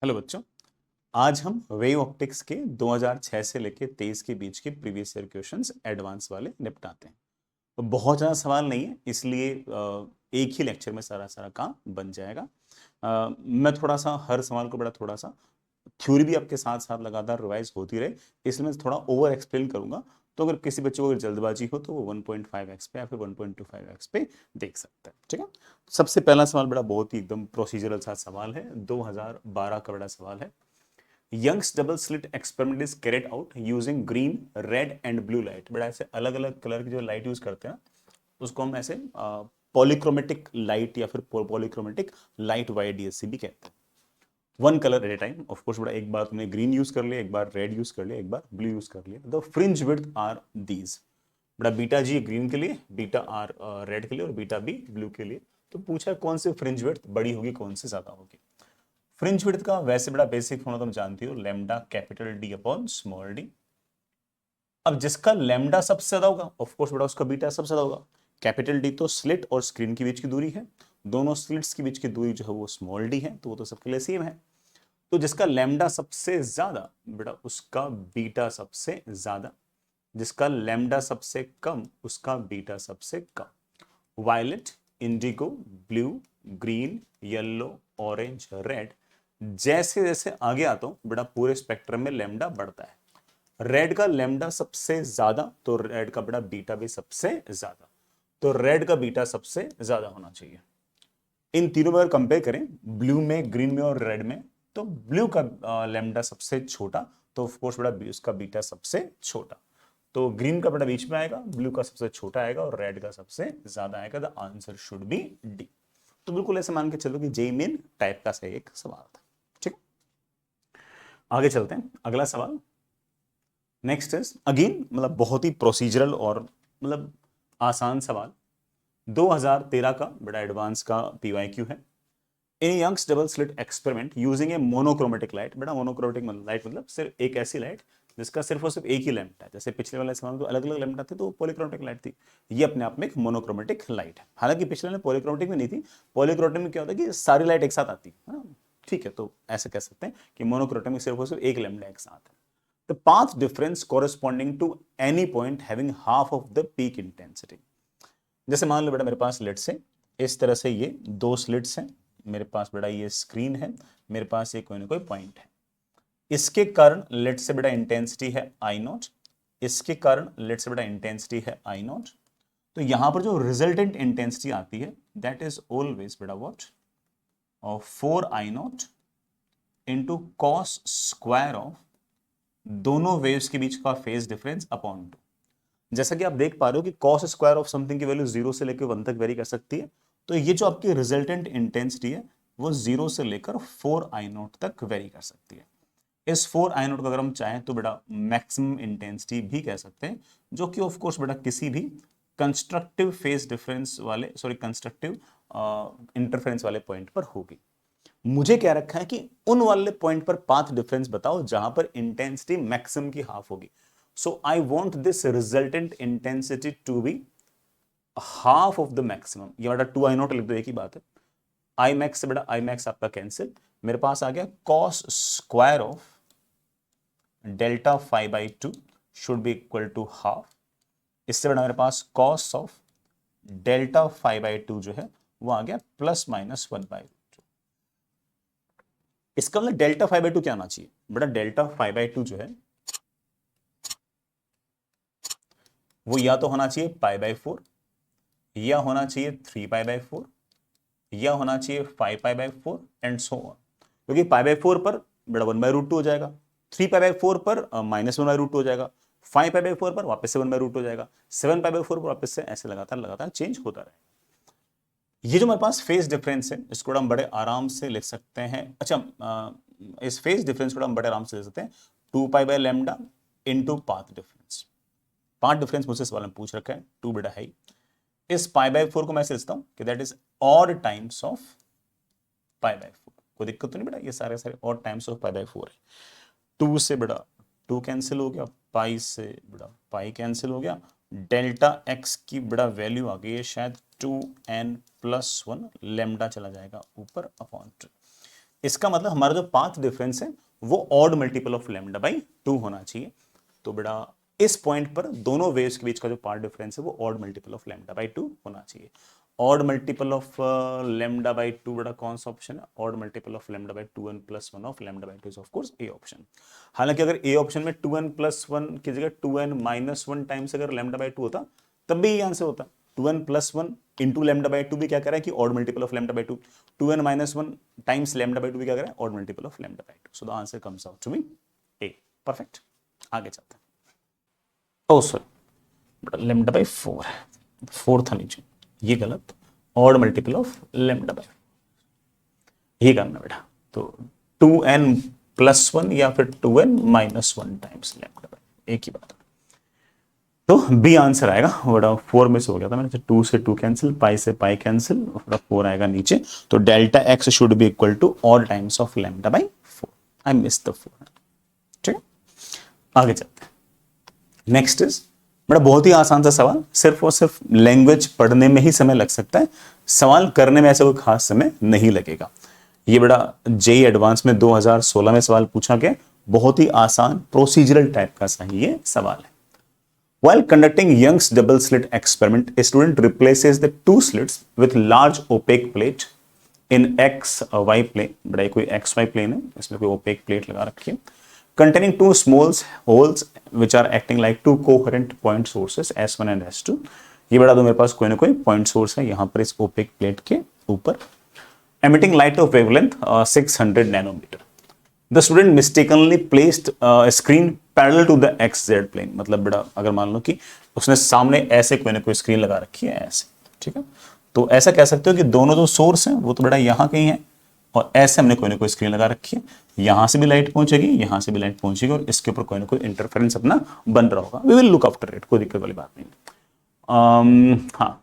Hello बच्चों। आज हम वेव ऑप्टिक्स के 2006 से लेके 23 के बीच के प्रीवियस ईयर क्वेश्चंस एडवांस वाले निपटाते हैं। तो बहुत ज़्यादा सवाल नहीं है, इसलिए एक ही लेक्चर में सारा सारा काम बन जाएगा। मैं थोड़ा सा हर सवाल को बड़ा थोड़ा सा थ्योरी भी आपके साथ साथ लगातार रिवाइज होती रहे, इसलिए मैं थोड़ा ओवर एक्सप्लेन करूंगा। तो अगर किसी बच्चे को अगर जल्दबाजी हो तो वो 1.5x पे या फिर 1.25x पे देख सकता है। ठीक है, सबसे पहला सवाल बड़ा बहुत ही एकदम प्रोसीजरल सा सवाल है, 2012 का बड़ा सवाल है। Young's double slit experiment is carried out using green, red and blue light. बड़ा ऐसे अलग अलग कलर की जो लाइट यूज करते हैं उसको हम ऐसे पॉलीक्रोमेटिक लाइट या फिर पॉलीक्रोमेटिक लाइट वाईडीएससी भी कहते हैं। One colour at a time, of course बड़ा एक बार तुमने ग्रीन यूज कर लिया, एक बार रेड यूज कर लिया, एक बार ब्लू यूज कर लिया। The fringe width are these. बड़ा बीटा जी ग्रीन के लिए, बीटा आर रेड के लिए और बीटा बी ब्लू के लिए। तो पूछा कौन सी फ्रिंज विड्थ बड़ी होगी, कौन सी ज्यादा होगी। फ्रिंज विड्थ का वैसे बड़ा बेसिक होना तुम जानती हो, lambda capital D upon small D. अब जिसका लैम्डा सबसे ज्यादा होगा ऑफ कोर्स बड़ा उसका बीटा सबसे ज्यादा होगा। कैपिटल डी तो स्लिट और स्क्रीन के बीच की दूरी है, दोनों स्लिट्स के बीच की दूरी जो है वो स्मॉल डी है, तो वो तो सबके लिए सेम है। तो जिसका लैम्डा सबसे ज्यादा बेटा उसका बीटा सबसे ज्यादा, जिसका लैम्डा सबसे कम उसका बीटा सबसे कम। Violet, indigo, blue, green, yellow, orange, red, जैसे जैसे आगे आता हूं बेटा पूरे स्पेक्ट्रम में लैम्डा बढ़ता है। रेड का लैम्डा सबसे ज्यादा तो रेड का बेटा बीटा भी सबसे ज्यादा, तो रेड का बीटा सबसे ज्यादा होना चाहिए। इन तीनों में अगर कंपेयर करें ब्लू में, ग्रीन में और रेड में, तो ब्लू का लैम्डा सबसे छोटा, तो ऑफ कोर्स बेटा उसका बीटा सबसे छोटा। तो ग्रीन का बेटा बीच में आएगा, ब्लू का सबसे छोटा आएगा और रेड का सबसे ज्यादा आएगा। The answer should be D. तो बिल्कुल ऐसे मान के चलो कि जेई मेन टाइप का सही एक सवाल था। ठीक, आगे चलते हैं, अगला सवाल। नेक्स्ट इज अगेन मतलब बहुत ही प्रोसीजरल और मतलब आसान सवाल। 2013 का बड़ा एडवांस का पीवाईक्यू है। In Young's double slit experiment using a monochromatic light. बड़ा मोनोक्रोमेटिक लाइट मतलब सिर्फ एक ऐसी लाइट जिसका सिर्फ और सिर्फ एक ही लैम्प है। जैसे पिछले वाले सवाल में तो अलग अलग लैम्प थे तो पॉलीक्रोमेटिक लाइट थी, ये अपने आप में एक मोनोक्रोमेटिक लाइट है। हालांकि पिछले वाले पॉलीक्रोमेटिक में नहीं थी। पॉलीक्रोमेटिक में क्या होता है कि सारी लाइट एक साथ आती है ना। ठीक है, तो ऐसे कह सकते हैं कि मोनोक्रोमेटिक में सिर्फ और सिर्फ एक लैम्प एक साथ है। The path difference corresponding to any point having half of the peak intensity। जैसे मान लो बेटा मेरे पास स्लिट्स है, इस तरह से ये दो स्लिट्स हैं, मेरे पास बेटा ये स्क्रीन है, मेरे पास ये कोई ना कोई पॉइंट है। इसके कारण लेट से बेटा इंटेंसिटी है आई नॉट, इसके कारण लेट से बेटा इंटेंसिटी है आई नॉट। तो यहां पर जो रिजल्टेंट इंटेंसिटी आती है दैट इज ऑलवेज बेटा what, of 4 I not into cos square of दोनों वेव्स के बीच का फेज डिफरेंस अपॉन 2। जैसा कि आप देख पा रहे हो कि कॉस स्क्वायर ऑफ समथिंग की वैल्यू 0 से लेकर 1 तक वेरी कर सकती है। तो ये जो आपकी रिजल्टेंट इंटेंसिटी है वो 0 से लेकर 4 आई नोट तक वेरी कर सकती है। इस 4 आई नोट को अगर हम चाहें तो बेटा मैक्सिमम इंटेंसिटी भी कह सकते हैं, जो कि ऑफ कोर्स बेटा किसी भी कंस्ट्रक्टिव फेज डिफरेंस वाले कंस्ट्रक्टिव इंटरफेरेंस वाले पॉइंट पर होगी। मुझे क्या रखा है कि उन वाले पॉइंट पर पाथ डिफरेंस बताओ जहां पर इंटेंसिटी मैक्सिमम की हाफ होगी। So I want this resultant intensity to be half of the maximum. ये बेटा 2 आई नॉट लिख दो, एक ही बात है। आई मैक्स से बेटा आई मैक्स आपका कैंसिल, मेरे पास आ गया cos square of delta 5/2 should be equal to half. इससे बेटा मेरे पास कॉस ऑफ डेल्टा 5/2 जो है वो आ गया ±1/2। इसका मतलब डेल्टा 5/2 क्या आना चाहिए बेटा, डेल्टा 5/2 जो है वो या तो होना चाहिए π/4, या होना चाहिए 3π/4, या होना चाहिए 5π/4 एंड सो ऑन। क्योंकि π/4 पर बेटा 1/√2 हो जाएगा, 3π/4 पर -1/√2 हो जाएगा, 5π/4 पर वापस से 1/√2 हो जाएगा, 7π/4 पर वापस से, ऐसे लगातार लगातार चेंज होता रहेगा। ये जो हमारे पास फेज डिफरेंस है इसको हम बड़े आराम से लिख सकते हैं। अच्छा, इस फेज डिफरेंस को हम बड़े आराम से लिख सकते हैं 2π/λ into path difference. Path difference मुझसे सवाल में पूछ रखा है, 2 बेटा है। इस π/4 को मैं समझता हूं कि that is odd times of π/4। कोई दिक्कत तो नहीं बेटा, ये सारे सारे ऑड टाइम्स ऑफ π/4 है। 2 से बेटा 2 कैंसिल हो गया, पाई से बेटा पाई कैंसिल हो गया, डेल्टा एक्स की बेटा वैल्यू आ गई है शायद 2n+1, लेमडा चला जाएगा ऊपर अपॉन 2। इसका मतलब हमारा जो पाथ डिफरेंस है वो odd multiple of lambda by 2 होना चाहिए। तो बेटा इस पॉइंट पर दोनों वेव्स के बीच का जो पाथ डिफरेंस है वो odd multiple of lambda by 2 होना चाहिए। Odd multiple of lambda by 2 बेटा कौन सा ऑप्शन है? Odd multiple of lambda by 2n plus 1 of lambda by 2 is of course A option. हालांकि अगर ए ऑप्शन में 2n प्लस 1 की जगह 2n माइनस 1 टाइम्स अगर लैम्डा बाई 2 होता तब भी ये आंसर होता। 2n plus 1 into lambda by 2 भी क्या कर रहा है कि odd multiple of lambda by 2। 2n minus 1 times lambda by 2 भी क्या कर रहा है? Odd multiple of lambda by 2। So the answer comes out to be A. Perfect, आगे चलते हैं। ओ सॉरी, लैम्डा बाई 4 है, 4 था नीचे, ये गलत। Odd multiple of lambda by ये करना बेटा। तो 2n प्लस 1 या फिर 2n minus 1 times lambda by, एक ही बात है। तो बी आंसर आएगा। बड़ा 4 में से हो गया था मैंने, 2 से 2 कैंसिल, पाई से पाई कैंसिल, बड़ा 4 आएगा नीचे। तो delta X should be equal to all times of lambda by 4। I miss the 4। ठीक है, आगे चलते हैं। नेक्स्ट इज बड़ा बहुत ही आसान सा सवाल, सिर्फ और सिर्फ लैंग्वेज पढ़ने में ही समय लग सकता है, सवाल करने में ऐसा कोई खास समय नहीं लगेगा। ये बड़ा जेईई एडवांस में 2016 में सवाल पूछा गया, बहुत ही आसान प्रोसीजरल टाइप का सा ये सवाल है। While conducting Young's double slit experiment, a student replaces the two slits with large opaque plate in XY plane। बड़ा कोई XY plane है, इसमें कोई opaque plate लगा रखी है, containing two small holes which are acting like two coherent point sources S1 and S2। ये बड़ा तो मेरे पास कोई ना कोई पॉइंट सोर्स है यहाँ पर इस opaque प्लेट के ऊपर, emitting light of wavelength 600 nanometre. The student mistakenly placed a screen parallel to the XZ plane। मतलब बेटा अगर मान लो कि उसने सामने ऐसे कोई ना कोई स्क्रीन लगा रखी है ऐसे, ठीक है, तो ऐसा कह सकते हो कि दोनों जो सोर्स हैं वो तो बेटा यहाँ कहीं है, और ऐसे हमने कोई ना कोई स्क्रीन लगा रखी है, यहाँ से भी लाइट पहुंचेगी, यहाँ से भी लाइट पहुंचेगी, और इसके ऊपर कोई ना कोई इंटरफेरेंस अपना बन रहा होगा। We will look after it, कोई दिक्कत वाली बात नहीं। हाँ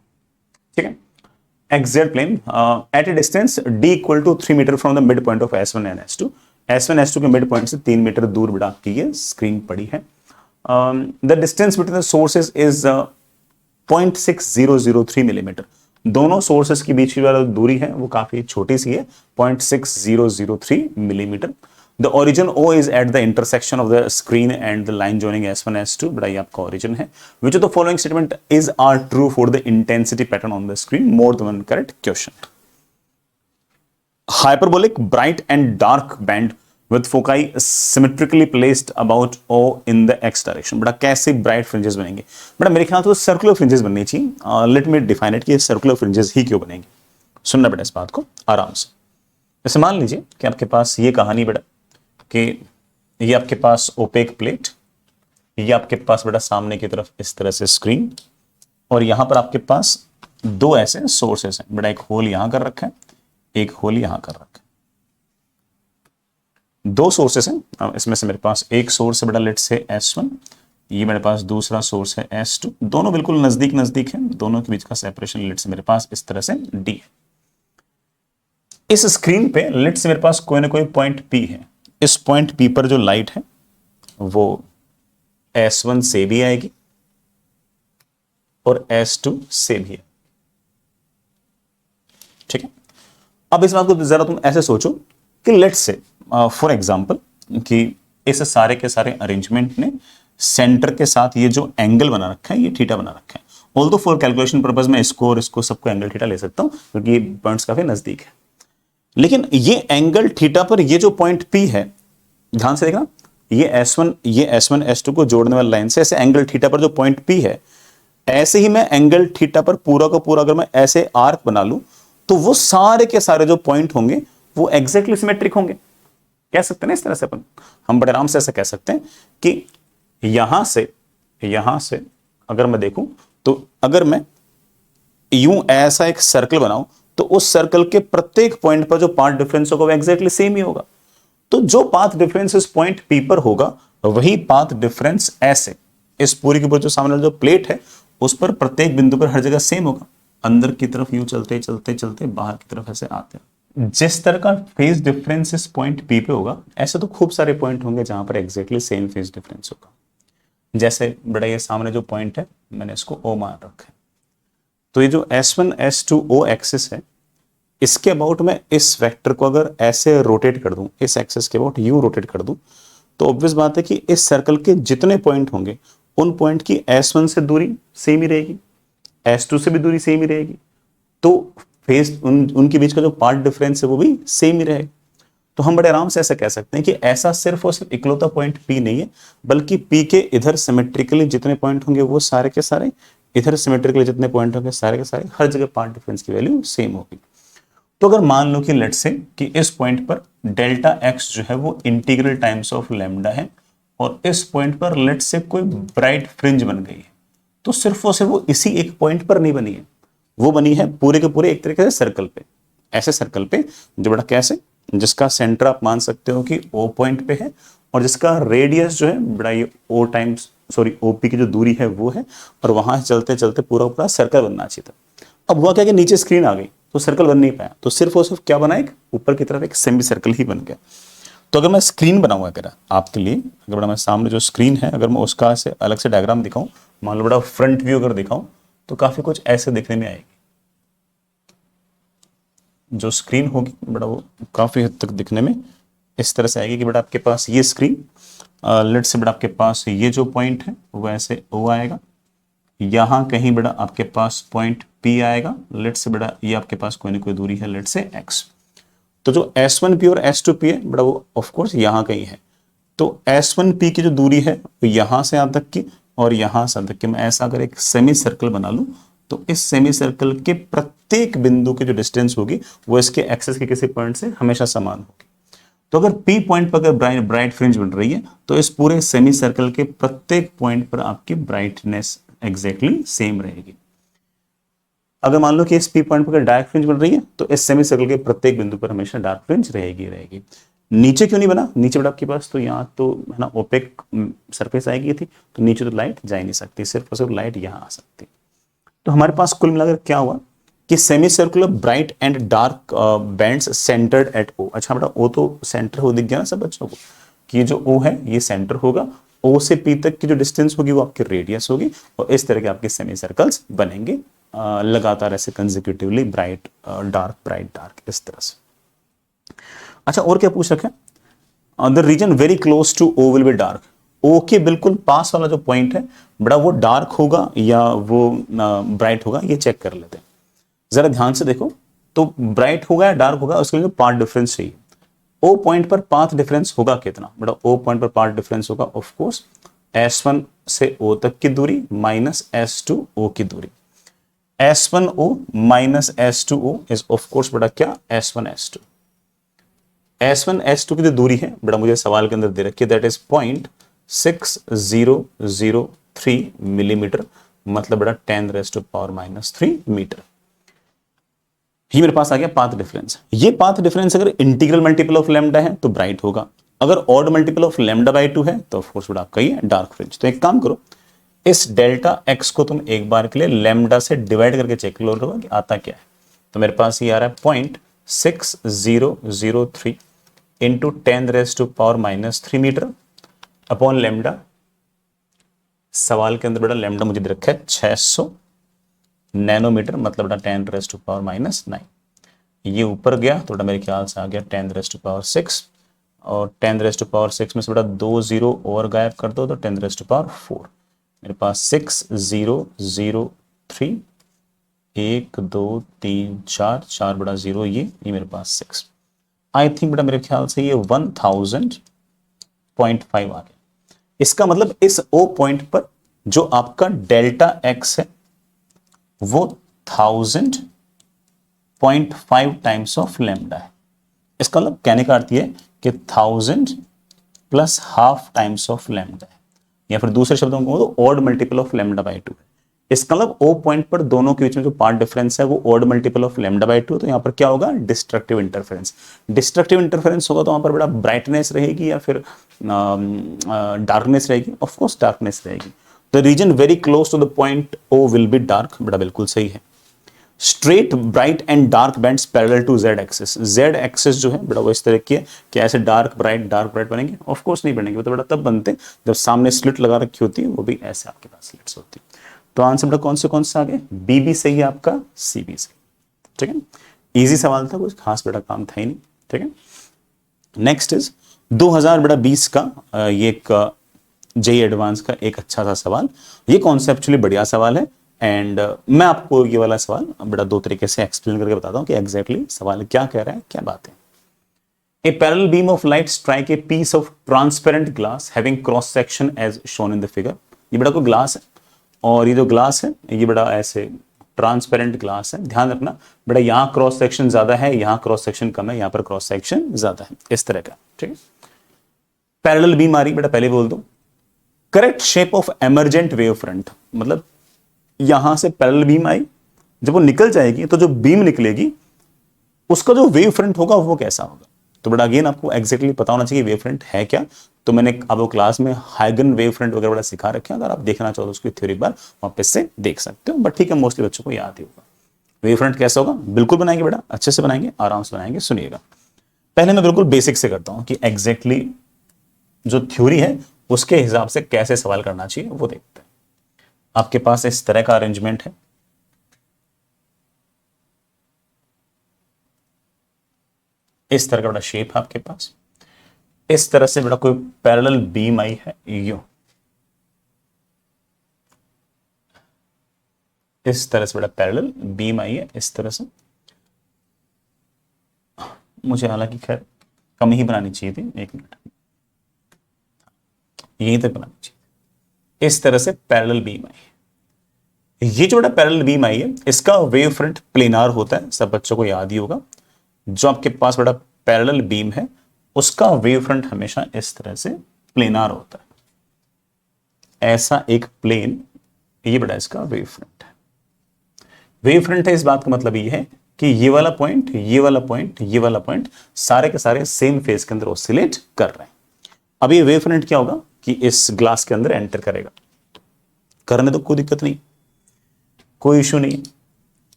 ठीक है, XZ plane at a distance d equal to 3 metre from the midpoint of S1 and S2। S1 S2 के मिड पॉइंट से 3 मीटर दूर बेटा आपकी ये स्क्रीन पड़ी है। The distance between the sources is 0.6003 millimetre. दोनों सोर्सेज के बीच की वाली दूरी है वो काफी छोटी सी है, 0.6003 millimetre. The origin O is at the intersection of the screen and the line joining S1 S2। बड़ा ये आपका ओरिजिन है। Which of the following statement is are true for the intensity pattern on the screen? More than one correct question। Hyperbolic bright and dark band with foci symmetrically placed about O in the x direction। बड़ा कैसे bright fringes बनेंगे? बड़ा मेरे ख्याल से तो circular fringes बननी चाहिए। लेट मी डिफाइन इट कि ये सर्कुलर फ्रिंजेस ही क्यों बनेंगे। सुनना बेटा इस बात को आराम से। जैसे मान लीजिए कि आपके पास ये कहानी बेटा कि ये आपके पास ओपेक प्लेट, ये आपके पास बेटा सामने की तरफ इस तरह से स्क्रीन, और यहां पर आपके पास दो ऐसे सोर्सेस हैं। बेटा एक होल यहां कर रखा है, एक होल यहां कर रखा है, दो सोर्सेस हैं। इसमें से मेरे पास एक सोर्स है बेटा लेट से S1, ये मेरे पास दूसरा सोर्स है S2। दोनों बिल्कुल नजदीक नजदीक हैं, दोनों के बीच का सेपरेशन लेट से मेरे पास इस तरह से D है। इस स्क्रीन पे लेट से मेरे पास कोई ना कोई पॉइंट P है। इस पॉइंट P पर जो लाइट है वो S1 से भी आएगी और S2 से भी है, ठीक है। अब इस बात को जरा तुम ऐसे सोचो कि लेट्स से फॉर एग्जांपल कि इस सारे के सारे अरेंजमेंट ने सेंटर के साथ ये जो एंगल बना रखा है ये थीटा बना रखा है। ऑल्दो फॉर कैलकुलेशन पर्पस में इसको और इसको सबको एंगल थीटा ले सकता हूं क्योंकि ये पॉइंट्स काफी नजदीक है, लेकिन ये एंगल थीटा पर ये जो पॉइंट P है, ध्यान से देखना, ये S1 S2 को जोड़ने वाली लाइन से ऐसे एंगल थीटा पर जो पॉइंट P है, ऐसे ही मैं एंगल थीटा पर पूरा का पूरा अगर मैं ऐसे आर्क बना लूं तो वो सारे के सारे जो पॉइंट होंगे वो एग्जैक्टली सिमेट्रिक होंगे। कह सकते हैं ना इस तरह से हम बड़े आराम से ऐसा कह सकते हैं कि यहां से अगर मैं देखूं तो अगर मैं यूं ऐसा एक सर्कल बनाऊं तो उस सर्कल के प्रत्येक पॉइंट पर जो पाथ डिफरेंस होगा वो एग्जैक्टली सेम ही होगा। तो जो पाथ डिफरेंस इस पॉइंट P पर होगा वही पाथ डिफरेंस ऐसे इस पूरी के पूरी जो सामने जो प्लेट है उस पर प्रत्येक बिंदु पर हर जगह सेम होगा। अंदर की तरफ यूं चलते चलते चलते बाहर की तरफ ऐसे आते हैं। जिस तरह का फेज डिफरेंस इस पॉइंट P पे होगा ऐसे तो खूब सारे पॉइंट होंगे जहां पर एग्जैक्टली सेम फेज डिफरेंस होगा। जैसे बड़ा ये सामने जो पॉइंट है मैंने इसको O मान रखा है, तो ये जो S1 S2 O एक्सिस है इसके अबाउट मैं इस वेक्टर को अगर ऐसे रोटेट कर दूं, इस एक्सिस के अबाउट यूं रोटेट कर दूं, तो ऑब्वियस बात है कि इस सर्कल के जितने पॉइंट होंगे उन पॉइंट की S1 से दूरी सेम ही रहेगी, S2 से भी दूरी सेम ही रहेगी, तो फेस उनके बीच का जो पार्ट डिफरेंस है वो भी सेम ही रहेगा। तो हम बड़े आराम से ऐसा कह सकते हैं कि ऐसा सिर्फ और सिर्फ इकलौता पॉइंट P नहीं है, बल्कि P के इधर सिमेट्रिकली जितने पॉइंट होंगे वो सारे के सारे, इधर सिमेट्रिकली जितने पॉइंट होंगे सारे के सारे, हर जगह पार्ट डिफरेंस की वैल्यू सेम होगी। तो अगर मान लो कि लेट से कि इस पॉइंट पर डेल्टा एक्स जो है वो इंटीग्रल टाइम्स ऑफ लैम्डा है, और इस पॉइंट पर लेट से कोई ब्राइट फ्रिंज बन गई है, तो सिर्फ और सिर्फ वो इसी एक पॉइंट पर नहीं बनी है, वो बनी है पूरे के पूरे एक तरीके से सर्कल पे, ऐसे सर्कल पे जो बड़ा कैसे, जिसका सेंटर आप मान सकते हो कि ओ पॉइंट पे है, और जिसका रेडियस जो है बड़ा ये ओ टाइम्स सॉरी ओपी की जो दूरी है वो है, और वहां से चलते चलते पूरा पूरा सर्कल बनना चाहिए था। अब हुआ क्या कि नीचे स्क्रीन आ गई तो सर्कल बन नहीं पाया, तो सिर्फ और सिर्फ क्या बना, एक ऊपर की तरफ एक सेमी सर्कल ही बन गया। तो अगर मैं स्क्रीन बनाऊंगा अगर आपके लिए, अगर बड़ा मैं सामने जो स्क्रीन है अगर मैं उसका से अलग से डायग्राम दिखाऊं, मान लो बड़ा फ्रंट व्यू अगर दिखाऊं, तो काफी कुछ ऐसे दिखने में आएगी। जो स्क्रीन होगी बड़ा वो काफी हद तक दिखने में इस तरह से आएगी कि बड़ा आपके पास ये स्क्रीन, लेट से बड़ा आपके पास ये जो पॉइंट है वो ऐसे ओ आएगा, यहां कहीं बड़ा आपके पास पॉइंट P आएगा, लेट से बड़ा ये आपके पास कोई ना कोई दूरी है लेट से x। तो जो S1P और S2P है बड़ा वो ऑफ कोर्स यहां कहीं है, तो S1P की जो दूरी है वो यहां से यहां तक की और यहां से तक की, मैं ऐसा अगर एक सेमी सर्कल बना लूं, तो इस सेमी सर्कल के प्रत्येक बिंदु की जो डिस्टेंस होगी वो इसके एक्सेस के किसी पॉइंट से हमेशा समान होगी। तो अगर P पॉइंट पर अगर ब्राइट फ्रिंज बन रही है, तो इस पूरे सेमी सर्कल के प्रत्येक पॉइंट पर आपकी ब्राइटनेस एग्जैक्टली सेम रहेगी। अगर मान लो कि इस P पॉइंट पर डार्क फ्रिंज बन रही है, तो इस सेमी सर्कल के प्रत्येक बिंदु पर हमेशा डार्क फ्रिंज रहेगी। नीचे क्यों नहीं बना, नीचे बड़ा आपके पास तो यहाँ तो है ना ओपेक सरफेस आएगी थी, तो नीचे तो लाइट जा ही नहीं सकती, सिर्फ और सिर्फ लाइट यहाँ आ सकती। तो हमारे पास कुल मिलाकर क्या हुआ कि semi circular bright and dark bands centred at O। अच्छा बेटा O तो सेंटर हो दिख गया ना सब बच्चों को, कि ये जो O है ये सेंटर होगा, O से P तक की जो डिस्टेंस होगी वो आपकी रेडियस होगी, और इस तरह के आपके सेमी सर्कल्स बनेंगे लगातार ऐसे कंसेक्यूटिवली, ब्राइट डार्क इस तरह से। अच्छा और क्या पूछ रखा है, the region very close to O will be dark. O के बिल्कुल पास वाला जो पॉइंट है बड़ा वो डार्क होगा या वो ब्राइट होगा, ये चेक कर लेते हैं। जरा ध्यान से देखो, तो ब्राइट होगा या डार्क होगा उसके लिए पाथ डिफरेंस चाहिए। O पॉइंट पर पाथ डिफरेंस होगा कितना, बड़ा O पॉइंट पर पाथ डिफरेंस होगा ऑफ कोर्स S1 से O तक की दूरी माइनस S2 O की दूरी। S1O minus S2O is of course बड़ा क्या, S1 S2। S1 S2 की जो दूरी है बड़ा मुझे सवाल के अंदर दे रखी है, दैट इज 0.6003 मिलीमीटर, मतलब बड़ा 10⁻³ मीटर। ये मेरे पास आ गया पाथ डिफरेंस। ये पाथ डिफरेंस अगर इंटीग्रल मल्टीपल ऑफ लैम्डा है तो ब्राइट होगा, अगर ऑड मल्टीपल ऑफ λ/2 है तो ऑफ कोर्स बड़ा आपका ये डार्क फ्रिंज। तो एक काम करो, इस डेल्टा एक्स को तुम एक बार के लिए लैम्डा से डिवाइड करके चेक लो कि आता क्या है। तो मेरे पास ये आ रहा है 0.6003 इंटू 10⁻³ मीटर अपॉन लैम्डा। सवाल के अंदर बड़ा लैम्डा मुझे दे रखा है 600 नैनोमीटर, मतलब बड़ा 10⁻⁹। ये ऊपर गया तो बड़ा मेरे ख्याल से आ गया 10⁻⁶, और 10⁻⁶ में से बड़ा 2 0 और गायब कर दो तो 10⁻⁴। मेरे पास 6003 1 2 3 4 4 बड़ा 0 ये मेरे पास 6। आई थिंक बेटा मेरे ख्याल से ये 1000.5 आ गया। इसका मतलब इस O पॉइंट पर जो आपका डेल्टा एक्स है वो 1000.5 टाइम्स ऑफ लैम्डा है। इसका मतलब कहने का अर्थ ये है कि 1000 plus half times of lambda है, या फिर दूसरे शब्दों में तो ऑड मल्टीपल ऑफ λ/2 है। इसका मतलब O पॉइंट पर दोनों के बीच में जो पार्ट डिफरेंस है वो ऑड मल्टीपल ऑफ λ/2, तो यहाँ पर क्या होगा, डिस्ट्रक्टिव इंटरफेरेंस। डिस्ट्रक्टिव इंटरफेरेंस होगा तो वहां पर बड़ा ब्राइटनेस रहेगी या फिर डार्कनेस रहेगी, ऑफ कोर्स डार्कनेस रहेगी। The region very close to the point O will be dark, बड़ा बिल्कुल सही है। Straight bright and dark bands parallel to Z axis. Z axis जो है बड़ा वो इस तरह की है कि ऐसे डार्क ब्राइट बनेंगे, ऑफ कोर्स नहीं बनेंगे, वो तो बड़ा तब बनते हैं जब सामने स्लिट लगा रखी होती है, वो भी ऐसे आपके पास स्लिट्स होती है। तो आंसर बड़ा कौन से आ गए, B भी सही है आपका, C भी सही, ठीक है। इजी सवाल था, कुछ खास बेटा काम था ही नहीं। ठीक है, नेक्स्ट इज 2020 का ये एक जेई एडवांस का एक अच्छा सा सवाल। ये कॉन्सेप्चुअली बढ़िया सवाल है एंड मैं आपको ये वाला सवाल बड़ा दो तरीके से एक्सप्लेन करके बताता हूं कि एग्जैक्टली सवाल क्या कह रहा है, क्या बात है। A parallel beam of light strike a piece of transparent glass having cross section as shown in the figure। ये बड़ा कोई ग्लास है और ये जो ग्लास है ये बड़ा ऐसे ट्रांसपेरेंट ग्लास है। ध्यान रखना बेटा, यहां क्रॉस सेक्शन ज्यादा है, यहां क्रॉस सेक्शन कम है, यहां पर क्रॉस सेक्शन ज्यादा है, इस तरह का। ठीक है, पैरेलल बीम आ रही बेटा, पहले बोल दो। Correct shape of emergent wave front, मतलब यहां से पैरेलल बीम आई, जब वो निकल जाएगी तो जो बीम निकलेगी उसका जो वेव फ्रंट होगा वो कैसा होगा। तो बड़ा अगेन आपको एग्जैक्टली पता होना चाहिए वेव फ्रंट है क्या। तो मैंने अब वो क्लास में हाइगन वेव फ्रंट वगैरह बड़ा सिखा रखे हैं, अगर आप देखना चाहो तो उसकी थ्योरी एक बार वापस से देख सकते हो, बट ठीक है मोस्टली बच्चों को याद ही होगा। वेव फ्रंट कैसा होगा बिल्कुल बनाएंगे बेटा, अच्छे से बनाएंगे, आराम से बनाएंगे। सुनिएगा, पहले मैं बिल्कुल बेसिक से करता हूं कि एग्जैक्टली जो थ्योरी है उसके हिसाब से कैसे सवाल करना चाहिए वो देखते हैं। आपके पास इस तरह का अरेंजमेंट है, इस तरह का बड़ा शेप है आपके पास, इस तरह से बड़ा कोई पैरेलल बीम आई है, यो इस तरह से बड़ा पैरेलल बीम आई है, इस तरह से। मुझे हालांकि खैर कम ही बनानी चाहिए थी, एक मिनट, यहीं तक बनानी चाहिए। इस तरह से पैरेलल बीम आई, ये जो बड़ा पैरेलल बीम आई है इसका वेव फ्रंट प्लेनार होता है, सब बच्चों को याद ही होगा। जो आपके पास बड़ा पैरेलल बीम है उसका वेव फ्रंट हमेशा इस तरह से प्लेनार होता है, ऐसा एक प्लेन, ये बड़ा इसका वेव फ्रंट है। वेव फ्रंट है इस बात का मतलब ये है कि ये वाला पॉइंट, ये वाला पॉइंट, ये वाला पॉइंट सारे के सारे सेम फेज के अंदर ऑसिलेट कर रहे हैं। अब ये वेव फ्रंट क्या होगा कि इस ग्लास के अंदर एंटर करेगा, करने तो कोई दिक्कत नहीं, कोई इश्यू नहीं।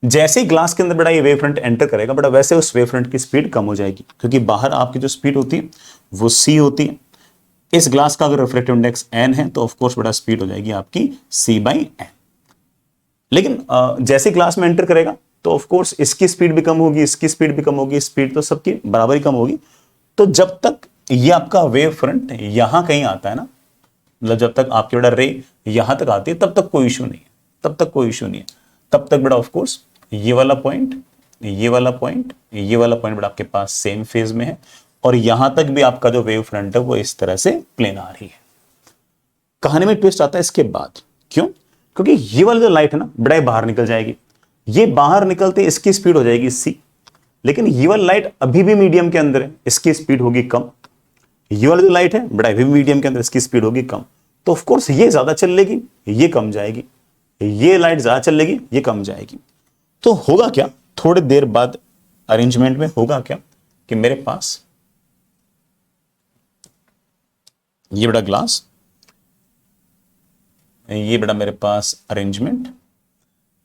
जैसे ही ग्लास के अंदर बड़ा ये वेव फ्रंट एंटर करेगा बड़ा वैसे उस वेव फ्रंट की स्पीड कम हो जाएगी, क्योंकि बाहर आपकी जो स्पीड होती है वो c होती है। इस ग्लास का अगर रिफ्रैक्टिव इंडेक्स n है तो ऑफ कोर्स बड़ा स्पीड हो जाएगी आपकी c/n। लेकिन जैसे ग्लास में एंटर करेगा तो ऑफ कोर्स इसकी स्पीड भी कम होगी, इसकी स्पीड भी कम होगी, स्पीड तो सबकी बराबर ही कम होगी। तो जब तक ये आपका वेव फ्रंट यहां कहीं आता है ना, मतलब जब तक आपकी बड़ा रे यहां तक आती है तब तक कोई इशू नहीं है, तब तक कोई इशू नहीं है। तब तक बड़ा ऑफ कोर्स ये वाला पॉइंट, ये वाला पॉइंट, ये वाला पॉइंट बड़ा आपके पास सेम फेज में है और यहां तक भी आपका जो वेव फ्रंट है वो इस तरह से प्लेनार ही है। कहानी में ट्विस्ट आता है इसके बाद, क्यों? क्योंकि ये वाली जो लाइट है ना बड़ा बाहर निकल जाएगी, ये बाहर निकलते इसकी स्पीड हो जाएगी c, लेकिन ये वाली लाइट अभी भी मीडियम के अंदर है, इसकी स्पीड होगी कम। ये वाली जो लाइट है बड़ा अभी भी मीडियम के अंदर, इसकी स्पीड होगी कम। तो ऑफ कोर्स ये ज्यादा चलेगी, ये कम जाएगी, ये लाइट ज्यादा चलेगी, ये कम जाएगी। तो होगा क्या, थोड़ी देर बाद अरेंजमेंट में होगा क्या कि मेरे पास ये बड़ा ग्लास, ये बड़ा मेरे पास अरेंजमेंट,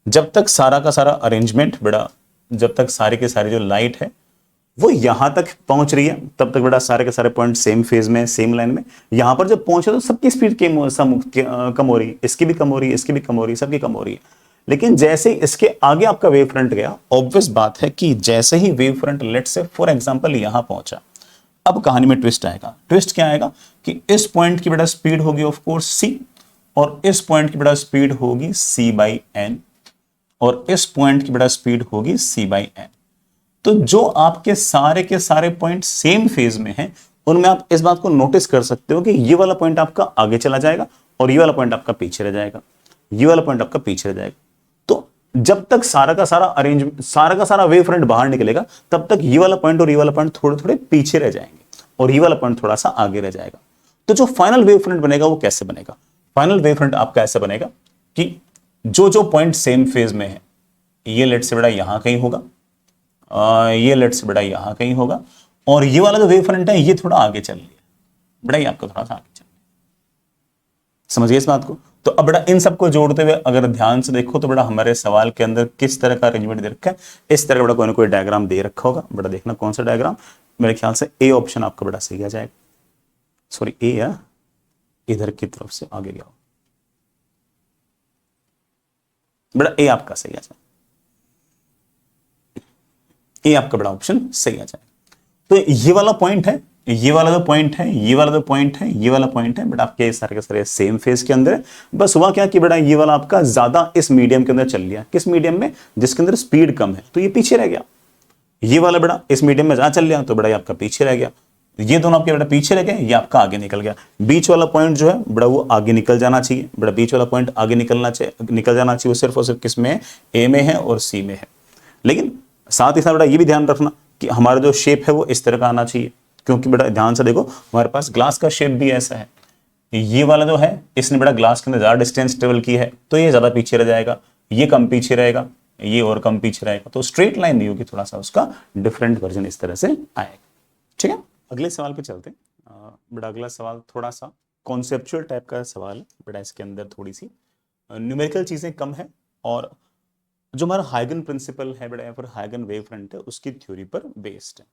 जब तक सारा का सारा अरेंजमेंट बड़ा, जब तक सारे के सारे जो लाइट है वो यहां तक पहुंच रही है तब तक बड़ा सारे के सारे पॉइंट सेम फेज में, सेम लाइन में। यहां पर जब पहुंचे तो सबकी स्पीड कम हो रही है, इसकी भी कम हो रही है, इसकी भी कम हो रही है, सबकी कम हो रही है। लेकिन जैसे इसके आगे आपका वेव फ्रंट गया, ऑब्वियस बात है कि जैसे ही वेव फ्रंट लेट से फॉर एग्जांपल यहां पहुंचा, अब कहानी में ट्विस्ट आएगा। ट्विस्ट क्या आएगा कि इस पॉइंट की बड़ा स्पीड होगी ऑफ कोर्स c, और इस पॉइंट की बड़ा स्पीड होगी c/n, और इस पॉइंट की बड़ा स्पीड होगी c/n। तो जो आपके सारे के सारे पॉइंट सेम फेज में हैं उनमें आप इस बात को नोटिस कर सकते हो कि ये वाला पॉइंट आपका आगे चला जाएगा और ये वाला पॉइंट आपका पीछे रह जाएगा, ये वाला पॉइंट आपका पीछे रह जाएगा। तो जब तक सारा का सारा वेव फ्रंट बाहर निकलेगा तब तक ये वाला पॉइंट और ये वाला पॉइंट थोड़े थोड़े पीछे रह जाएंगे और ये वाला पॉइंट थोड़ा सा आगे रह जाएगा। तो जो फाइनल वेव फ्रंट बनेगा वो कैसे बनेगा? फाइनल वेव फ्रंट आपका ऐसे बनेगा कि जो जो पॉइंट सेम फेज में है, ये लेट से बड़ा यहां कहीं होगा, ये लेट से बड़ा यहां कहीं होगा, और ये वाला जो वेव फ्रंट है ये थोड़ा आगे चल लिया, बड़ा ही आपका थोड़ा सा आगे चल लिया। समझिए इस बात को। तो अब बड़ा इन सबको जोड़ते हुए अगर ध्यान से देखो तो बड़ा हमारे सवाल के अंदर किस तरह का अरेंजमेंट दे रखा है, इस तरह बड़ा कोई ना कोई डायग्राम दे रखा होगा। बड़ा देखना कौन सा डायग्राम, मेरे ख्याल से ए ऑप्शन आपका बड़ा सही आ जाएगा। सॉरी ए या इधर की तरफ से आगे गया, बड़ा ए आपका सही आ जाएगा। ए आपका बड़ा ऑप्शन सही आ जाएगा। तो ये वाला पॉइंट है, ये वाला जो पॉइंट है, ये वाला जो पॉइंट है, ये वाला पॉइंट है, बट आपके सारे के सारे सेम फेज के अंदर है। बस हुआ क्या कि बेटा ये वाला आपका ज्यादा इस मीडियम के अंदर चल लिया। किस मीडियम में? जिसके अंदर स्पीड कम है, तो ये पीछे रह गया। ये वाला बेटा इस मीडियम में ज्यादा चल गया, तो बेटा ये आपका पीछे रह गया। ये दोनों आपके बेटा पीछे रह गए, ये आपका आगे निकल गया। बीच वाला पॉइंट जो है बेटा वो आगे निकल जाना चाहिए। बेटा बीच वाला पॉइंट आगे निकल जाना चाहिए। वो सिर्फ और सिर्फ किस में है? ए में है और सी में है। लेकिन साथ ही साथ बेटा ये भी ध्यान रखना कि हमारा जो शेप है वो इस तरह का आना चाहिए, क्योंकि बेटा ध्यान से देखो हमारे पास ग्लास का शेप भी ऐसा है। ये वाला जो है इसने बेटा ग्लास के अंदर ज्यादा डिस्टेंस ट्रेवल की है, तो ये ज्यादा पीछे रह जाएगा। ये कम पीछे रहेगा, ये और कम पीछे रहेगा। तो स्ट्रेट लाइन नहीं होगी, थोड़ा सा उसका डिफरेंट वर्जन इस तरह से आएगा। ठीक है, अगले सवाल पे चलते हैं। बेटा अगला सवाल थोड़ा सा कॉन्सेप्चुअल टाइप का सवाल है। बेटा इसके अंदर थोड़ी सी न्यूमेरिकल चीजें कम है, और जो हमारा हाइगन प्रिंसिपल है बेटा या फिर हाइगन वेव फ्रंट है उसकी थ्योरी पर बेस्ड है।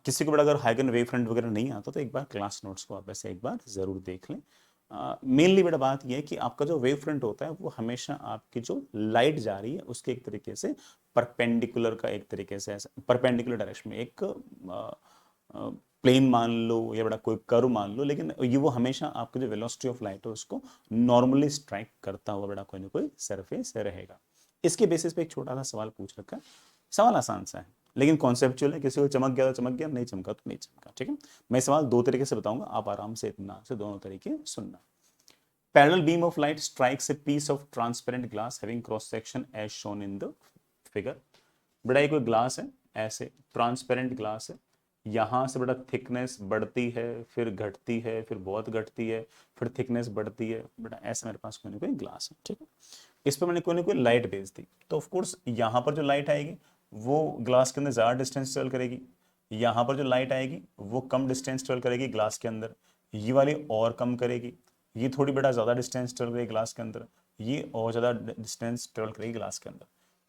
किसी को बड़ा अगर हाइगन वेव फ्रंट वगैरह नहीं आता तो एक बार क्लास नोट्स को आप ऐसे एक बार जरूर देख लें। मेनली बेटा बात यह है कि आपका जो वेव फ्रंट होता है वो हमेशा आपकी जो लाइट जा रही है उसके एक तरीके से परपेंडिकुलर का एक तरीके से परपेंडिकुलर डायरेक्शन में एक प्लेन मान लो या बड़ा कोई कर्व मान लो, लेकिन ये वो हमेशा आपका जो वेलोसिटी ऑफ लाइट है उसको नॉर्मली स्ट्राइक करता हुआ बड़ा कोई ना कोई सरफेस रहेगा। इसके बेसिस पे एक छोटा सा सवाल पूछ रखा है। सवाल आसान सा है लेकिन कॉन्सेप्चुअल है। किसी को चमक गया तो चमक गया, नहीं चमका तो नहीं चमका। ठीक है, मैं सवाल दो तरीके से बताऊंगा, आप आराम से इत्मीनान से दोनों तरीके सुनना। Parallel beam of light strikes a piece of transparent glass having cross section as shown in the figure. बड़ा ये कोई ग्लास है, ऐसे ट्रांसपेरेंट ग्लास है। यहां से बड़ा थिकनेस बढ़ती है, फिर घटती है, फिर बहुत घटती है, फिर थिकनेस बढ़ती है। बड़ा ऐसा मेरे पास कोई ना कोई ग्लास है। ठीक है, इस पर मैंने कोई ना कोई लाइट भेज दी, तो ऑफ कोर्स यहाँ पर जो लाइट आएगी वो ग्लास के अंदर ज़्यादा डिस्टेंस ट्रेवल करेगी। यहाँ पर जो लाइट आएगी वो कम डिस्टेंस ट्रेवल करेगी ग्लास के अंदर। ये वाली और कम करेगी। ये थोड़ी बेटा ज़्यादा डिस्टेंस ट्रेवल करेगी ग्लास के अंदर। ये और ज़्यादा डिस्टेंस ट्रेवल करेगी ग्लास के अंदर।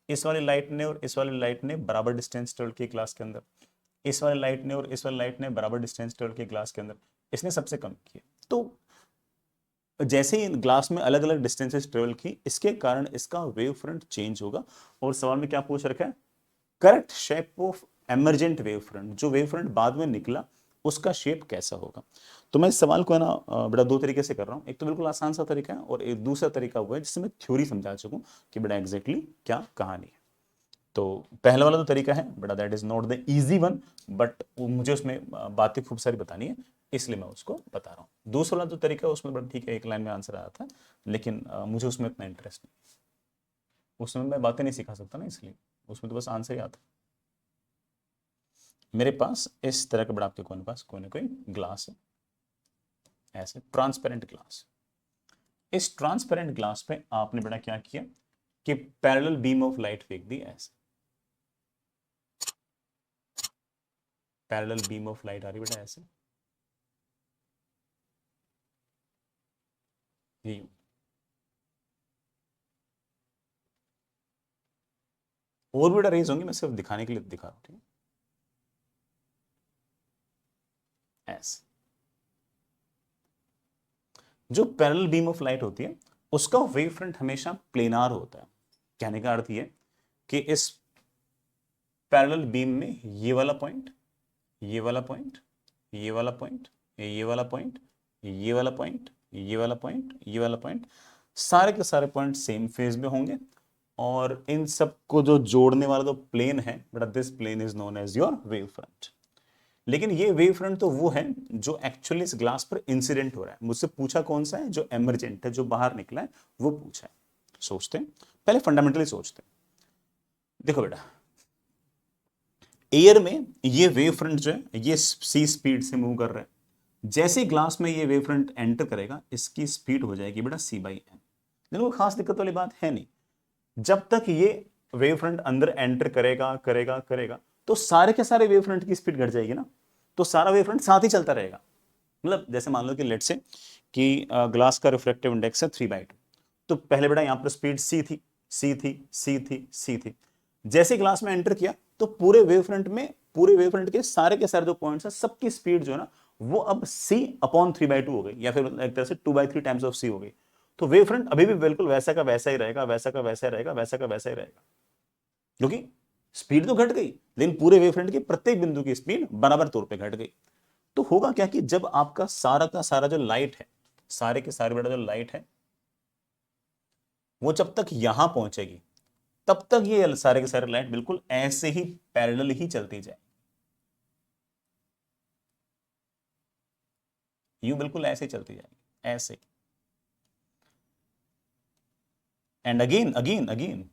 इस वाली लाइट ने और इस वाली लाइट ने बराबर डिस्टेंस ट्रेवल किया ग्लास के अंदर। इस वाली लाइट ने और इस वाली लाइट ने बराबर डिस्टेंस ट्रेवल किया ग्लास के अंदर। इसने सबसे कम किया। तो जैसे ही ग्लास में अलग अलग डिस्टेंसेस ट्रेवल की, इसके कारण इसका वेव फ्रंट चेंज होगा। और सवाल में क्या पूछ रखा है? Correct shape of emergent wave front, जो वेव फ्रंट बाद में निकला उसका शेप कैसा होगा। तो मैं इस सवाल को है ना बेटा दो तरीके से कर रहा हूँ। एक तो बिल्कुल आसान सा तरीका है और एक दूसरा तरीका हुआ है जिससे मैं थ्योरी समझा चुकूं कि बेटा एग्जैक्टली क्या कहानी है। तो पहला वाला जो तरीका है बेटा that is not the easy one, but मुझे उसमें बातें खूब सारी बतानी है, इसलिए मैं उसको बता रहा हूँ। दूसरा वाला जो तरीका है उसमें बड़ा ठीक है, एक लाइन में आंसर आया था, लेकिन मुझे उसमें इतना इंटरेस्ट नहीं। उसमें मैं बातें नहीं सिखा सकता ना, इसलिए उसमें तो बस आंसर ही आता। मेरे पास इस तरह का बड़ा आपके पास कोई ना कोई ग्लास है, ऐसे ट्रांसपेरेंट ग्लास। इस ट्रांसपेरेंट ग्लास पे आपने बड़ा क्या किया कि पैरेलल बीम ऑफ लाइट फेंक दी ऐसे। पैरेलल बीम ऑफ लाइट आ रही बेटा ऐसे, ये और भी बेटा रेज होंगे, मैं सिर्फ दिखाने के लिए दिखा रहा हूं। ठीक है, ऐसे जो पैरेलल बीम ऑफ लाइट होती है उसका वेव फ्रंट हमेशा प्लेनार होता है। कहने का अर्थ ये कि इस पैरेलल बीम में ये वाला पॉइंट, ये वाला पॉइंट, ये वाला पॉइंट, ये वाला पॉइंट, ये वाला पॉइंट, ये वाला पॉइंट, ये वाला पॉइंट, सारे के सारे पॉइंट सेम फेज में होंगे। और इन सबको जो जोड़ने वाला जो प्लेन है बेटा, this plane is known as your wave front. लेकिन ये वेव फ्रंट तो वो है जो एक्चुअली इस ग्लास पर इंसिडेंट हो रहा है। मुझसे पूछा कौन सा है? जो एमरजेंट है, जो बाहर निकला है, वो पूछा है। सोचते हैं पहले, फंडामेंटली सोचते हैं। देखो बेटा, एयर में ये वेव फ्रंट जो है ये सी स्पीड से मूव कर रहा है। जैसे ग्लास में ये वेव फ्रंट एंटर करेगा इसकी स्पीड हो जाएगी बेटा सी बाई एन। लेकिन कोई खास दिक्कत वाली बात है नहीं। जब तक ये वेव फ्रंट अंदर एंटर करेगा करेगा करेगा तो सारे के सारे वेव फ्रंट की स्पीड घट जाएगी ना, तो सारा वेव फ्रंट साथ ही चलता रहेगा। मतलब जैसे मान लो कि लेट से कि ग्लास का रिफ्रैक्टिव इंडेक्स है 3/2, तो पहले बेटा यहाँ पर स्पीड सी थी, सी थी, सी थी, सी थी। जैसे ग्लास में एंटर किया तो पूरे वेव फ्रंट में, पूरे वेव फ्रंट के सारे जो पॉइंट्स हैं सबकी स्पीड जो है ना वो अब c अपॉन 3/2 हो गई, या फिर एक तरह से 2/3 टाइम्स ऑफ c हो गई। तो वेव फ्रंट अभी भी बिल्कुल वैसा का वैसा ही रहेगा, वैसा का वैसा ही रहेगा, वैसा का वैसा ही रहेगा, क्योंकि स्पीड तो घट गई, लेकिन पूरे वेव फ्रंट के प्रत्येक बिंदु की स्पीड बराबर तौर पे घट गई। तो होगा क्या कि जब आपका सारा का सारा जो लाइट है, सारे के सारे बड़ा जो लाइट है, वो जब तक यहां पहुंचेगी तब तक ये सारे के सारे लाइट बिल्कुल ऐसे ही पैरेलल ही चलती जाए, यूं बिल्कुल ऐसे ही चलती जाएगी, ऐसे। एंड अगेन अगेन अगेन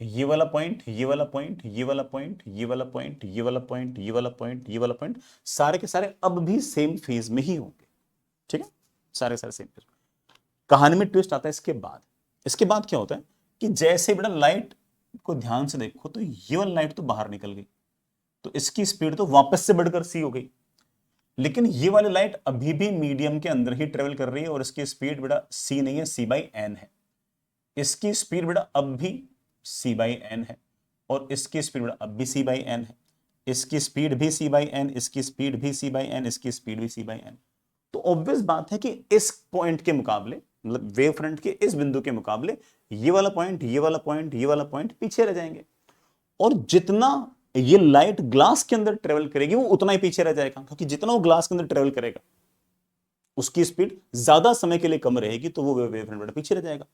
ये वाला पॉइंट, ये वाला पॉइंट, ये वाला पॉइंट, ये वाला पॉइंट, ये वाला पॉइंट, ये वाला पॉइंट, ये वाला पॉइंट, सारे के सारे अब भी सेम फेज में ही होंगे। ठीक है, सारे सारे सेम फेज। कहानी में ट्विस्ट आता है इसके बाद। इसके बाद क्या होता है कि जैसे बेटा लाइट को ध्यान से देखो तो ये वाली लाइट तो बाहर निकल गई, तो इसकी स्पीड तो वापस से बढ़कर सी हो गई, लेकिन ये वाली लाइट अभी भी मीडियम के अंदर ही ट्रेवल कर रही है और इसकी स्पीड बेटा सी नहीं है, सी बाई एन है। इसकी स्पीड बेटा अब भी सी बाई एन है और इसकी स्पीड बेटा अब भी सी बाई एन है। इसकी स्पीड भी सी बाई एन, इसकी स्पीड भी सी बाई एन, इसकी स्पीड भी सी बाई एन। तो ऑब्वियस बात है कि इस पॉइंट के मुकाबले, मतलब वेव फ्रंट के इस बिंदु के मुकाबले ये वाला पॉइंट, ये वाला पॉइंट, ये वाला पॉइंट पीछे रह जाएंगे, और जितना ये लाइट ग्लास के अंदर ट्रेवल करेगी वो उतना ही पीछे रह जाएगा, क्योंकि जितना वो ग्लास के अंदर ट्रेवल करेगा उसकी स्पीड ज्यादा समय के लिए कम रहेगी, तो वो वेव फ्रंट पीछे रह जाएगा।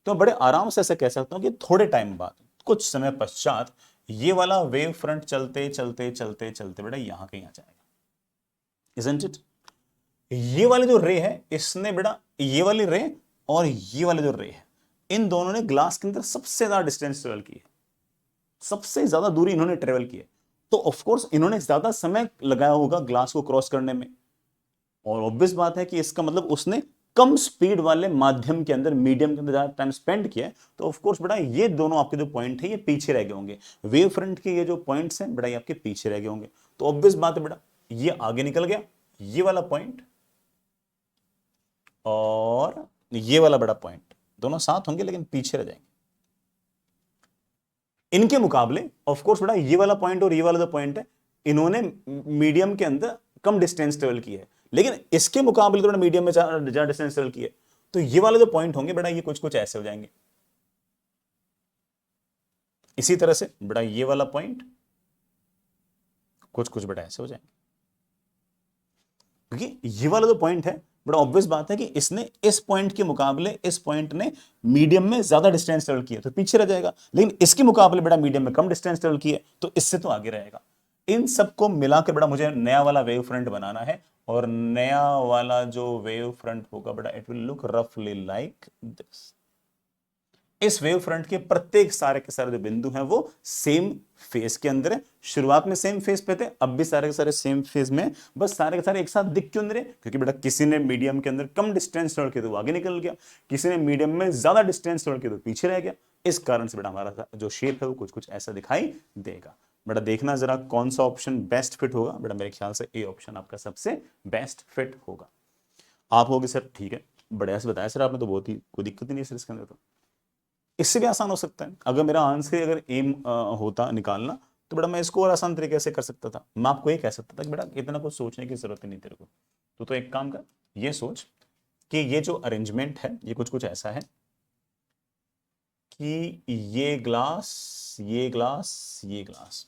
तो मैं बड़े आराम से ऐसा कह सकता हूं कि थोड़े टाइम बाद, कुछ समय पश्चात, ये वाला वेव फ्रंट चलते चलते चलते चलते बेटा यहां कहीं आ जाएगा, इजंट इट। ये वाली जो रे है, इसने बेटा ये वाली रे और ये वाली जो रे है, इन दोनों ने ग्लास के अंदर सबसे ज्यादा डिस्टेंस ट्रेवल की है, सबसे ज्यादा दूरी इन्होंने ट्रेवल की है। तो ऑफ कोर्स इन्होंने ज्यादा समय लगाया होगा ग्लास को क्रॉस करने में, और ऑब्वियस बात है कि इसका मतलब उसने कम स्पीड वाले माध्यम के अंदर, मीडियम के अंदर ज्यादा टाइम स्पेंड किया है। तो ऑफ कोर्स बेटा ये दोनों आपके जो पॉइंट है ये पीछे रह गए होंगे, वेव फ्रंट के ये जो पॉइंट्स हैं बेटा ये आपके पीछे रह गए होंगे। तो ऑब्वियस बात है बेटा ये आगे निकल गया, ये वाला पॉइंट और ये वाला बड़ा पॉइंट दोनों साथ होंगे लेकिन पीछे रह जाएंगे। इनके मुकाबले ऑफ कोर्स बेटा ये वाला पॉइंट और ये वाला जो पॉइंट है, इन्होंने मीडियम के अंदर कम डिस्टेंस ट्रेवल की है, लेकिन इसके मुकाबले तो मीडियम में ज्यादा डिस्टेंस ट्रेवल की है। तो ये वाले जो पॉइंट होंगे बेटा ये कुछ कुछ ऐसे हो जाएंगे। इसी तरह से बेटा ये वाला पॉइंट कुछ कुछ बेटा ऐसे हो जाएंगे, क्योंकि ये वाला जो पॉइंट है बड़ा ऑब्वियस बात है कि इसने इस पॉइंट के मुकाबले, इस पॉइंट ने मीडियम में ज्यादा डिस्टेंस ट्रेवल किया तो पीछे रह जाएगा, लेकिन इसके मुकाबले बेटा मीडियम में कम डिस्टेंस ट्रेवल किया तो इससे तो आगे रहेगा। इन सबको मिलाकर बेटा मुझे नया वाला वेव फ्रंट बनाना है, और नया वाला जो वेव फ्रंट होगा बेटा इट विल लुक रफली लाइक दिस। इस वेव फ्रंट के प्रत्येक सारे के सारे जो बिंदु हैं वो सेम फेज के अंदर है। शुरुआत में सेम फेज पे थे, अब भी सारे के सारे सेम फेज में, बस सारे के सारे एक साथ दिख क्यों नहीं रहे? क्योंकि बेटा किसी ने मीडियम के अंदर कम डिस्टेंस छोड़ के तो आगे निकल गया, किसी ने मीडियम में ज्यादा डिस्टेंस छोड़ के तो पीछे रह गया। इस कारण से बेटा हमारा जो शेप है वो कुछ कुछ ऐसा दिखाई देगा। बेटा देखना जरा कौन सा ऑप्शन बेस्ट फिट होगा। बेटा मेरे ख्याल से ए ऑप्शन आपका सबसे बेस्ट फिट होगा। आप होगे सर ठीक है, बढ़िया से बताया सर आपने, तो बहुत ही कोई दिक्कत ही नहीं है सर इसके अंदर। तो इससे भी आसान हो सकता है, अगर मेरा आंसर अगर एम होता निकालना तो बेटा मैं इसको और आसान तरीके से कर सकता था। मैं आपको ये कह सकता था कि बेटा इतना कुछ सोचने की जरूरत ही नहीं तेरे को, तो एक काम कर, ये सोच कि ये जो अरेंजमेंट है ये कुछ कुछ ऐसा है कि ये ग्लास, ये ग्लास, ये ग्लास,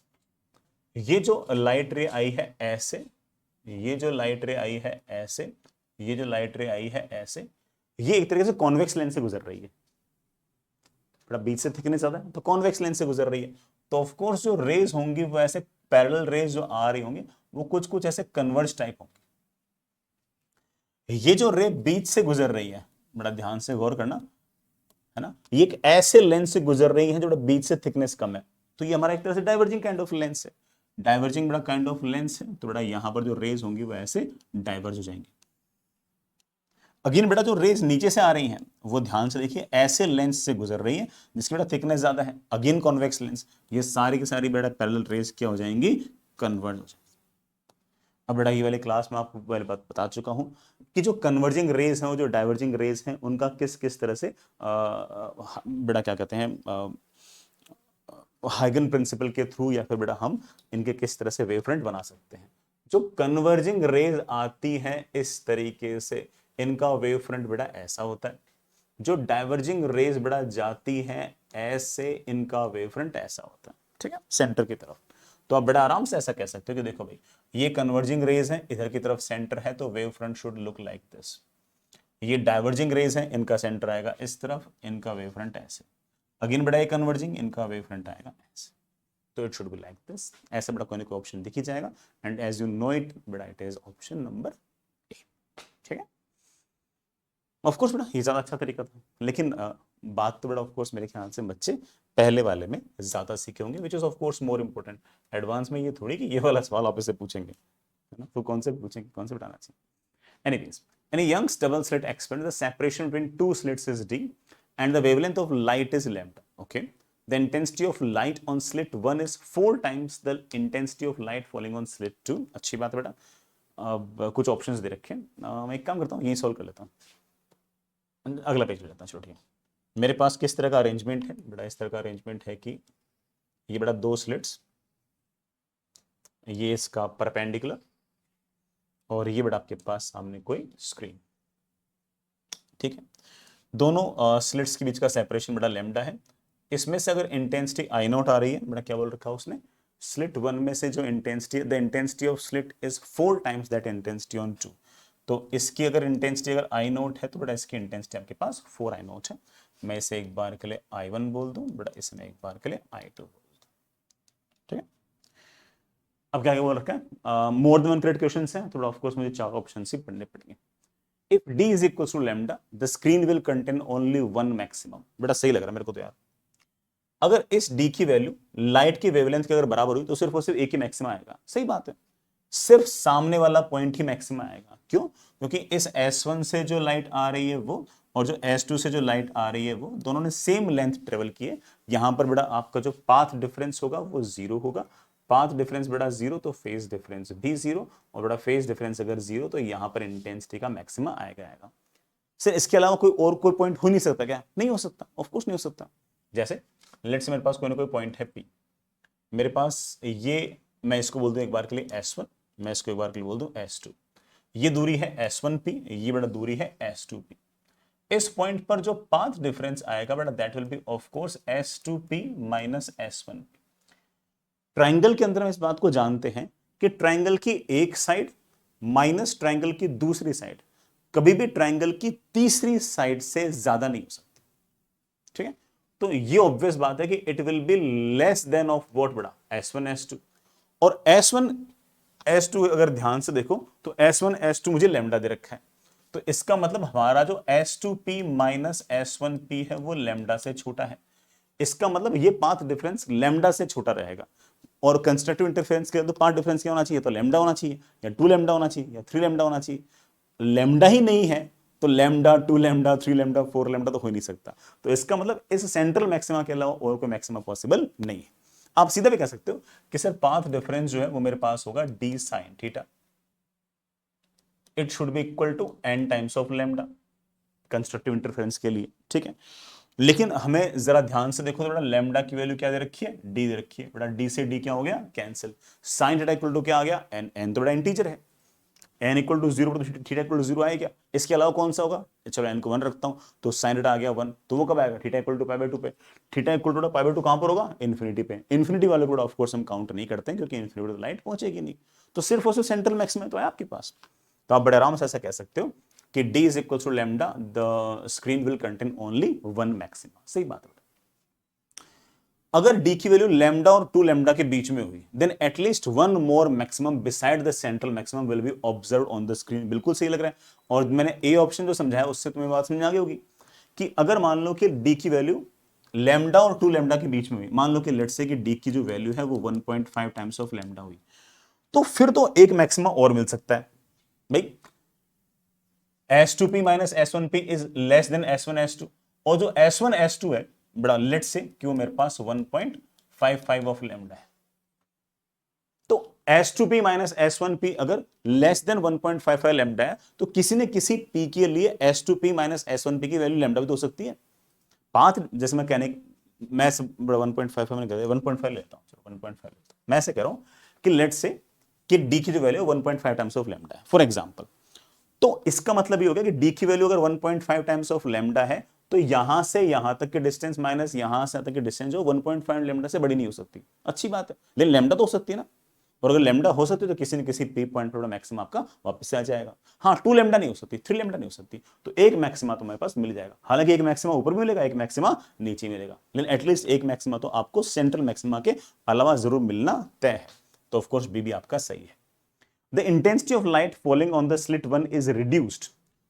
ये जो लाइट रे आई है ऐसे, ये जो लाइट रे आई है ऐसे, ये जो लाइट रे आई है ऐसे, ये एक तरीके से कॉन्वेक्स लेंस से गुजर रही है, बीच से थिकनेस ज्यादा है तो कॉन्वेक्स लेंस से गुजर रही है। तो ऑफ कोर्स जो रेज होंगी वो ऐसे पैरेलल रेज जो आ रही होंगी वो कुछ कुछ ऐसे कन्वर्ज टाइप होंगी। ये जो रे बीच से गुजर रही है, बड़ा ध्यान से गौर करना, है ना, ये एक ऐसे लेंस से गुजर रही है जो बीच से थिकनेस कम है, तो ये हमारा एक तरह से डाइवर्जिंग काइंड ऑफ लेंस है। डाइवर्जिंग बड़ा काइंड ऑफ लेंस है, तो बड़ा यहां पर जो रेज होंगी वो ऐसे डाइवर्ज हो जाएंगी। अगेन बेटा जो रेज नीचे से आ रही हैं वो ध्यान से देखिए ऐसे लेंस से गुजर रही है जिसकी बेटा थिकनेस ज्यादा है, अगेन कॉन्वेक्स लेंस, ये सारी की सारी बेटा पैरेलल रेज क्या हो जाएंगी, कन्वर्ज हो जाएंगी। अब बेटा ये वाले क्लास में आपको पहले बात बता चुका हूं कि जो कन्वर्जिंग रेज हैं और जो डाइवर्जिंग रेज हैं उनका किस किस तरह से बेटा क्या कहते हैं हाइगन प्रिंसिपल के थ्रू, या फिर बेटा हम इनके किस तरह से वेव फ्रंट बना सकते हैं। जो कन्वर्जिंग रेज आती हैं इस तरीके से इनका वेव फ्रंट बेटा ऐसा होता है, जो डाइवर्जिंग रेज बेटा जाती हैं ऐसे इनका वेव फ्रंट ऐसा होता है। ठीक है, सेंटर की तरफ। तो आप बड़ा आराम से ऐसा कह सकते हो कि देखो भाई ये कन्वर्जिंग रेज है, इधर की तरफ सेंटर है, तो wave front should look like this. ये डाइवर्जिंग रेज है, इनका सेंटर आएगा इस तरफ, इनका वेव फ्रंट ऐसे। अगेन बड़ा ये कन्वर्जिंग, इनका वेव फ्रंट आएगा ऐसे। तो it should be like this. ऐसे बड़ा कोई ना कोई ऑप्शन दिख ही जाएगा। And as you know it बड़ा, it is option number A. ठीक है, ऑफ कोर्स बड़ा ये ज्यादा अच्छा तरीका था, लेकिन बात तो बड़ा ऑफ कोर्स मेरे ख्याल से बच्चे पहले वाले में ज्यादा सीखे होंगे, which is of course more important. Advance में ये थोड़ी कि ये वाला सवाल आप इससे पूछेंगे, है ना, तो कौन से पूछेंगे, कौन से बताना चाहिए। Anyways, in a Young's double slit experiment, the separation between two slits is d, and the wavelength of light is lambda. Okay, the intensity of light on slit 1 is 4 times the intensity of light falling on slit 2. अच्छी बात है बेटा। अब कुछ options दे रखे हैं, मैं एक काम करता हूँ, यही सॉल्व कर लेता हूँ, अगला पेज ले लेता हूँ। चलो ठीक है, मेरे पास किस तरह का अरेंजमेंट है बेटा, इस तरह का अरेंजमेंट है कि ये बेटा दो स्लिट्स, ये इसका परपेंडिकुलर, और ये बेटा आपके पास सामने कोई स्क्रीन। ठीक है, दोनों स्लिट्स के बीच का सेपरेशन बेटा लैम्डा है। इसमें से अगर इंटेंसिटी आई नॉट आ रही है, बेटा क्या बोल रखा है उसने, स्लिट 1 में से जो intensity, the intensity of slit is 4 times that intensity on 2। तो इसकी अगर इंटेंसिटी अगर आई नॉट है तो बेटा इसकी इंटेंसिटी आपके पास 4 आई नॉट है। मैं इसे एक बार के लिए I1 बोल दूं बेटा, इसमें एक बार के लिए I2 बोल दूं। ठीक है, अब क्या बोल रखा है, मोर देन वन करेक्ट क्वेश्चन है, थोड़ा ऑफ कोर्स मुझे 4 ऑप्शन ही पढ़ने पड़ेंगे। If d is equals to lambda, the screen will contain only one maximum। बेटा सही लग रहा है मेरे को तो यार, अगर इस d की वैल्यू लाइट की वेवलेंथ के अगर बराबर हुई तो सिर्फ और सिर्फ एक ही मैक्सिमा आएगा। सही बात है, सिर्फ सामने वाला पॉइंट ही मैक्सिमा आएगा। क्यों? क्योंकि इस S1 से जो लाइट आ रही है वो, और जो S2 से जो लाइट आ रही है वो, दोनों ने सेम लेंथ ट्रेवल की है। यहां पर बेटा आपका जो पाथ डिफरेंस होगा वो 0 होगा। पाथ डिफरेंस बेटा 0 तो फेज डिफरेंस भी 0, और बेटा फेज डिफरेंस अगर 0 तो यहां पर इंटेंसिटी का मैक्सिमा आएगा। सर इसके अलावा कोई पॉइंट हो नहीं सकता क्या? नहीं हो सकता, ऑफ कोर्स नहीं हो सकता। जैसे लेट्स से मेरे पास कोई ना कोई पॉइंट है P, मेरे पास ये, मैं इसको बोल दूं एक बार के लिए S1, मैं इसको एक बार के लिए बोल दूं S2। ये दूरी है S1P, ये बड़ा दूरी है S2P। इस पॉइंट पर जो पाथ डिफरेंस आएगा बेटा that will be of course S2P minus S1P। Triangle के अंदर हम इस बात को जानते हैं कि ट्रायंगल की एक साइड माइनस ट्रायंगल की दूसरी साइड कभी भी ट्रायंगल की तीसरी साइड से ज्यादा नहीं हो सकती। ठीक है, तो ये ऑब्वियस बात है कि it will be less than of what बेटा S1 S2। और S1 S2 अगर ध्यान से देखो तो S1 S2 मुझे लैम्डा दे रखा है, तो इसका मतलब हमारा जो S2P माइनस S1P है वो लैम्डा से छोटा है। इसका मतलब ये पाथ डिफरेंस लैम्डा से छोटा रहेगा। और कंस्ट्रक्टिव इंटरफेरेंस के तो पाथ डिफरेंस क्या होना चाहिए, तो लैम्डा होना चाहिए, या 2 लैम्डा होना चाहिए, या 3 लैम्डा होना चाहिए। लैम्डा ही नहीं है तो लैम्डा, 2 लैम्डा, 3 लैम्डा, 4 लैम्डा तो हो ही नहीं सकता। तो इसका मतलब इस सेंट्रल मैक्सिमा के अलावा और कोई मैक्सिमा पॉसिबल नहीं है। आप सीधा भी कह सकते हो कि सर पाथ डिफरेंस जो है वो मेरे पास होगा d sin theta, it should be equal to n times of lambda constructive interference के लिए। ठीक है, लेकिन हमें जरा ध्यान से देखो, थोड़ा लैम्डा की वैल्यू क्या दे रखी है, d दे रखी है बेटा। d से d क्या हो गया, cancel. sin theta equal to क्या आ गया, n। n तो बड़ा इंटीजर है, n इक्वल टू 0 तो थीटा इक्वल टू 0 आएगा। इसके अलावा कौन सा होगा, चलो n को 1 रखता हूं, तो sin थीटा आ गया 1, तो वो कब आएगा, theta equal to pi by 2 पे। Theta equal to pi by 2 कहां पर होगा, इन्फिनिटी पे। इन्फिनिटी वाले को ऑफ कोर्स हम काउंट नहीं करते हैं क्योंकि इन्फिनिटी तो लाइट पहुंचेगी नहीं। तो सिर्फ और सिर्फ सेंट्रल मैक्सिमम तो है आपके पास। तो आप बड़े आराम से ऐसा कह सकते हो कि d is equal to lambda, the screen will contain only 1 maxima. सही बात है। अगर d की वैल्यू लैम्डा और 2 लैम्डा के बीच में हुई then at least 1 more maximum beside the central maximum will be observe on the screen. बिल्कुल सही लग रहा है। और मैंने ए ऑप्शन जो समझाया उससे तुम्हें बात समझ आ गई होगी कि अगर मान लो कि d की वैल्यू लैम्डा और 2 लैम्डा के बीच में हुई, मान लो कि लेट्स से कि d की जो वैल्यू है वो 1.5 टाइम्स ऑफ लैम्डा हुई, तो फिर तो एक मैक्सिमा और मिल सकता है भाई। S2P minus S1P is less than S1 S2, और जो S1 S2 है बड़ा लेट से क्यों मेरे पास 1.55 ऑफ लैम्डा है, तो S2P माइनस S1P अगर लेस देन 1.55 लैम्डा है तो किसी ने किसी P के लिए S2P माइनस S1P की वैल्यू लैम्डा भी तो हो सकती है। पाथ जैसे मैं कहने, मैं 1.55 मैंने कहा 1.5 लेता हूं, चलो 1.5 लेता हूं। मैं ऐसे कह रहा हूं कि लेट से कि D की जो वैल्यू 1.5 टाइम्स ऑफ लैम्डा है फॉर एग्जांपल, तो इसका मतलब ये हो गया कि d की वैल्यू अगर 1.5 टाइम्स ऑफ लैम्डा है तो यहां से यहां तक की डिस्टेंस माइनस यहां से यहां तक की डिस्टेंस जो 1.5 लेमडा से बड़ी नहीं हो सकती। अच्छी बात है, लेकिन लेमडा तो हो सकती है ना, और अगर लेमडा हो सकती है तो किसी न किसी पी पॉइंट पर मैक्सिमम आपका वापस से आ जाएगा। हाँ, 2 लेमडा नहीं हो सकती, 3 लेमडा नहीं हो सकती, तो एक मैक्सिमा तो मेरे पास मिल जाएगा। हालांकि एक मैक्सिमा ऊपर भी मिलेगा, एक मैक्सिमा नीचे मिलेगा, लेकिन एटलीस्ट एक मैक्सिमा तो आपको सेंट्रल मैक्सिमा के अलावा जरूर मिलना तय है। तो ऑफकोर्स बी भी आपका सही है। The intensity of light falling on the slit 1 is reduced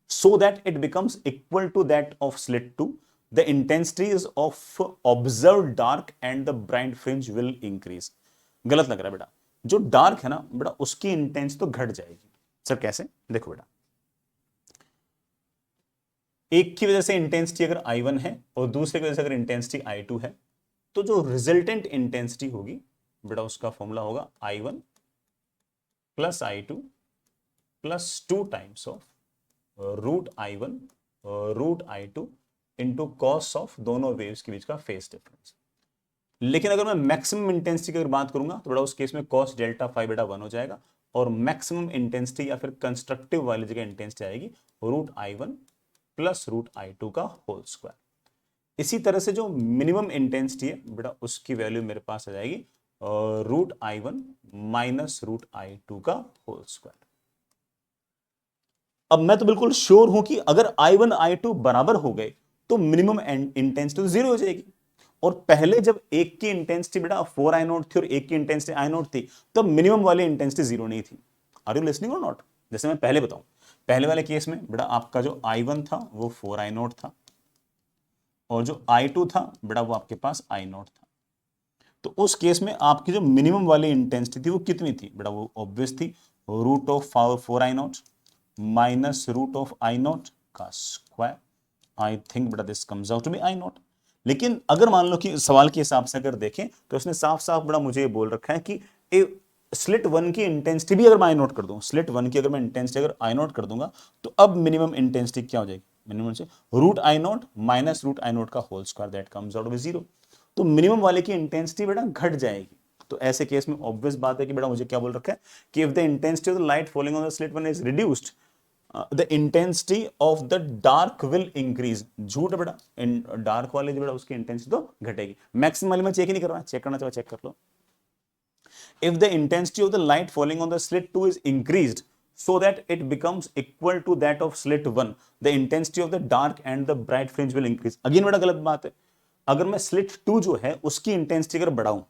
so that it becomes equal to that of slit 2. The intensities of observed dark and the bright fringe will increase. गलत लग रहा है बेटा, जो डार्क है ना बेटा उसकी इंटेंस तो घट जाएगी। सर कैसे? देखो बेटा, एक की वजह से इंटेंसिटी अगर I1 है और दूसरे की वजह से अगर इंटेंसिटी I2 है, तो जो रिजल्टेंट इंटेंसिटी होगी बेटा उसका फॉर्मूला होगा I1 plus I2 plus 2 times of root I1 root I2 into cos of दोनों वेव्स के बीच का फेज डिफरेंस। लेकिन अगर मैं मैक्सिमम इंटेंसिटी की अगर बात करूंगा तो बड़ा उस केस में कॉस डेल्टा फाइव बेटा 1 हो जाएगा, और मैक्सिमम इंटेंसिटी या फिर कंस्ट्रक्टिव वाली जगह इंटेंसिटी आएगी root I1 plus root I2 का होल स्क्वायर। इसी तरह से जो मिनिमम इंटेंसिटी है बेटा उसकी वैल्यू मेरे पास आ जाएगी root I1 minus root I2 का होल स्क्वायर। अब मैं तो बिल्कुल श्योर हूं कि अगर I1 I2 बराबर हो गए तो मिनिमम इंटेंसिटी तो जीरो हो जाएगी, और पहले जब एक की इंटेंसिटी बेटा 4I0 थी और एक की इंटेंसिटी I0 थी तब मिनिमम वाली इंटेंसिटी जीरो नहीं थी। आर यू लिसनिंग और नॉट? जैसे मैं पहले बताऊं, पहले वाले केस में बेटा आपका जो I1 था वो 4I0 था, और जो I2 था बेटा वो आपके पास I0 था। तो उस केस में आपकी जो मिनिमम वाली इंटेंसिटी थी वो कितनी थी बेटा? वो ऑब्वियस थी root of 4I0 minus root of I0 का स्क्वायर। आई थिंक बेटा this comes out to be I0। लेकिन अगर मान लो कि सवाल के हिसाब से अगर देखें तो उसने साफ साफ बड़ा मुझे बोल रखा है कि स्लिट 1 की इंटेंसिटी भी अगर मैं I0 कर दूं, स्लिट 1 की अगर मैं इंटेंसिटी अगर I0 कर दूंगा तो अब मिनिमम इंटेंसिटी क्या हो जाएगी? मिनिमम से root I0 minus root I0 का whole square, that comes out to be 0। तो मिनिमम वाले की इंटेंसिटी बेटा घट जाएगी। तो ऐसे केस में ऑब्वियस बात है कि बेटा मुझे क्या बोल रखा है कि if the intensity of the light falling on the slit 1 is reduced the intensity of the dark will increase. झूठ बेटा, डार्क वाले बेटा उसकी इंटेंसिटी तो घटेगी। मैक्सिमम वाले में चेक ही नहीं करना, चेक करना चाहिए चेक कर लो। If the intensity of the light falling on the slit 2 is increased so that it becomes equal to that of slit 1, the intensity of the dark and the bright fringe will increase. Again बेटा गलत बात है, अगर मैं slit 2 जो है उसकी intensity अगर बढ़ाऊं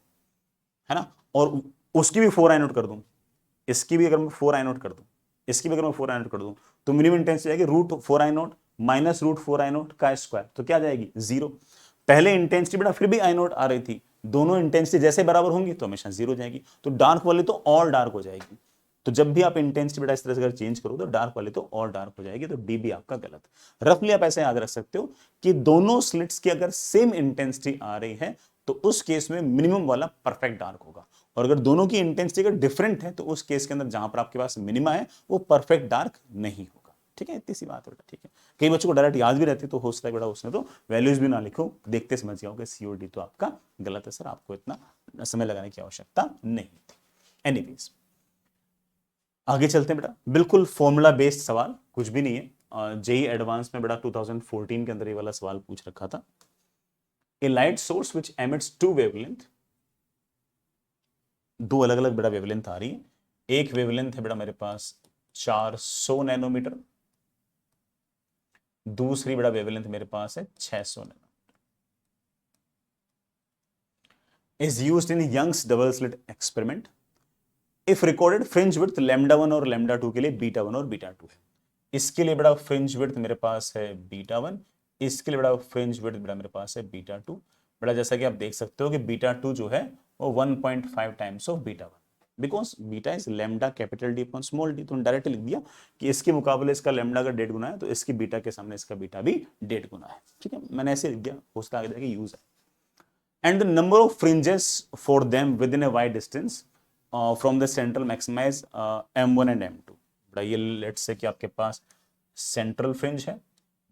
है ना, और उसकी भी 4I0 कर दूं, इसकी भी अगर मैं 4I0 कर दूं, इसकी भी अगर मैं 4I0 कर दूं, तो मिनिमम इंटेंसिटी आएगी root 4I0 minus root 4I0 का स्क्वायर। तो क्या जाएगी? 0। पहले इंटेंसिटी बेटा फिर भी I0 आ रही थी, दोनों इंटेंसिटी जैसे बराबर होंगी तो हमेशा 0 जाएगी, तो डार्क वाली तो और डार्क हो जाएगी। तो जब भी आप इंटेंसिटी बेटा इस तरह से अगर चेंज करो तो डार्क वाली तो और डार्क हो जाएगी। तो डी भी आपका गलत। रफली आप ऐसे याद रख सकते हो कि दोनों स्लिट्स की अगर सेम इंटेंसिटी आ रही है तो उस केस में मिनिमम वाला परफेक्ट डार्क होगा, और अगर दोनों की इंटेंसिटी अगर डिफरेंट है तो उस केस के अंदर जहां पर आपके पास मिनिमा है वो परफेक्ट डार्क नहीं होगा। ठीक है, इतनी सी बात है बेटा। ठीक है, कई बच्चों को डायरेक्ट याद भी रहती है तो हो सकता है बेटा उसने तो वैल्यूज भी ना लिखो, देखते समझ जाओगे COD तो आपका गलत है सर, आपको इतना समय लगाने की आवश्यकता नहीं थी। एनीवेज आगे चलते हैं बेटा, बिल्कुल फॉर्मूला बेस्ड सवाल, कुछ भी नहीं है। जेई एडवांस में बेटा 2014 के अंदर ये वाला सवाल पूछ रखा था। A light source which emits two wavelength, दो अलग अलग बेटा वेवलेंथ आ रही है। एक वेवलेंथ है बेटा मेरे पास 400 नैनोमीटर, दूसरी बेटा वेवलेंथ मेरे पास है 600 nanometre. Is used in Young's double slit experiment if recorded fringe width λ1 और λ2 के लिए β1 और β2 है। इसके लिए बड़ा फ्रिंज विड्थ मेरे पास है β1, इसके लिए बड़ा फ्रिंज विड्थ बड़ा मेरे पास है β2। बड़ा जैसा कि आप देख सकते हो कि β2 जो है वो 1.5 times of β1, because beta is lambda capital D upon small d. तो डायरेक्ट लिख दिया कि इसके मुकाबले इसका लैम्डा अगर 1.5 गुना है तो इसकी बीटा के सामने इसका बीटा भी 1.5 गुना है। ठीक है, मैंने ऐसे लिख दिया, उसका आगे जाके यूज है। And the number of fringes for them within a Y distance from the central maxima is M1 and M2। बड़ा ये लेट्स से कि आपके पास सेंट्रल फ्रिंज है,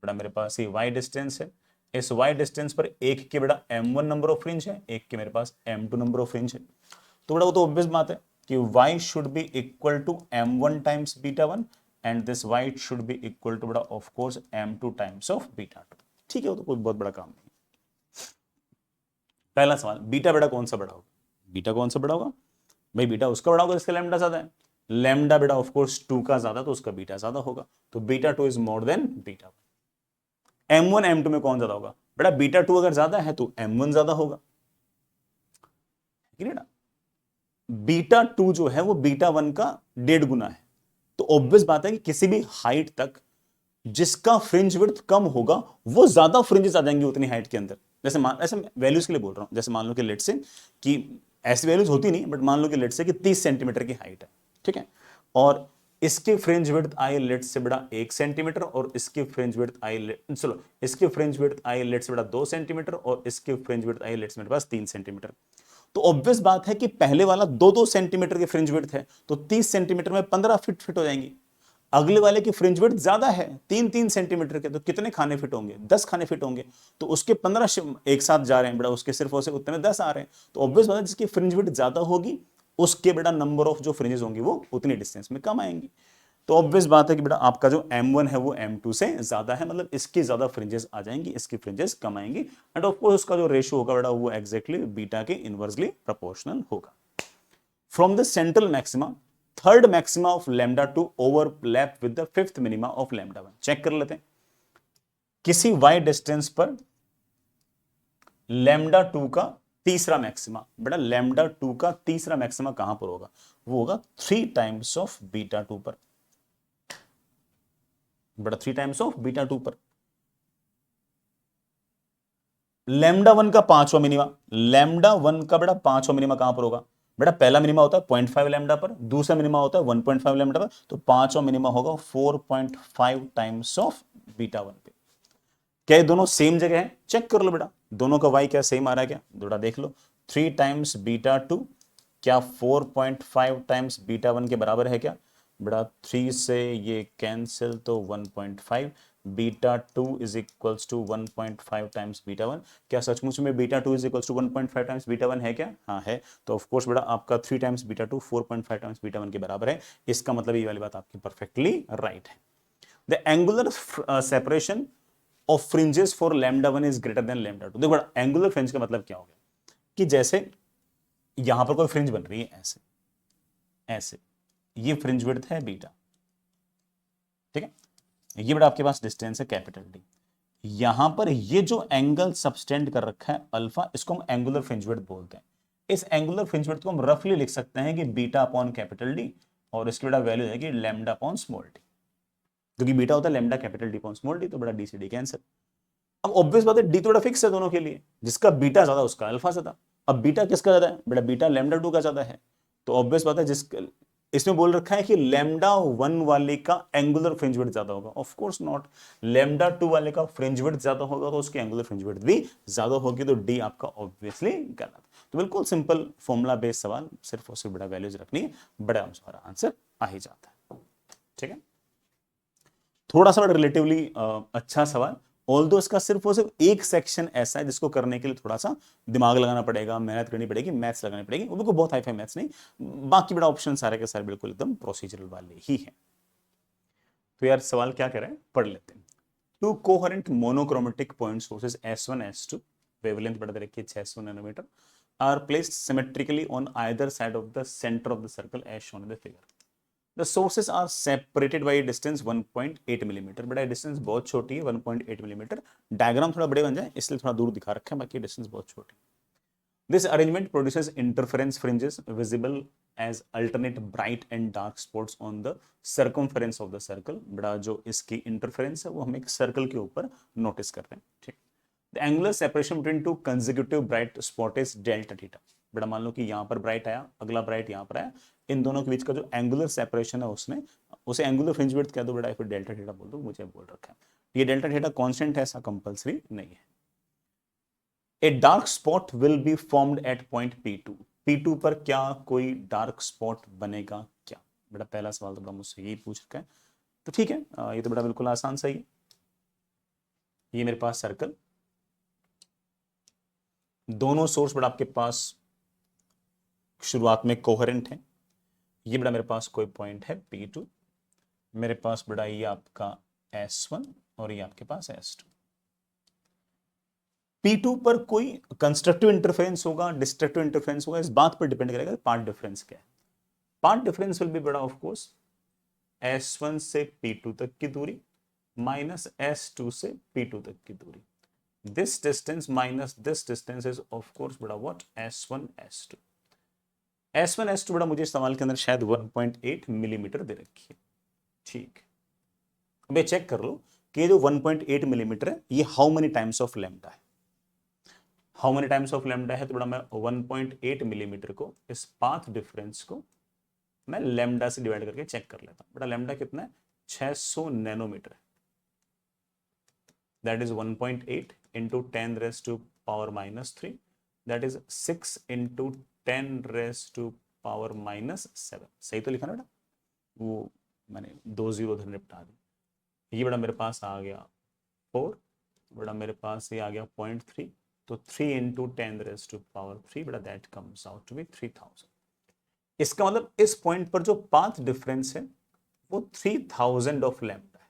बड़ा मेरे पास ये वाई डिस्टेंस है, इस वाई डिस्टेंस पर एक के बड़ा M1 नंबर ऑफ फ्रिंज है, एक के मेरे पास M2 नंबर ऑफ फ्रिंज है। तो बड़ा वो तो ऑब्वियस बात है कि y should be equal to M1 times β1 and this y should be equal to बड़ा of course M2 times of β2। ठीक है, वो तो कोई बहुत बड़ा काम नहीं। पहला सवाल, बीटा बेटा कौन सा बड़ा होगा? बीटा कौन सा बड़ा होगा भाई? बीटा उसका बड़ा होगा जिसका लैम्डा ज्यादा है। लैम्डा बेटा ऑफ कोर्स 2 का ज्यादा, तो उसका बीटा ज्यादा होगा, तो beta 2 is more than beta 1। M1 M2 में कौन ज्यादा होगा बेटा? बीटा 2 अगर ज्यादा है तो M1 ज्यादा होगा, ना? बीटा 2 जो है वो बीटा 1 का 1.5 गुना है, तो ऑब्वियस बात है कि किसी भी हाइट तक जिसका फ्रिंज विड्थ कम होगा वो ज्यादा फ्रिंजेस आ जाएंगे उतनी हाइट के अंदर। जैसे ऐसे वैल्यूज के लिए बोल रहा हूं, जैसे मान लो कि लेट से कि ऐसी वैल्यूज होती नहीं, बट मान लो कि लेट से कि 30 सेंटीमीटर की हाइट है, ठीक है, और इसके फ्रिंज विड्थ आई लेट से बड़ा 1 सेंटीमीटर, और इसके फ्रिंज विड्थ आई चलो इसके फ्रिंज विड्थ आई लेट से बड़ा 2 सेंटीमीटर, और इसके फ्रिंज विड्थ आई लेट से मेरे पास 3 सेंटीमीटर। तो ऑब्वियस बात है कि पहले वाला 2-2 सेंटीमीटर के फ्रिंज विड्थ है, तो 30 सेंटीमीटर में 15 फिट फिट हो जाएंगी। अगले वाले की फ्रिंज विड्थ ज्यादा है 3-3 सेंटीमीटर के, तो कितने खाने फिट होंगे? 10 खाने फिट होंगे, तो उसके 15 एक साथ जा रहे हैं बेटा, उसके सिर्फ और सिर्फ उतने में 10 आ रहे हैं। तो ऑब्वियस बात है जिसकी फ्रिंज विड्थ ज्यादा होगी उसके बेटा नंबर ऑफ जो फ्रिंजेस होंगी वो उतनी डिस्टेंस में कम आएंगी। तो ऑब्वियस बात है कि बेटा आपका जो M1 है वो M2 से ज्यादा है, मतलब इसकी ज्यादा फ्रिंजेस आ जाएंगी, इसकी फ्रिंजेस कम आएंगी, एंड ऑफ कोर्स उसका जो रेशियो होगा बेटा वो एग्जैक्टली बीटा के इनवर्सली प्रोपोर्शनल होगा। From the central maxima third maxima of lambda 2 overlap with the fifth minima of lambda 1। Check कर लेते हैं, किसी y डिस्टेंस पर लैम्डा 2 का तीसरा मैक्सिमा, बेटा लैम्डा 2 का तीसरा मैक्सिमा कहां पर होगा? वो होगा 3 टाइम्स ऑफ बीटा 2 पर, बेटा 3 टाइम्स ऑफ बीटा 2 पर। लैम्डा 1 का पांचवा मिनिमा, लैम्डा 1 का बेटा पांचवा मिनिमा कहां पर होगा? बेटा पहला मिनिमा होता है 0.5 लैम्डा पर, दूसरा मिनिमा होता है 1.5 लैम्डा पर, तो पांचवा मिनिमा होगा 4.5 टाइम्स ऑफ बीटा 1 पे। क्या ये दोनों सेम जगह है? चेक कर लो बेटा, दोनों का y क्या सेम आ रहा है क्या? बेटा देख लो, 3 टाइम्स बीटा 2 क्या 4.5 टाइम्स बीटा 1 के बराबर है क्या? बेटा 3 से ये कैंसिल, तो 1.5, beta 2 is equals to 1.5 times beta 1। क्या सचमुच में beta 2 is equals to 1.5 times beta 1 है क्या? हाँ है, तो ऑफ कोर्स बेटा आपका 3 टाइम्स बीटा 2 4.5 टाइम्स बीटा 1 के बराबर है। इसका मतलब ये वाली बात आपकी परफेक्टली राइट है। The angular separation of fringes for lambda 1 is greater than lambda 2। देखो बेटा एंगुलर फ्रिंज का मतलब क्या हो गया कि जैसे यहां पर कोई फ्रिंज बन रही है ऐसे ऐसे, ये फ्रिंज विड्थ है बीटा, ठीक है, ये बेटा आपके पास डिस्टेंस है कैपिटल डी। यहां पर ये जो एंगल सबस्टेंड कर रखा है अल्फा, इसको हम एंगुलर फ्रिंज विड्थ बोलते हैं। इस एंगुलर फ्रिंज विड्थ को हम रफली लिख सकते हैं कि बीटा अपॉन कैपिटल डी, और इसकी बेटा वैल्यू है लैम्डा अपॉन स्मॉल डी, क्योंकि बीटा होता है lambda capital D upon small d, तो बेटा डी से डी कैंसिल। अब ऑब्वियस बात है डी तो बड़ा फिक्स है दोनों के लिए, जिसका बीटा ज्यादा उसका अल्फा ज्यादा। अब बीटा किसका ज्यादा है? बेटा बीटा लैम्डा 2 का ज्यादा है, तो ऑब्वियस बात है जिस इसमें बोल रखा है कि लैम्डा 1 वाले का एंगुलर फ्रिंज विड्थ ज्यादा होगा। ऑफ कोर्स नॉट, लैम्डा 2 वाले का फ्रिंज विड्थ ज्यादा होगा तो उसकी एंगुलर फ्रिंज विड्थ भी ज्यादा होगी, तो डी आपका ऑब्वियसली गलत। तो बिल्कुल सिंपल फॉर्मूला बेस्ड सवाल, सिर्फ और सिर्फ बड़ा वैल्यूज रखनी है, बड़ा आंसर आ ही जाता है, ठीक है। थोड़ा सा रिलेटिवली अच्छा सवाल, ऑल्दो इसका सिर्फ और सिर्फ एक सेक्शन ऐसा है जिसको करने के लिए थोड़ा सा दिमाग लगाना पड़ेगा, मेहनत करनी पड़ेगी, मैथ्स लगानी पड़ेगी, वो बिल्कुल बहुत हाई फाई मैथ्स नहीं, बाकी बड़ा ऑप्शन सारे के सारे बिल्कुल एकदम प्रोसीजरल वाले ही हैं। तो यार सवाल क्या कह रहा है, पढ़ लेते हैं। Two coherent monochromatic point sources S1 S2 wavelength बढ़ रखी है 600 nanometre are placed symmetrically on either side of the centre of the circle as shown in the figure. The sources are separated by a distance 1.8 millimetre. बड़ा distance बहुत छोटी है 1.8 millimetre, diagram थोड़ा बड़े बन जाए इसलिए थोड़ा दूर दिखा रखे हैं, बाकी डिस्टेंस बहुत छोटी। This arrangement produces interference fringes visible as alternate bright and dark spots on the circumference of the circle। बड़ा जो इसकी इंटरफेरेंस है वो हम एक सर्कल के ऊपर नोटिस कर रहे हैं, ठीक। The angular separation between two consecutive bright spot is delta theta। बड़ा मान लो कि यहाँ पर ब्राइट आया, अगला ब्राइट यहाँ पर आया, इन दोनों के बीच का जो एंगुलर सेपरेशन है उसने उसे एंगुलर फ्रिंज विड्थ कह दो बेटा, फिर डेल्टा थीटा बोल दो, मुझे बोल रखा है। ये डेल्टा थीटा कांस्टेंट है, ऐसा कंपलसरी नहीं है। A dark spot will be formed at point P2। P2 पर क्या कोई डार्क स्पॉट बनेगा क्या? बेटा पहला सवाल तो बड़ा मुझसे यही पूछ रखा है, तो ठीक है, ये तो बेटा बिल्कुल आसान सही है। ये मेरे पास सर्कल, दोनों सोर्स बड़ा आपके पास शुरुआत में कोहेरेंट है। ये बड़ा मेरे पास कोई पॉइंट है P2, मेरे पास बड़ा ये आपका S1 और ये आपके पास S2। P2 पर कोई कंस्ट्रक्टिव इंटरफेरेंस होगा, डिस्ट्रक्टिव इंटरफेरेंस होगा, इस बात पर डिपेंड करेगा पाथ डिफरेंस क्या है। पाथ डिफरेंस विल बी बड़ा ऑफ कोर्स S1 से P2 तक की दूरी माइनस S2 से P2 तक की दूरी। This distance minus this distance is of course बड़ा what S1 S2। S1 S2 बड़ा मुझे सवाल के अंदर शायद 1.8 मिलीमीटर दे रखी है। ठीक, अब ये चेक कर लो कि जो 1.8 मिलीमीटर है ये how many times of lambda है। How many times of lambda है तो बड़ा मैं 1.8 मिलीमीटर को, इस पाथ डिफरेंस को मैं लैम्डा से डिवाइड करके चेक कर लेता हूं। बड़ा लैम्डा कितना है, 600 नैनोमीटर है। that is 1.8 into 10 raised to power minus 3, that is 6 into 10 raised to power minus 7। सही तो लिखा ना बेटा, वो मैंने 2 जीरो उधर निपटा दी। ये बड़ा मेरे पास आ गया 4, बड़ा मेरे पास ये आ गया 0.3, तो 3 into 10 raised to power 3 बड़ा that comes out to be 3000। इसका मतलब इस पॉइंट पर जो पाथ डिफरेंस है वो 3000 ऑफ लैम्डा है।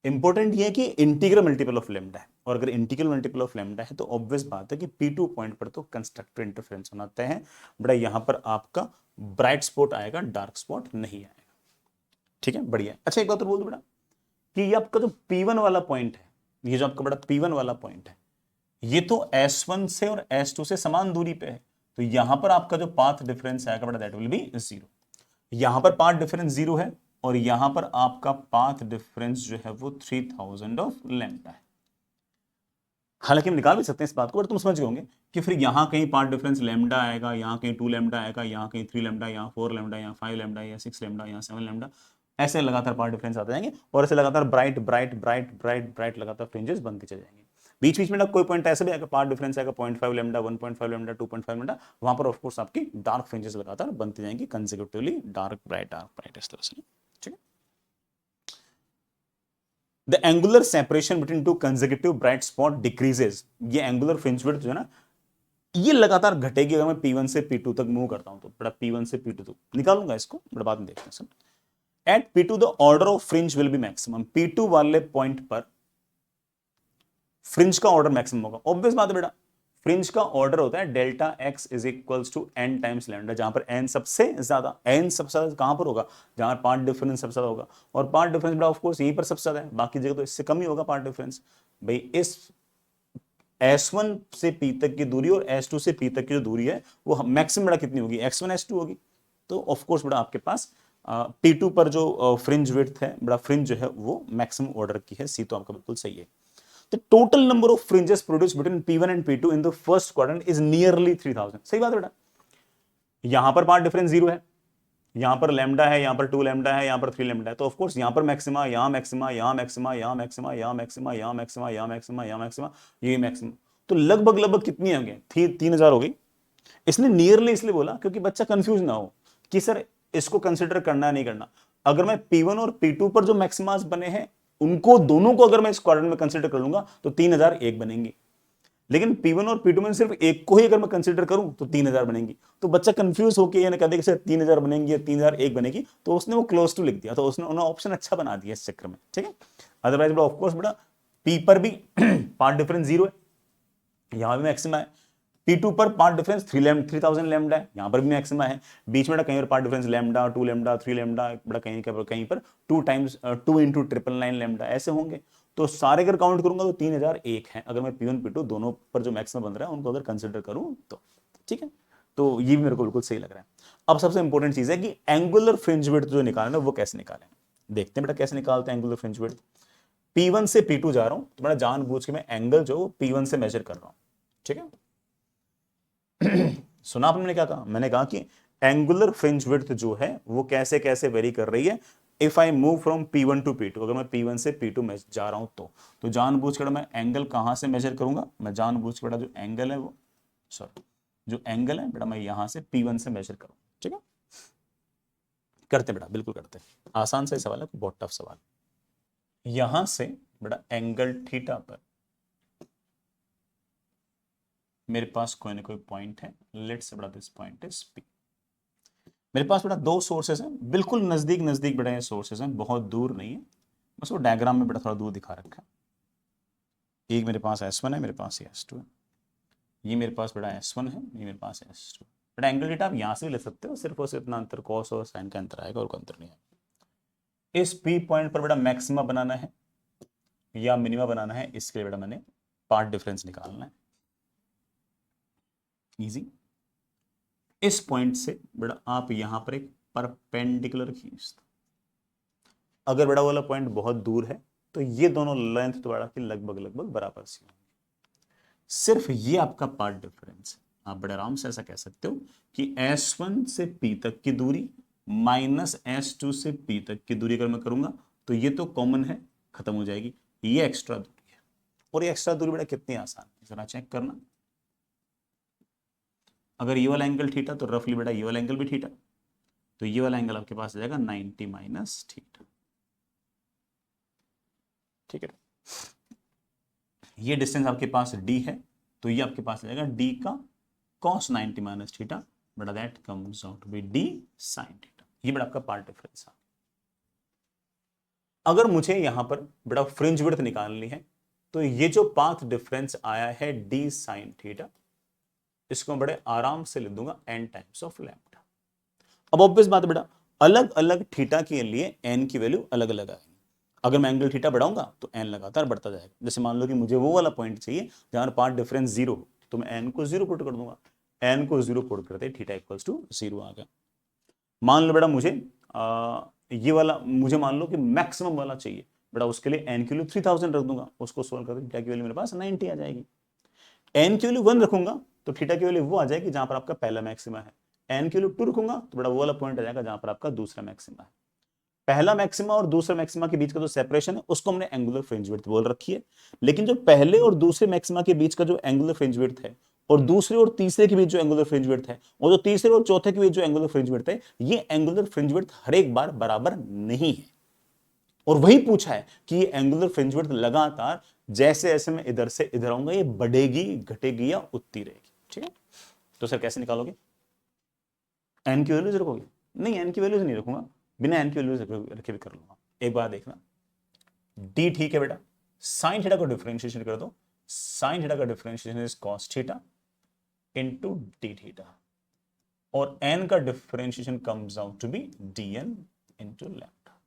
इंपॉर्टेंट ये है कि इंटीग्रल मल्टीपल ऑफ लैम्डा है, और अगर इंटीग्रल मल्टीपल ऑफ लैम्डा है तो ऑब्वियस बात है कि P2 पॉइंट पर तो कंस्ट्रक्टिव इंटरफेरेंस होना तय है। बड़ा यहां पर आपका ब्राइट स्पॉट आएगा, डार्क स्पॉट नहीं आएगा। ठीक है, बढ़िया। अच्छा एक बात और बोल दो बेटा कि ये आपका जो P1 वाला पॉइंट है, ये जो आपका बड़ा P1 वाला पॉइंट है, ये तो S1 से और S2 से समान दूरी पे है, तो यहां पर आपका जो पाथ डिफरेंस आएगा बड़ा दैट विल बी 0। यहां पर पाथ डिफरेंस 0 है और यहां पर आपका पाथ डिफरेंस जो है वो 3000 ऑफ लैम्डा है। हालांकि हम निकाल भी सकते हैं इस बात को, बट तुम समझ गए होंगे कि फिर यहां कहीं पार्ट डिफरेंस लैम्डा आएगा, यहां कहीं 2 लैम्डा आएगा, यहां कहीं 3 लैम्डा, यहां 4 लैम्डा, यहां 5 लैम्डा, या 6 लैम्डा, यहां 7 लैम्डा, ऐसे लगातार पार्ट डिफरेंस आते जाएंगे और ऐसे लगातार bright bright bright bright bright लगातार फ्रिंजेस बनते चले जाएंगे। बीच बीच में ना कोई पॉइंट ऐसे भी आएगा, पार्ट डिफरेंस आएगा 0.5 लैम्डा, 1.5 लैम्डा, 2.5 लैम्डा, वहां पर ऑफ कोर्स आपकी डार्क फ्रिंजेस लगातार बनती जाएंगी कंसेक्यूटिवली, डार्क ब्राइट इस तरह से। ठीक है, the angular separation between two consecutive bright spot decreases. ये एंगुलर फ्रिंज विड्थ जो है ना, ये लगातार घटेगी अगर मैं P1 से P2 तक मूव करता हूं तो। बड़ा P1 से P2 तक निकालूंगा इसको, बड़ा बाद में देखते हैं। सब at P2 the order of fringe will be maximum. P2 वाले पॉइंट पर फ्रिंज का ऑर्डर मैक्सिमम होगा। ऑब्वियस बात है बेटा, फ्रिंज का ऑर्डर होता है delta X is equals to N times lambda, जहां पर एन सबसे ज्यादा। एन सबसे ज्यादा कहां पर होगा, जहां पार्ट डिफरेंस सबसे ज्यादा होगा, और पार्ट डिफरेंस बेटा ऑफ कोर्स यहीं पर सबसे ज्यादा है, बाकी जगह तो इससे कम ही होगा पार्ट डिफरेंस। भाई इस S1 से P तक की दूरी और S2 से P तक की जो दूरी है वो मैक्सिमम बड़ा कितनी होगी, X1 S2 होगी। तो ऑफ कोर्स बड़ा आपके पास P2 पर जो फ्रिंज विड्थ है, बड़ा फ्रिंज जो है वो मैक्सिमम ऑर्डर की है। सी तो आपका बिल्कुल सही है। The total number of fringes produced between P1 and P2 in the first quadrant is nearly 3000। सही बात है बेटा, यहां पर पार्ट डिफरेंस 0 है, यहां पर लैम्डा है, यहां पर 2 लैम्डा है, यहां पर 3 लैम्डा है, तो ऑफ कोर्स यहां पर मैक्सिमा, यहां मैक्सिमा, यहां मैक्सिमा, यहां मैक्सिमा, यहां मैक्सिमा, यहां मैक्सिमा, यहां मैक्सिमा, यहां मैक्सिमा, ये मैक्सिमा। तो लगभग लगभग कितनी हो गई, 3000 हो गई। इसने नियरली इसलिए बोला क्योंकि बच्चा कंफ्यूज ना हो कि सर इसको कंसिडर करना है नहीं करना। अगर मैं P1 और P2 पर जो मैक्सिमास बने हैं उनको दोनों को अगर मैं इस क्वाड्रेंट में कंसिडर कर लूंगा तो 3001 बनेंगी, लेकिन P1 और P2 में सिर्फ एक को ही अगर मैं कंसिडर करूं तो 3000 बनेंगी। तो बच्चा कंफ्यूज होकर ये ना कहते कि सर 3000 बनेंगी या 3001 बनेगी, तो उसने वो क्लोज टू लिख दिया, तो उसने उन्होंने ऑप्शन अच्छा बना दिया इस चक्कर में। ठीक है, अदरवाइज ऑफ कोर्स बेटा P पर भी पार्ट डिफरेंस 0 है, यहां भी मैक्सिमा है। P2 पर पार्ट डिफरेंस 3000 लैम्डा है, यहां पर भी मैक्सिमा है। बीच में कहीं पर path difference lambda, 2 lambda, 3 lambda, बड़ा कहीं पर 2 टाइम्स 2 इंटू 999 लैम्डा ऐसे होंगे। तो सारे अगर काउंट करूंगा तो 3001 है, अगर मैं P1 P2 दोनों पर जो मैक्सिमम बन रहा है उनको अगर कंसिडर करूं तो। ठीक है, तो ये भी मेरे को बिल्कुल सही लग रहा है। अब सबसे इंपॉर्टेंट चीज है कि एंगुलर फ्रिंज विड्थ जो निकालना है वो कैसे निकालें। देखते हैं बेटा कैसे निकालते हैं एंगुलर फ्रिंज विड्थ। P1 से P2 जा रहा हूं तो बड़ा जानबूझ के मैं एंगल जो P1 से मेजर कर रहा हूं। ठीक है, सुना आपने क्या कहा, मैंने कहा कि एंगुलर फ्रिंज विड्थ जो है वो कैसे कैसे वेरी कर रही है। If I move from P1 to P2, अगर मैं P1 से P2 में जा रहा हूं तो जानबूझकर मैं एंगल कहां से मेजर करूंगा, मैं जानबूझ बेटा जो एंगल है वो जो एंगल है बेटा मैं यहां से P1 से मेजर करूं। ठीक है, करते बेटा, बिल्कुल करते, आसान सा सवाल है, बहुत टफ सवाल। यहां से बेटा एंगल थीटा पर मेरे पास कोई ना कोई पॉइंट है, लेट्स से बड़ा दिस पॉइंट इज P। मेरे पास बेटा दो सोर्सेस हैं, बिल्कुल नजदीक नजदीक बेटा ये सोर्सेस हैं, बहुत दूर नहीं है, बस वो डायग्राम में बेटा थोड़ा दूर दिखा रखा है। एक मेरे पास S1 है, मेरे पास ये S2 है, ये मेरे पास बड़ा S1 है, ये मेरे पास S2। बड़ा एंगल थीटा आप यहाँ से भी ले सकते हो, सिर्फ और सिर्फ इतना अंतर कॉस और साइन का अंतर आएगा और कोई अंतर नहीं आएगा। इस P पॉइंट पर बड़ा मैक्सिमा बनाना है या मिनिमा बनाना है, इसके लिए बेटा मैंने पार्ट डिफरेंस निकालना है। इजी। इस पॉइंट से बेटा आप यहां पर एक परपेंडिकुलर खींच दो। अगर बड़ा वाला पॉइंट बहुत दूर है तो ये दोनों लेंथ द्वारा की लगभग लगभग बराबर सी होंगी। सिर्फ ये आपका पार्ट डिफरेंस है। आप बड़े आराम से ऐसा कह सकते हो कि S1 से P तक की दूरी माइनस S2 से P तक की दूरी अगर मैं करूंगा तो ये तो कॉमन है, खत्म हो जाएगी, ये एक्स्ट्रा दूरी है। और ये एक्स्ट्रा दूरी बेटा कितनी आसान है जरा चेक करना। अगर ये वाला एंगल थीटा तो रफली बेटा ये वाला एंगल भी थीटा, तो ये वाला एंगल आपके पास आ जाएगा 90 माइनस थीटा। ठीक है, ये डिस्टेंस आपके पास d है तो ये आपके पास आ जाएगा d का cos 90 माइनस थीटा, बड़ा that comes out to be d sin थीटा। ये बड़ा आपका पार्ट डिफरेंस है। अगर मुझे यहां पर बड़ा फ्रिंज विड्थ निकालनी है तो ये जो पाथ डिफरेंस आया है d sin थीटा, इसको मैं बड़े आराम से लिख दूंगा n टाइम्स ऑफ लैम्डा। अब ऑब्वियस बात है बेटा, अलग अलग थीटा के लिए n की वैल्यू अलग अलग आएगी। अगर मैं एंगल थीटा बढ़ाऊंगा तो n लगातार बढ़ता जाएगा। जैसे मान लो कि मुझे वो वाला पॉइंट चाहिए जहां पार्ट डिफरेंस 0, तो मैं n को 0 पुट कर दूंगा। n को 0 पुट करते थीटा इक्वल्स टू 0 आ गया। मान लो बेटा मुझे ये वाला मुझे मान लो कि मैक्सिमम वाला चाहिए बेटा, उसके लिए n की वैल्यू 3000 रख दूंगा, उसको सोल्व करके थीटा की वैल्यू मेरे पास 90 आ जाएगी। n की वैल्यू 1 रखूंगा तो थीटा की वैल्यू वो आ जाएगी जहां पर आपका पहला मैक्सिमा है। n की वैल्यू 2 रखूंगा तो बड़ा वो वाला पॉइंट आ जाएगा जहां पर आपका दूसरा मैक्सिमा है। पहला मैक्सिमा और दूसरा मैक्सिमा के बीच का जो सेपरेशन है उसको हमने एंगुलर फ्रिंज विड्थ बोल रखी है। लेकिन जो पहले और दूसरे मैक्सिमा के बीच का जो एंगुलर फ्रिंज विड्थ है और दूसरे और तीसरे के बीच जो एंगुलर फ्रिंज विड्थ है और जो तीसरे और चौथे के बीच जो एंगुलर फ्रिंज विड्थ है, ये एंगुलर फ्रिंज विड्थ हर एक बार बराबर नहीं है। और वही पूछा है कि ये एंगुलर फ्रिंज विड्थ लगातार जैसे जैसे मैं इधर से इधर आऊंगा ये बढ़ेगी घटेगी या उतनी रहेगी। ठीक है, तो सर कैसे निकालोगे? एन की वैल्यूज रखोगे? नहीं, एन की वैल्यूज नहीं रखूंगा, बिना एन की वैल्यूज रखे भी कर लूंगा। एक बार देखना, डी ठीक है बेटा, साइन थीटा को डिफरेंशिएशन कर दो, साइन थीटा का differentiation is cos theta into D theta, और एन का differentiation comes out to be dn into lambda.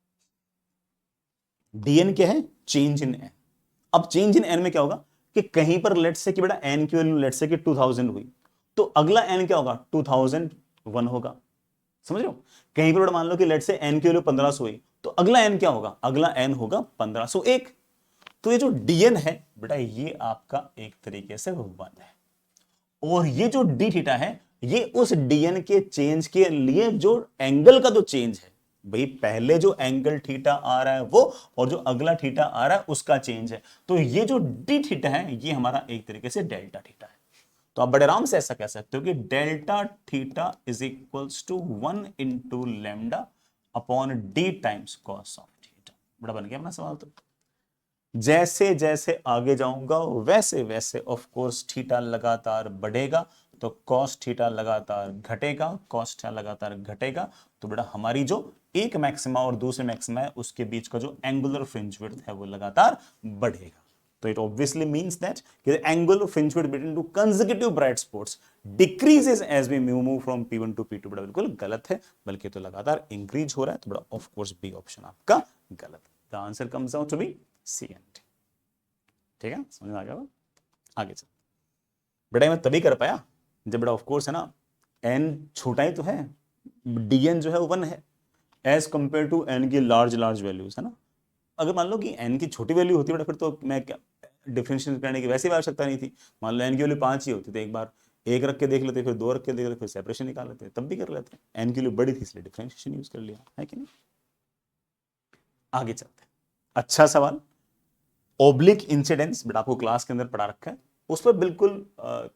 dn क्या है? Change in N. अब चेंज इन एन में क्या होगा कि कहीं पर लेट्स से कि बेटा एन की वैल्यू लेट्स से कि 2000 हुई तो अगला एन क्या होगा? 2001 होगा। समझ रहे हो? कहीं पर मान लो कि लेट से एन की वैल्यू 1500 हुई तो अगला एन क्या होगा? अगला एन होगा 1501। तो ये जो डीएन है बेटा ये आपका एक तरीके से 1 है, और ये जो डी थीटा है ये उस डीएन के चेंज के लिए जो एंगल का जो चेंज है, भाई पहले जो एंगल थीटा आ रहा है वो और जो अगला थीटा आ रहा है उसका चेंज है। तो ये जो डी थीटा है ये हमारा एक तरीके से डेल्टा थीटा है। तो आप बड़े आराम से ऐसा कह सकते हो कि delta theta is equals to 1 into lambda upon D times cos of theta. बड़ा बन गया अपना सवाल। तो जैसे जैसे आगे जाऊंगा वैसे वैसे ऑफ कोर्स थीटा लगातार बढ़ेगा, तो कॉस थीटा लगातार घटेगा, कॉस थीटा लगातार घटेगा। तो बेटा हमारी जो एक मैक्सिमा और दूसरे मैक्सिमा है उसके बीच का जो एंगुलर फ्रिंज विड्थ है वो लगातार बढ़ेगा। तो it obviously means that the angular fringe width between two consecutive bright spots decreases as we move from P1 to P2। बड़ा बिल्कुल गलत है, बल्कि तो लगातार इंक्रीज हो रहा है। तो बड़ा ऑफ कोर्स बी ऑप्शन आपका गलत है। The answer comes out to be C and D. ठीक है, समझ में आ गया? आगे चल बेटा, मैं तभी कर पाया जब बेटा ऑफ कोर्स है ना एन छोटा ही तो है, डीएन जो है वो 1 है एज कंपेयर टू एन की लार्ज लार्ज वैल्यूज है ना। अगर मान लो कि एन की छोटी वैल्यू होती बेटा फिर तो मैं क्या डिफरेंशिएट करने की वैसे ही आवश्यकता नहीं थी। मान लो एन की वैल्यू 5 ही होती तो एक बार 1 रख के देख लेते, फिर 2 रख के देख लेते, फिर सेपरेशन निकाल लेते, तब भी कर लेते। एन की वैल्यू बड़ी थी इसलिए डिफरेंशिएशन यूज कर लिया है कि नहीं। आगे चलते हैं। अच्छा सवाल, ओब्लिक इंसिडेंस बेटा आपको क्लास के अंदर पढ़ा रखा है, उस पर बिल्कुल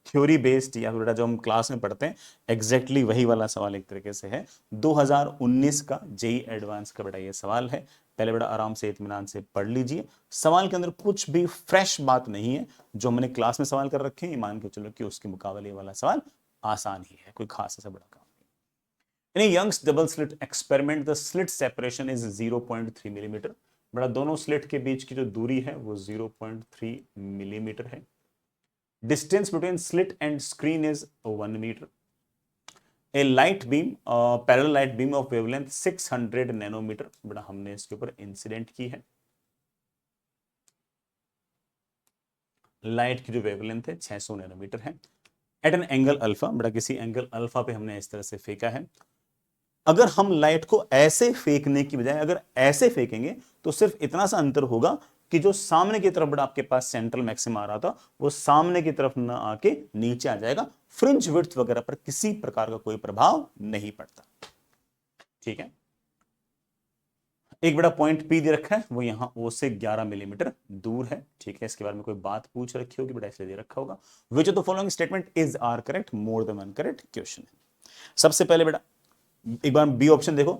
थ्योरी बेस्ड या बेटा जो हम क्लास में पढ़ते हैं एग्जैक्टली वही वाला सवाल एक तरीके से है। 2019 का जेई एडवांस का बेटा ये सवाल है। पहले बेटा आराम से इत्मीनान से पढ़ लीजिए। सवाल के अंदर कुछ भी फ्रेश बात नहीं है, जो हमने क्लास में सवाल कर रखे हैं मान के चलो कि उसके मुकाबले वाला सवाल आसान ही है, कोई खास ऐसा बड़ा काम नहीं। In a Young's double slit experiment, the slit separation is 0.3 millimeter. बेटा दोनों स्लिट के बीच की जो दूरी है वो 0.3 मिलीमीटर है। Distance between slit and screen is 1 metre. A light beam, parallel light beam of wavelength 600 nanometre, बेटा हमने इसके ऊपर इंसिडेंट की है। लाइट की जो वेवलेंथ है 600 नैनोमीटर है। एट एन एंगल अल्फा, बेटा किसी एंगल अल्फा पे हमने इस तरह से फेंका है। अगर हम लाइट को ऐसे फेंकने की बजाय अगर ऐसे फेंकेंगे तो सिर्फ इतना सा अंतर होगा कि जो सामने की तरफ बड़ा आपके पास सेंट्रल मैक्सिमा आ रहा था वो सामने की तरफ ना आके नीचे आ जाएगा। फ्रिंज विड्थ वगैरह पर किसी प्रकार का कोई प्रभाव नहीं पड़ता। ठीक है, एक बड़ा पॉइंट पी दे रखा है, वो यहां ओ से 11 मिलीमीटर दूर है। ठीक है, इसके बारे में कोई बात पूछ रखी होगी, बेटा इसलिए दे रखा होगा। Which of the following statement is are correct, more than one correct question है। सबसे पहले बेटा एक बार बी ऑप्शन देखो,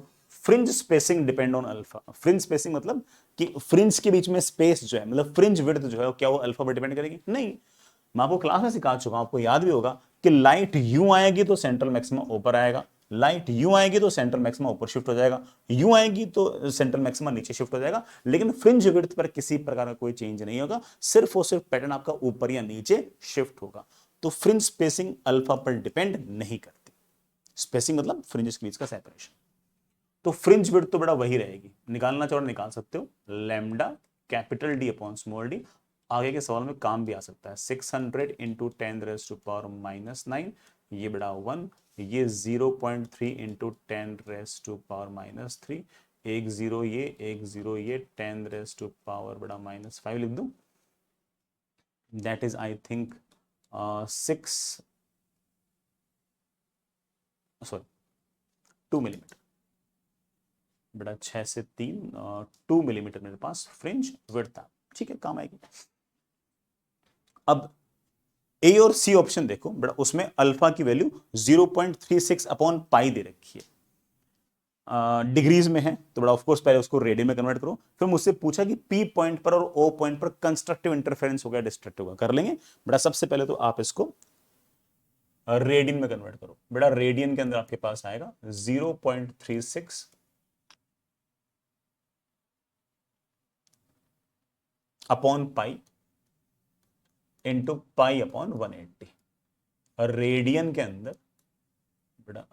fringe spacing depend on alpha. Fringe spacing मतलब कि फ्रिंज के बीच में स्पेस जो है, मतलब फ्रिंज विड्थ जो है क्या वो अल्फा पर डिपेंड करेगी? नहीं। मैं आपको क्लास में सिखा चुका हूं, आपको याद भी होगा कि लाइट यूं आएगी तो सेंट्रल मैक्सिमा ऊपर आएगा, लाइट यूं आएगी तो सेंट्रल मैक्सिमा ऊपर शिफ्ट हो जाएगा, यूं आएगी तो सेंट्रल मैक्सिमा नीचे शिफ्ट हो जाएगा। लेकिन फ्रिंज विड्थ पर किसी प्रकार का कोई चेंज नहीं होगा, सिर्फ और सिर्फ पैटर्न आपका ऊपर या नीचे शिफ्ट होगा। तो फ्रिंज स्पेसिंग अल्फा पर डिपेंड नहीं करती। स्पेसिंग मतलब फ्रिंजेस के बीच का सेपरेशन। तो फ्रिंज विड्थ तो बड़ा वही रहेगी, निकालना चाहो निकाल सकते हो, lambda capital D upon small D. आगे के सवाल में काम भी आ सकता है। 600 इंटू 10⁻⁻⁹, ये बड़ा 1, ये 0.3 इंटू 10⁻⁻3, एक जीरो ये 10⁻⁻5 लिख दूं। That is I think 2 millimetre. बेटा 6 से 3 2 मिलीमीटर मेरे पास फ्रिंज विड्थ था। ठीक है, काम आएगी। अब ए और सी ऑप्शन देखो बेटा, उसमें अल्फा की वैल्यू 0.36 अपॉन पाई दे रखी है, डिग्रीज में है। तो बड़ा ऑफकोर्स पहले उसको रेडियन में कन्वर्ट करो। फिर मुझसे पूछा कि पी पॉइंट पर और ओ पॉइंट पर कंस्ट्रक्टिव इंटरफेरेंस हो गया डिस्ट्रक्टिव होगा, कर लेंगे बेटा। सबसे पहले तो आप इसको रेडियन में कन्वर्ट करो। बेटा रेडियन के अंदर आपके पास आएगा 0.36 upon pi into pi upon 180। और रेडियन के अंदर बेटा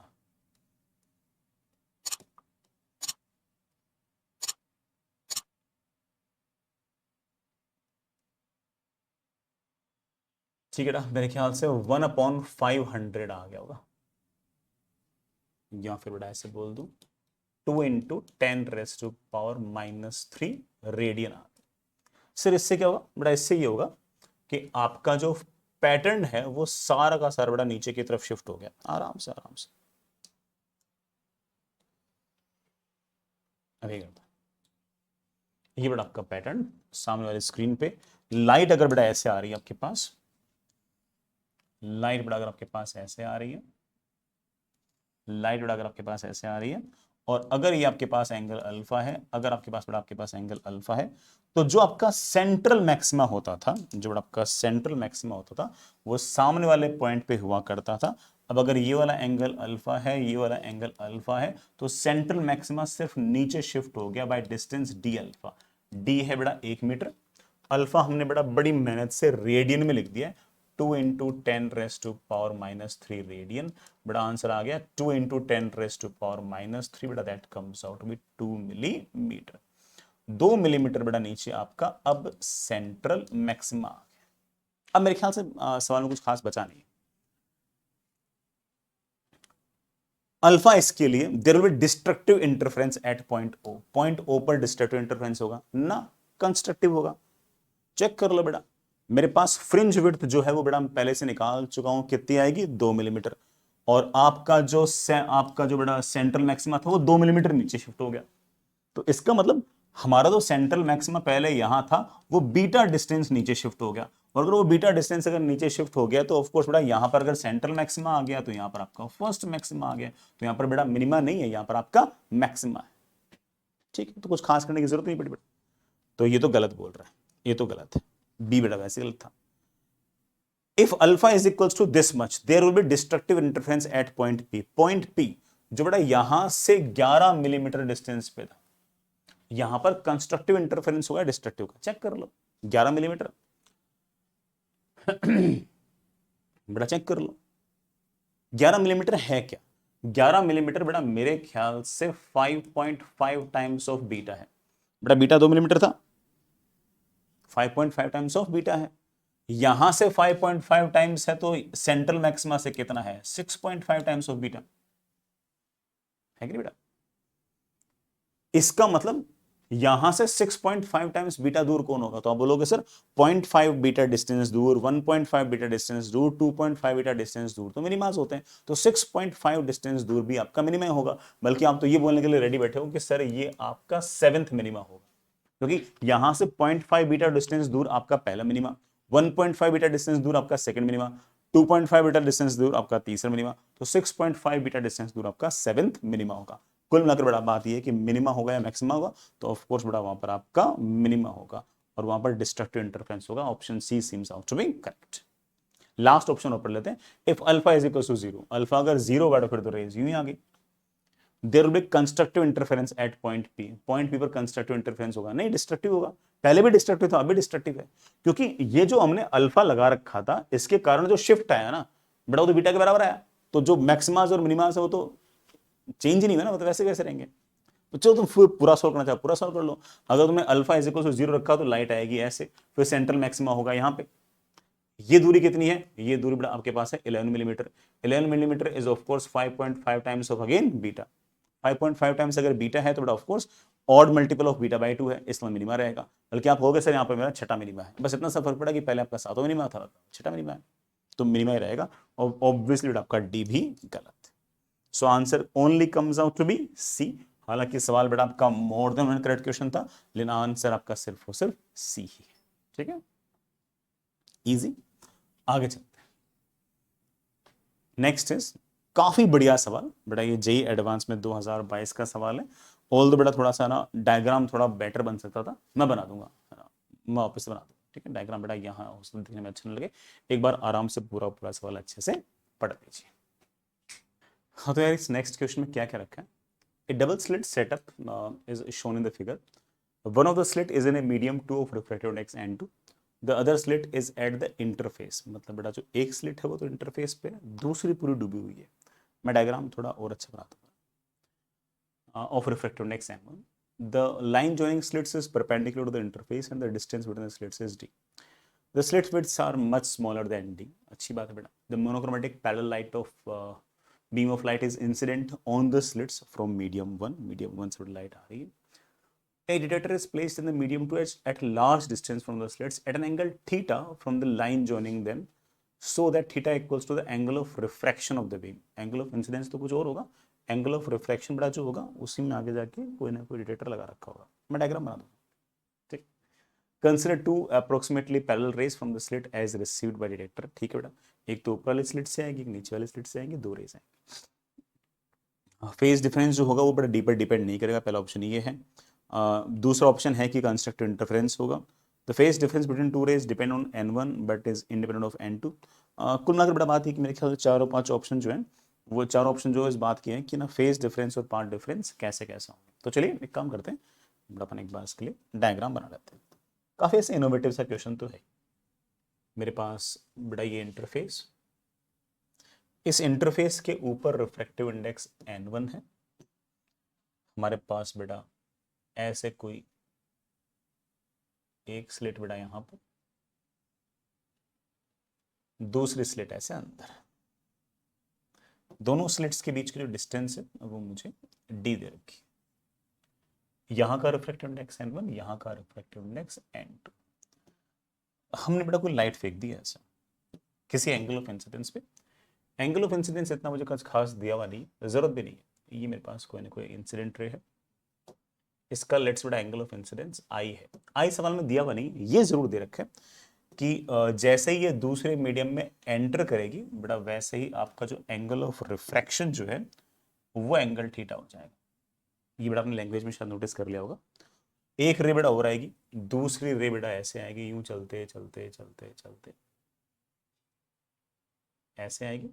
ठीक है, मेरे ख्याल से 1/500 आ गया होगा, या फिर बेटा ऐसे बोल दूं 2 × 10⁻³ रेडियन आ गया। सर इससे क्या होगा बेटा? इससे ये होगा कि आपका जो पैटर्न है वो सारा का सारा बेटा नीचे की तरफ शिफ्ट हो गया, आराम से आराम से। अभी ये बेटा आपका पैटर्न सामने वाली स्क्रीन पे। लाइट अगर बेटा ऐसे आ रही है आपके पास, लाइट बेटा अगर आपके पास ऐसे आ रही है, लाइट बेटा अगर आपके पास ऐसे आ रही है, और अगर ये आपके पास एंगल अल्फा है, अगर आपके पास बेटा आपके पास एंगल अल्फा है, तो जो आपका सेंट्रल मैक्सिमा होता था, जो बेटा आपका सेंट्रल मैक्सिमा होता था वो सामने वाले पॉइंट पे हुआ करता था। अब अगर ये वाला एंगल अल्फा है, ये वाला एंगल अल्फा है, तो सेंट्रल मैक्सिमा सिर्फ नीचे शिफ्ट हो गया by distance D alpha. D है बेटा 1 मीटर, अल्फा हमने बेटा बड़ी मेहनत से रेडियन में लिख दिया है, 2 × 10⁻³ रेडियन। बड़ा आंसर आ गया 2 × 10⁻³ बेटा, that comes out with 2 millimetre. 2 millimetre बेटा नीचे आपका अब सेंट्रल मैक्सिमा आ गया। अब मेरे ख्याल से सवाल में कुछ खास बचा नहीं। अल्फा इसके लिए there will be destructive interference at point O. Point O पर डिस्ट्रक्टिव इंटरफेरेंस होगा ना, कंस्ट्रक्टिव होगा। चेक कर लो बेटा, मेरे पास फ्रिंज विड्थ जो है वो बेटा मैं पहले से निकाल चुका हूं, कितनी आएगी 2 मिलीमीटर। और आपका जो बेटा सेंट्रल मैक्सिमा था वो 2 मिलीमीटर नीचे शिफ्ट हो गया। तो इसका मतलब हमारा जो सेंट्रल मैक्सिमा पहले यहां था वो बीटा डिस्टेंस नीचे शिफ्ट हो गया। और अगर वो बीटा डिस्टेंस अगर नीचे शिफ्ट हो गया तो ऑफकोर्स बेटा यहां पर अगर सेंट्रल मैक्सिमा आ गया तो यहां पर आपका फर्स्ट मैक्सिमा आ गया। तो यहां पर बेटा मिनिमा नहीं है, यहां पर आपका मैक्सिमा है। ठीक है, तो कुछ खास करने की जरूरत नहीं पड़ी बेटा। तो ये तो गलत बोल रहा है, ये तो गलत है, बी बेटा वैसे गलत था। If alpha is equals to this much there will be destructive interference at point P. Point P जो बेटा यहां से 11 मिलीमीटर डिस्टेंस पे था, यहां पर कंस्ट्रक्टिव इंटरफेरेंस होगा डिस्ट्रक्टिव का, चेक कर लो। 11 मिलीमीटर बेटा चेक कर लो 11 मिलीमीटर है क्या? 11 मिलीमीटर बेटा मेरे ख्याल से 5.5 टाइम्स ऑफ बीटा है। बेटा बीटा 2 मिलीमीटर था, 5.5 टाइम्स ऑफ बीटा है। यहां से 5.5 टाइम्स है तो सेंट्रल मैक्सिमा से कितना है? 6.5 टाइम्स ऑफ बीटा है कि बेटा? इसका मतलब यहां से 6.5 टाइम्स बीटा दूर कौन होगा? तो आप बोलोगे सर 0.5 बीटा डिस्टेंस दूर, 1.5 बीटा डिस्टेंस दूर, 2.5 बीटा डिस्टेंस दूर तो मिनिमास होते हैं, तो 6.5 डिस्टेंस दूर भी आपका मिनिमा होगा। बल्कि आप तो ये बोलने के लिए रेडी बैठे हो कि सर ये आपका 7th मिनिमा होगा, क्योंकि यहां से 0.5 बीटा डिस्टेंस दूर आपका पहला मिनिमा, 1.5 बीटा डिस्टेंस दूर आपका सेकंड मिनिमा, 2.5 बीटा डिस्टेंस दूर आपका तीसरा मिनिमा, तो 6.5 बीटा डिस्टेंस दूर आपका 7th मिनिमा होगा। कुल मिलाकर बड़ा बात यह है कि मिनिमा होगा या मैक्सिमा होगा, तो ऑफ कोर्स बड़ा वहां पर आपका मिनिमा होगा और वहां पर डिस्ट्रक्टिव इंटरफेरेंस होगा। Option C seems out to be correct. Last option ऊपर लेते हैं, if alpha is equal to 0, alpha अगर 0 बैठो फिर तो रेज यूं ही आ गई। There will be constructive interference at point P, point P पर कंस्ट्रक्टिव इंटरफेरेंस होगा, नहीं डिस्ट्रक्टिव होगा। पहले भी डिस्ट्रक्टिव था, अभी डिस्ट्रक्टिव है, क्योंकि ये जो हमने अल्फा लगा रखा था इसके कारण जो शिफ्ट आया ना बड़ा, वो तो बीटा के बराबर आया, तो जो मैक्सिमास और मिनिमास है वो तो चेंज ही नहीं हुआ ना, वो तो वैसे कैसे रहेंगे। तो चलो तुम पूरा सॉल्व करना चाहो पूरा सॉल्व कर लो। अगर तुमने अल्फा इज इक्वल टू 0 रखा तो लाइट आएगी ऐसे, फिर सेंट्रल मैक्सिमा होगा यहाँ पे। ये दूरी कितनी है? ये दूरी बड़ा आपके पास है 11 millimetre. 11 millimetre is of course 5.5 times of again beta. 5.5 times अगर बीटा है तो बड़ा of course odd multiple of beta by 2 है, इसमें मिनिमा रहेगा। बल्कि आप होगे सर यहाँ पर मेरा छठा मिनिमा है, बस इतना सा फर्क पड़ा कि पहले आपका 7वां मिनिमा था, छठा मिनिमा है, तो मिनिमा ही रहेगा। और ऑब्वियसली आपका डी भी गलत। So answer only comes out to be C. हालांकि सवाल बेटा आपका more than one correct question था, लेकिन आंसर आपका सिर्फ और सिर्फ सी ही है। ठीक है, इजी। आगे चलते हैं। नेक्स्ट इज काफी बढ़िया सवाल बेटा, ये जेई एडवांस में 2022 का सवाल है। ऑल दो बेटा थोड़ा सा ना डायग्राम थोड़ा बेटर बन सकता था, मैं बना दूंगा, मैं वापस बना दूंगा। ठीक है, डायग्राम बेटा यहाँ उसको देखने में अच्छा नहीं लगे, एक बार आराम से पूरा पूरा सवाल अच्छे से पढ़ लीजिए। हाँ तो यार इस नेक्स्ट क्वेश्चन में क्या क्या रखा है? A double slit setup is shown in the figure. One of the slit is in a medium 2 of refractive index n2. The other slit is at the interface. मतलब बेटा जो एक स्लिट है वो तो इंटरफेस पे, दूसरी पूरी डूबी हुई है। मैं डायग्राम थोड़ा और अच्छा बना दूंगा। Of refractive index n1. The line joining slits is perpendicular to the interface and the distance between the slits is d. The slit widths are much smaller than d. अच्छी बात है बेटा। The monochromatic parallel light of beam of light is incident on the slits from medium 1 से light आ रही है। A detector is placed in the medium 2 at large distance from the slits at an angle theta from the line joining them, so that theta equals to the angle of refraction of the beam. Angle of incidence तो कुछ और होगा, angle of refraction बड़ा जो होगा उसी में आगे जाके कोई ना कोई डिटेक्टर लगा रखा होगा। मैं डायग्राम बना दूंगा। ठीक, Consider two approximately parallel rays from the slit as received by detector. ठीक है बेटा, एक तो ऊपर वाले स्लिट से आएगी, एक नीचे वाले स्लिट से आएंगे, दो रेज आएंगे। फेज डिफरेंस जो होगा वो बड़ा डीपर डिपेंड नहीं करेगा, पहला ऑप्शन ये है। दूसरा ऑप्शन है कि कंस्ट्रक्टिव इंटरफेरेंस होगा। The phase difference between two rays depend on n1 but is independent of n2। कुल मिलाकर बड़ा बात है कि मेरे ख्याल से 4 और 5 ऑप्शन जो है वो 4 ऑप्शन जो इस बात की है कि ना फेज डिफरेंस और पार्ट डिफरेंस कैसे कैसा होगा। तो चलिए एक काम करते हैं, अपन एक बार इसके लिए डायग्राम बना लेते हैं। काफी ऐसे इनोवेटिव सा क्वेश्चन तो है। मेरे पास बड़ा ये इंटरफेस, इस इंटरफेस के ऊपर रिफ्रैक्टिव इंडेक्स n1 है। हमारे पास बेटा ऐसे कोई एक स्लिट बेटा यहां पर, दूसरी स्लिट ऐसे अंदर। दोनों स्लिट्स के बीच की जो डिस्टेंस है वो मुझे d दे रखी। यहां का रिफ्रैक्टिव इंडेक्स n1, यहां का रिफ्रैक्टिव इंडेक्स n2। हमने बेटा कोई लाइट फेंक दी है ऐसा किसी एंगल ऑफ इंसिडेंस पे। एंगल ऑफ इंसिडेंस इतना मुझे कुछ खास दिया हुआ नहीं, जरूरत भी नहीं है। ये मेरे पास कोई ना कोई इंसिडेंट रे है, इसका लेट्स बेटा एंगल ऑफ इंसिडेंस आई है। आई सवाल में दिया हुआ नहीं, ये जरूर दे रखा है कि जैसे ही ये दूसरे मीडियम में एंटर करेगी बेटा वैसे ही आपका जो एंगल ऑफ रिफ्रैक्शन जो है वो एंगल थीटा हो जाएगा। ये बेटा अपने लैंग्वेज में शायद नोटिस कर लिया होगा। एक रे बेटा और आएगी, दूसरी रे बेटा ऐसे आएगी, यूं चलते चलते चलते चलते ऐसे आएगी,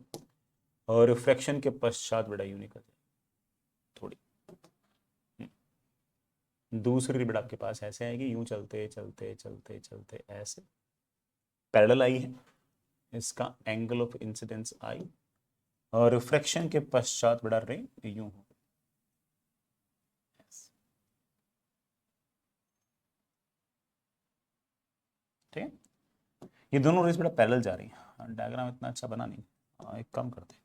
और रिफ्रैक्शन के पश्चात बेटा यूं निकल जाएगी थोड़ी। दूसरी रे बेटा आपके पास ऐसे आएगी, यूं चलते चलते चलते चलते ऐसे पैरेलल आई है, इसका एंगल ऑफ इंसिडेंस आई, और रिफ्रैक्शन के पश्चात बेटा रे यूं हो, ठीक है। ये दोनों रेस बेटा पैरेलल जा रही है, डायग्राम इतना अच्छा बना नहीं, एक काम करते हैं,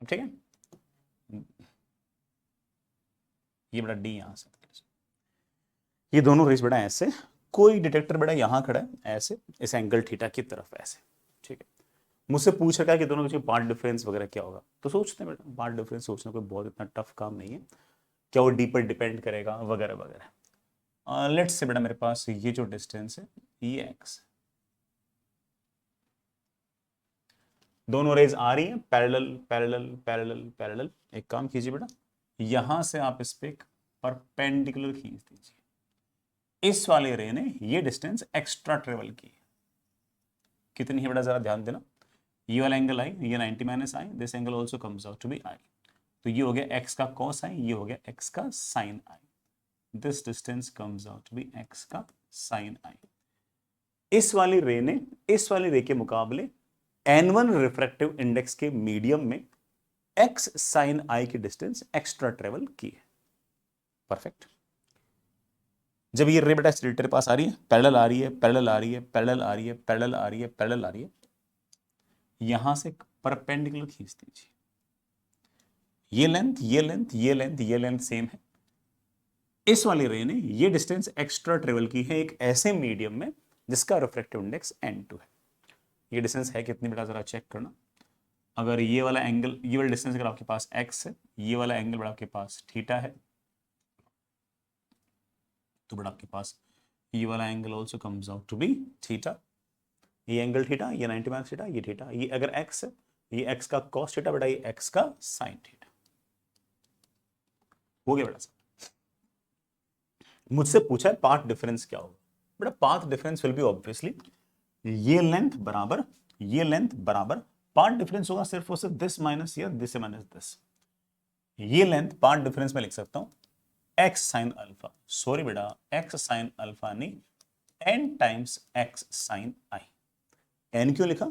ठीक है। ये बेटा डी यहां से, ये दोनों रेस बेटा ऐसे, कोई डिटेक्टर बेटा यहां खड़ा है ऐसे इस एंगल थीटा की तरफ ऐसे, ठीक है। मुझसे पूछ रखा है कि दोनों के बीच पार्ट डिफरेंस वगैरह क्या होगा, तो सोचते हैं बेटा पार्ट डिफरेंस सोचना कोई बहुत इतना टफ काम नहीं है, क्या वो डी पर डिपेंड करेगा वगैरह वगैरह। लेट्स से बेटा मेरे पास ये जो डिस्टेंस है ये एक्स, दोनों रेज आ रही है पैरेलल पैरेलल पैरेलल पैरेलल, एक काम कीजिए बेटा यहां से आप इस पे एक परपेंडिकुलर खींच दीजिए, इस वाले रे ने ये डिस्टेंस एक्स्ट्रा ट्रेवल की, कितनी है बेटा जरा ध्यान देना, ये वाला एंगल आई, ये 90 माइनस आई, this angle also comes out to be I, तो ये हो गया x का cos आई, ये हो गया x का sin आई, this distance comes out to be x का sin आई। इस वाली रे ने इस वाली रे के मुकाबले n1 रिफ्रैक्टिव इंडेक्स के मीडियम में x sin i की डिस्टेंस एक्स्ट्रा ट्रेवल की है, परफेक्ट। जब ये रे बेटा तेरे पास आ रही है, पैरेलल आ रही है, पैरेलल आ रही है, पैरेलल आ रही है, पैरेलल आ रही है, पैरेलल आ रही है, यहां से परपेंडिकुलर खींच दीजिए, ये लेंथ ये लेंथ ये लेंथ ये लेंथ सेम है, इस वाली रे ने ये डिस्टेंस एक्स्ट्रा ट्रेवल की है एक ऐसे मीडियम में जिसका रिफ्रैक्टिव इंडेक्स n2 है। ये डिस्टेंस है कितनी बेटा जरा चेक करना, अगर ये वाला एंगल, ये वाला डिस्टेंस अगर आपके पास x है, ये वाला एंगल बेटा आपके पास थीटा है, तो बेटा आपके पास ये वाला angle also comes out to be theta, ये एंगल थीटा, ये 90 माइनस थीटा, ये थीटा, ये अगर x है, ये x का cos थीटा बेटा, ये x का sin थीटा, हो गया बेटा। मुझसे पूछा है पाथ डिफरेंस क्या होगा, बेटा path difference will be obviously ये लेंथ बराबर ये लेंथ बराबर, पाथ डिफरेंस होगा सिर्फ और सिर्फ दिस माइनस या दिस माइनस दिस, ये लेंथ पाथ डिफरेंस में लिख सकता हूं x sin अल्फा, सॉरी बेटा x sin अल्फा नहीं n times x sin i। n क्यों लिखा,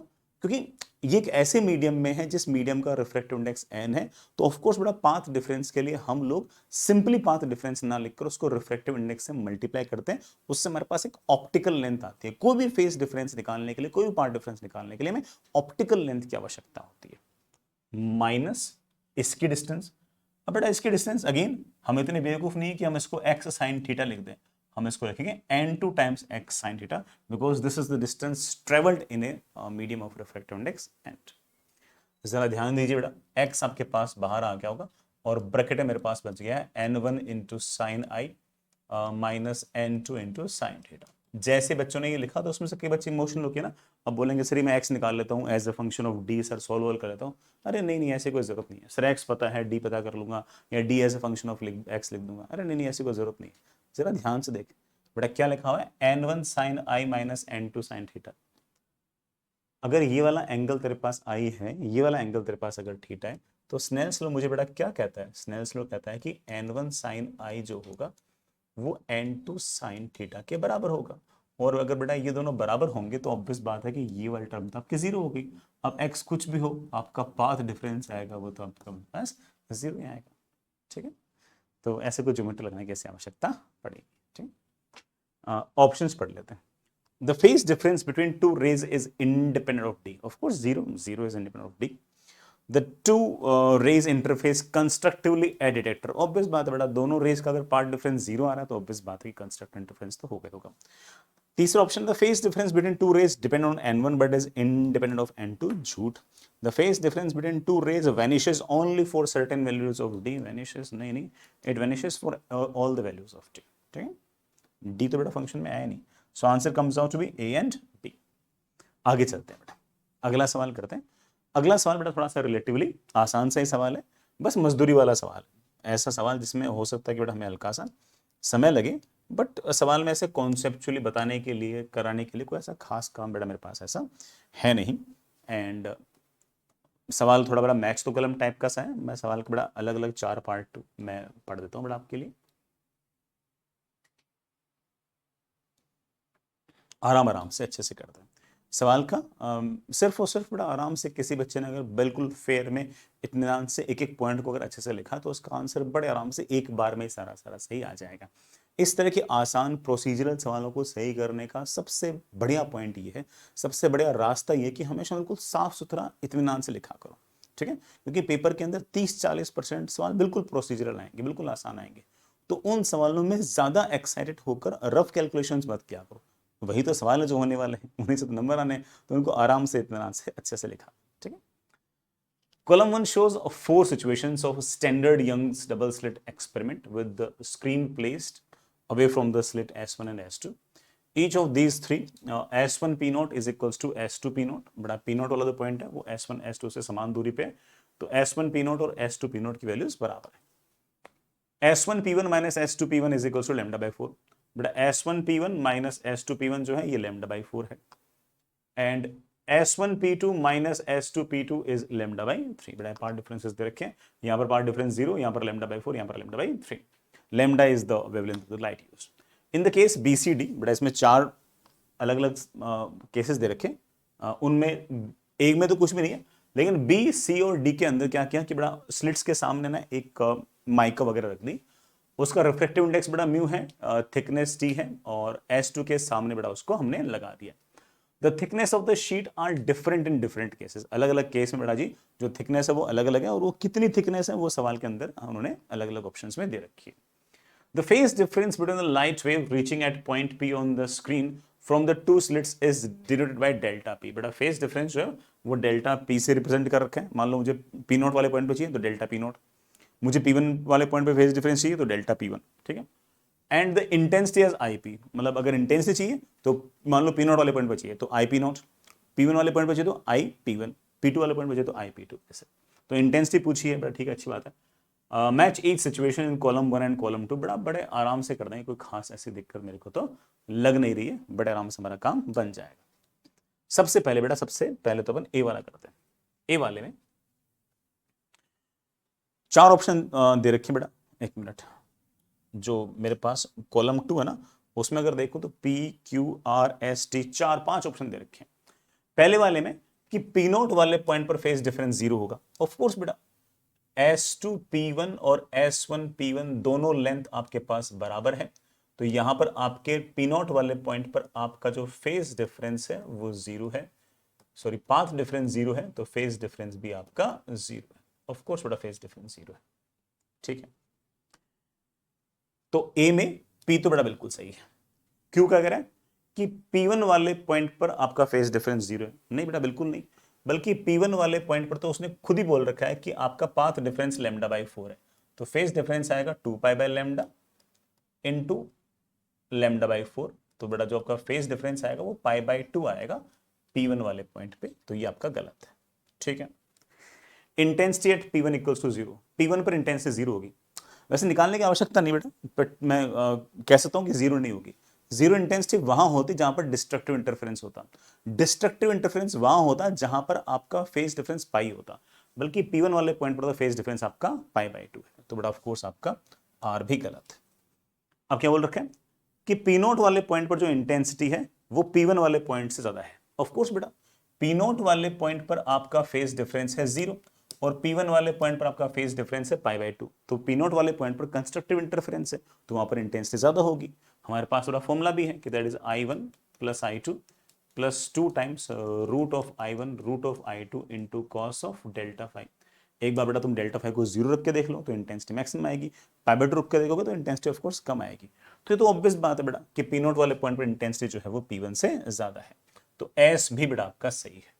क्योंकि ये एक ऐसे मीडियम में है जिस मीडियम का रिफ्रैक्टिव इंडेक्स n है, तो ऑफ कोर्स बेटा पाथ डिफरेंस के लिए हम लोग सिंपली पाथ डिफरेंस ना लिखकर उसको रिफ्रैक्टिव इंडेक्स से मल्टीप्लाई करते हैं, उससे हमारे पास एक ऑप्टिकल लेंथ आती है। कोई भी फेस डिफरेंस निकालने के लिए, कोई भी पाथ डिफरेंस निकालने के लिए हमें ऑप्टिकल लेंथ की आवश्यकता होती है, माइनस इसकी डिस्टेंस। अब बेटा इसकी डिस्टेंस अगेन हम इतने बेवकूफ नहीं है कि हम इसको x sin थीटा लिख दें, हम इसको लिखेंगे n2 times x sin theta, because this is the distance travelled in a medium of refractive index n। जरा ध्यान दीजिए बेटा x आपके पास बाहर आ गया होगा और ब्रैकेट में मेरे पास बच गया है n1 into sine I minus n2 into sine theta. जैसे बच्चों ने ये लिखा तो उसमें से कई बच्चे इमोशनल होके ना अब बोलेंगे सर मैं x निकाल लेता हूँ as a function of d, सर सॉल्व कर लेता हूँ। अरे नहीं नहीं ऐसी कोई जरूरत नहीं है सर, x पता है d पता कर लूंगा, या d as a function of x लिख दूंगा। अरे नहीं नहीं ऐसी कोई जरूरत नहीं है, जरा ध्यान से देख बेटा क्या लिखा हुआ है n1 sign I minus n2 sine theta. अगर ये वाला एंगल तेरे पास आई है, ये वाला एंगल तेरे पास अगर थीटा है, तो स्नेल्स लॉ मुझे बेटा क्या कहता है, स्नेल्स लॉ कहता है कि n1 साइन आई जो होगा वो n2 साइन थीटा के बराबर होगा। और अगर बेटा ये दोनों बराबर होंगे तो ऑब्वियस बात है कि ये वाली टर्म तो आपकी जीरो होगी। अब x कुछ भी हो आपका पाथ डिफरेंस आएगा वो तो आपका बस जीरो ही आएगा, ठीक है। तो ऐसे कोई ज्योमेट्री लगाने की ऐसी आवश्यकता पड़ेगी, ठीक। ऑप्शंस पढ़ लेते हैं। The phase difference between two rays is independent of d. Of course, zero is independent of d. The two rays interface constructively at detector. Obvious बात है बेटा, दोनों रेज का अगर पार्ट डिफरेंस जीरो आ रहा है तो ऑब्वियस बात है कि कंस्ट्रक्टिव इंटरफेरेंस तो होगा। तीसरा option, the phase difference between two rays depend on n1 but is independent of n2. झूठ। The phase difference between two rays vanishes only for certain values of d. vanishes नहीं, it vanishes for all the values of d, ठीक है। d तो बेटा function में आया नहीं, so answer comes out to be A and B. आगे चलते हैं बेटा, अगला सवाल करते हैं। अगला सवाल बेटा थोड़ा सा रिलेटिवली आसान सा ही सवाल है, बस मजदूरी वाला सवाल है, ऐसा सवाल जिसमें हो सकता है कि बेटा हमें हल्का सा समय लगे बट सवाल में ऐसे कॉन्सेप्चुअली बताने के लिए, कराने के लिए कोई ऐसा खास काम बेटा मेरे पास ऐसा है नहीं। एंड सवाल थोड़ा बड़ा मैच तो कलम टाइप का सा है। मैं सवाल के बड़ा अलग अलग 4 पार्ट मैं पढ़ देता हूँ बड़ा आपके लिए, आराम आराम से अच्छे से करते हैं सवाल का। सिर्फ और सिर्फ बड़ा आराम से किसी बच्चे ने अगर बिल्कुल फेयर में इत्मीनान से एक एक पॉइंट को अगर अच्छे से लिखा तो उसका आंसर बड़े आराम से एक बार में ही सारा सारा सही आ जाएगा। इस तरह के आसान प्रोसीजरल सवालों को सही करने का सबसे बढ़िया पॉइंट ये है, सबसे बढ़िया रास्ता ये कि हमेशा बिल्कुल साफ सुथरा इत्मीनान से लिखा करो, ठीक है। क्योंकि पेपर के अंदर 30-40% सवाल बिल्कुल प्रोसीजरल आएंगे, बिल्कुल आसान आएंगे। तो उन सवालों में ज्यादा एक्साइटेड होकर रफ कैलकुलेशंस मत किया करो। वही तो सवाल है जो होने वाले हैं, उन्हीं से तो नंबर आने हैं, तो उनको आराम से इत्मीनान से अच्छे से लिखा, ठीक है। Column 1 shows 4 situations of standard Young's double slit experiment with the screen placed away from the slit S1 and S2. Each of these three, S1 P naught is equals to S2 P naught, बड़ा P naught वाला जो point है वो S1 S2 से समान दूरी पे है, तो S1 P naught और S2 P naught की वैल्यूज बराबर है। S1 P1 minus S2 P1 is equals to lambda by 4, बड़ा S1 P1 minus S2 P1 जो है ये लैम्डा बाई 4 है। And S1 P2 minus S2 P2 is lambda by 3, बड़ा पार्ट डिफरेंसेस दे रखे हैं, यहाँ पर पार्ट डिफरेंस 0, यहाँ पर लैम्डा बाई 4, यहाँ पर lambda by 3। Lambda is the wavelength of the light used in the case BCD, बड़ा इसमें 4 अलग अलग केसेस दे रखे, उनमें एक में तो कुछ भी नहीं है, लेकिन B, C और D के अंदर क्या किया कि बड़ा स्लिट्स के सामने ना एक माइका वगैरह रख दी, उसका रिफ्रैक्टिव इंडेक्स बड़ा म्यू है, थिकनेस T है, और S2 के सामने बड़ा उसको हमने लगा दिया। The thickness of the sheet are different in different cases, अलग अलग केस में बड़ा जी जो थिकनेस है वो अलग अलग है, और वो कितनी थिकनेस है वो सवाल के अंदर उन्होंने अलग अलग ऑप्शंस में दे रखी है। The phase difference between the light wave reaching at point P on the screen from the two slits is denoted by delta P। बड़ा phase difference जो है वो डेल्टा P से रिप्रेजेंट कर रखा है। मान लो मुझे P नोट वाले पॉइंट पे चाहिए तो डेल्टा P नोट, मुझे P1 वाले पॉइंट पे फेज डिफरेंस चाहिए तो डेल्टा P1, ठीक है। And the intensity as IP, मतलब अगर इंटेंसिटी चाहिए तो मान लो P नोट वाले पॉइंट पे चाहिए तो IP नोट, P1 वाले पॉइंट पे चाहिए तो IP1, P2 वाले पॉइंट पे चाहिए तो IP2, ऐसे। तो इंटेंसिटी पूछी है, बड़ा ठीक है, अच्छी बात है। Match each situation in column 1 and column 2, बड़ा बड़े आराम से कर देंगे, कोई खास ऐसी दिक्कत मेरे को तो लग नहीं रही है, बड़े आराम से हमारा काम बन जाएगा। सबसे पहले बेटा, सबसे पहले तो अपन ए वाला करते हैं। ए वाले में 4 ऑप्शन दे रखे बेटा, एक मिनट, जो मेरे पास कॉलम 2 है ना उसमें अगर देखो तो PQRST 4-5 ऑप्शन दे रखे हैं। पहले वाले में कि P नोट वाले पॉइंट पर फेज डिफरेंस 0 होगा, ऑफ कोर्स बेटा S2 P1 और S1 P1 दोनों लेंथ आपके पास बराबर है, तो यहां पर आपके P नोट वाले पॉइंट पर आपका जो फेज डिफरेंस है वो 0 है, सॉरी पाथ डिफरेंस 0 है, तो फेज डिफरेंस भी आपका 0 है, ऑफ कोर्स बड़ा फेज डिफरेंस 0 है, ठीक है। तो ए में P तो बड़ा बिल्कुल सही है। क्यों क्या कह रहा है कि P1 वाले पॉइंट पर आपका फेज डिफरेंस 0 है? नहीं बेटा बिल्कुल नहीं, बल्कि P1 वाले पॉइंट पर तो उसने खुद ही बोल रखा है कि आपका पाथ डिफरेंस लैम्डा बाई 4 है, तो फेज डिफरेंस आएगा 2 pi by lambda into lambda by 4, तो बेटा जो आपका फेज डिफरेंस आएगा वो पाई बाई 2 आएगा P1 वाले पॉइंट पे, तो ये आपका गलत है, ठीक है। Intensity at P1 equals to 0, P1 पर इंटेंसिटी 0 होगी, वैसे निकालने की आवश्यकता नहीं बेटा, बट मैं कह सकता हूं कि 0 नहीं होगी। 0 इंटेंसिटी वहां होती जहां पर डिस्ट्रक्टिव इंटरफेरेंस होता, डिस्ट्रक्टिव इंटरफेरेंस वहां होता जहां पर आपका फेज डिफरेंस पाई होता, बल्कि P1 वाले पॉइंट पर तो फेज डिफरेंस आपका पाई बाई 2 है, तो बड़ा ऑफ कोर्स आपका आर भी गलत है। अब क्या बोल रखे हैं कि P नोट वाले पॉइंट पर जो इंटेंसिटी है वो P1 वाले पॉइंट से ज्यादा है, ऑफ कोर्स बेटा P नोट वाले पॉइंट पर आपका फेज डिफरेंस है 0 और P1 वाले पॉइंट पर आपका फेज डिफरेंस है पाई बाई 2, तो P नोट वाले पॉइंट पर कंस्ट्रक्टिव इंटरफेरेंस है तो वहां पर इंटेंसिटी ज्यादा होगी। हमारे पास थोड़ा फॉर्मूला भी है कि that is I1 plus I2 plus 2 times root of I1 root of I2 into cos of delta five. एक बार बेटा तुम डेल्टा फाइव को 0 रख के देख लो तो इंटेंसिटी मैक्सिमम आएगी, पाई बाई 2 रख के देखोगे तो इंटेंसिटी ऑफ कोर्स कम आएगी। तो ये तो ऑब्वियस बात है बेटा कि P नोट वाले पॉइंट पर इंटेंसिटी जो है वो P1 से ज्यादा है, तो S भी बेटा आपका सही है।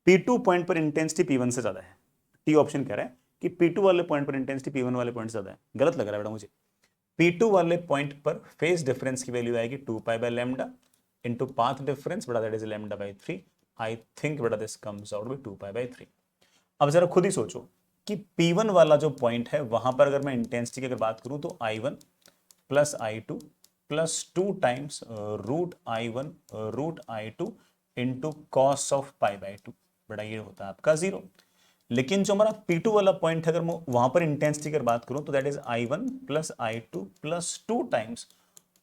P2 पॉइंट पर इंटेंसिटी P1 से ज्यादा है, टी ऑप्शन कह रहा है कि P2 वाले पॉइंट पर इंटेंसिटी P1 वाले पॉइंट से ज्यादा है, गलत लग रहा है बेटा मुझे। P2 वाले पॉइंट पर फेज डिफरेंस की वैल्यू आएगी 2 pi by lambda into path difference बेटा that is lambda by 3, I think बेटा this comes out by 2 pi by 3। अब जरा खुद ही सोचो कि P1 वाला जो पॉइंट है वहां पर अगर मैं इंटेंसिटी की अगर बात करूं तो I1 plus I2 plus 2 times √I1 √I2 into cos of pi by 2, बड़ा ये होता है आपका 0। लेकिन जो हमारा P2 वाला पॉइंट है, अगर मैं वहां पर इंटेंसिटी की बात करूं तो that is I1 plus I2 plus 2 times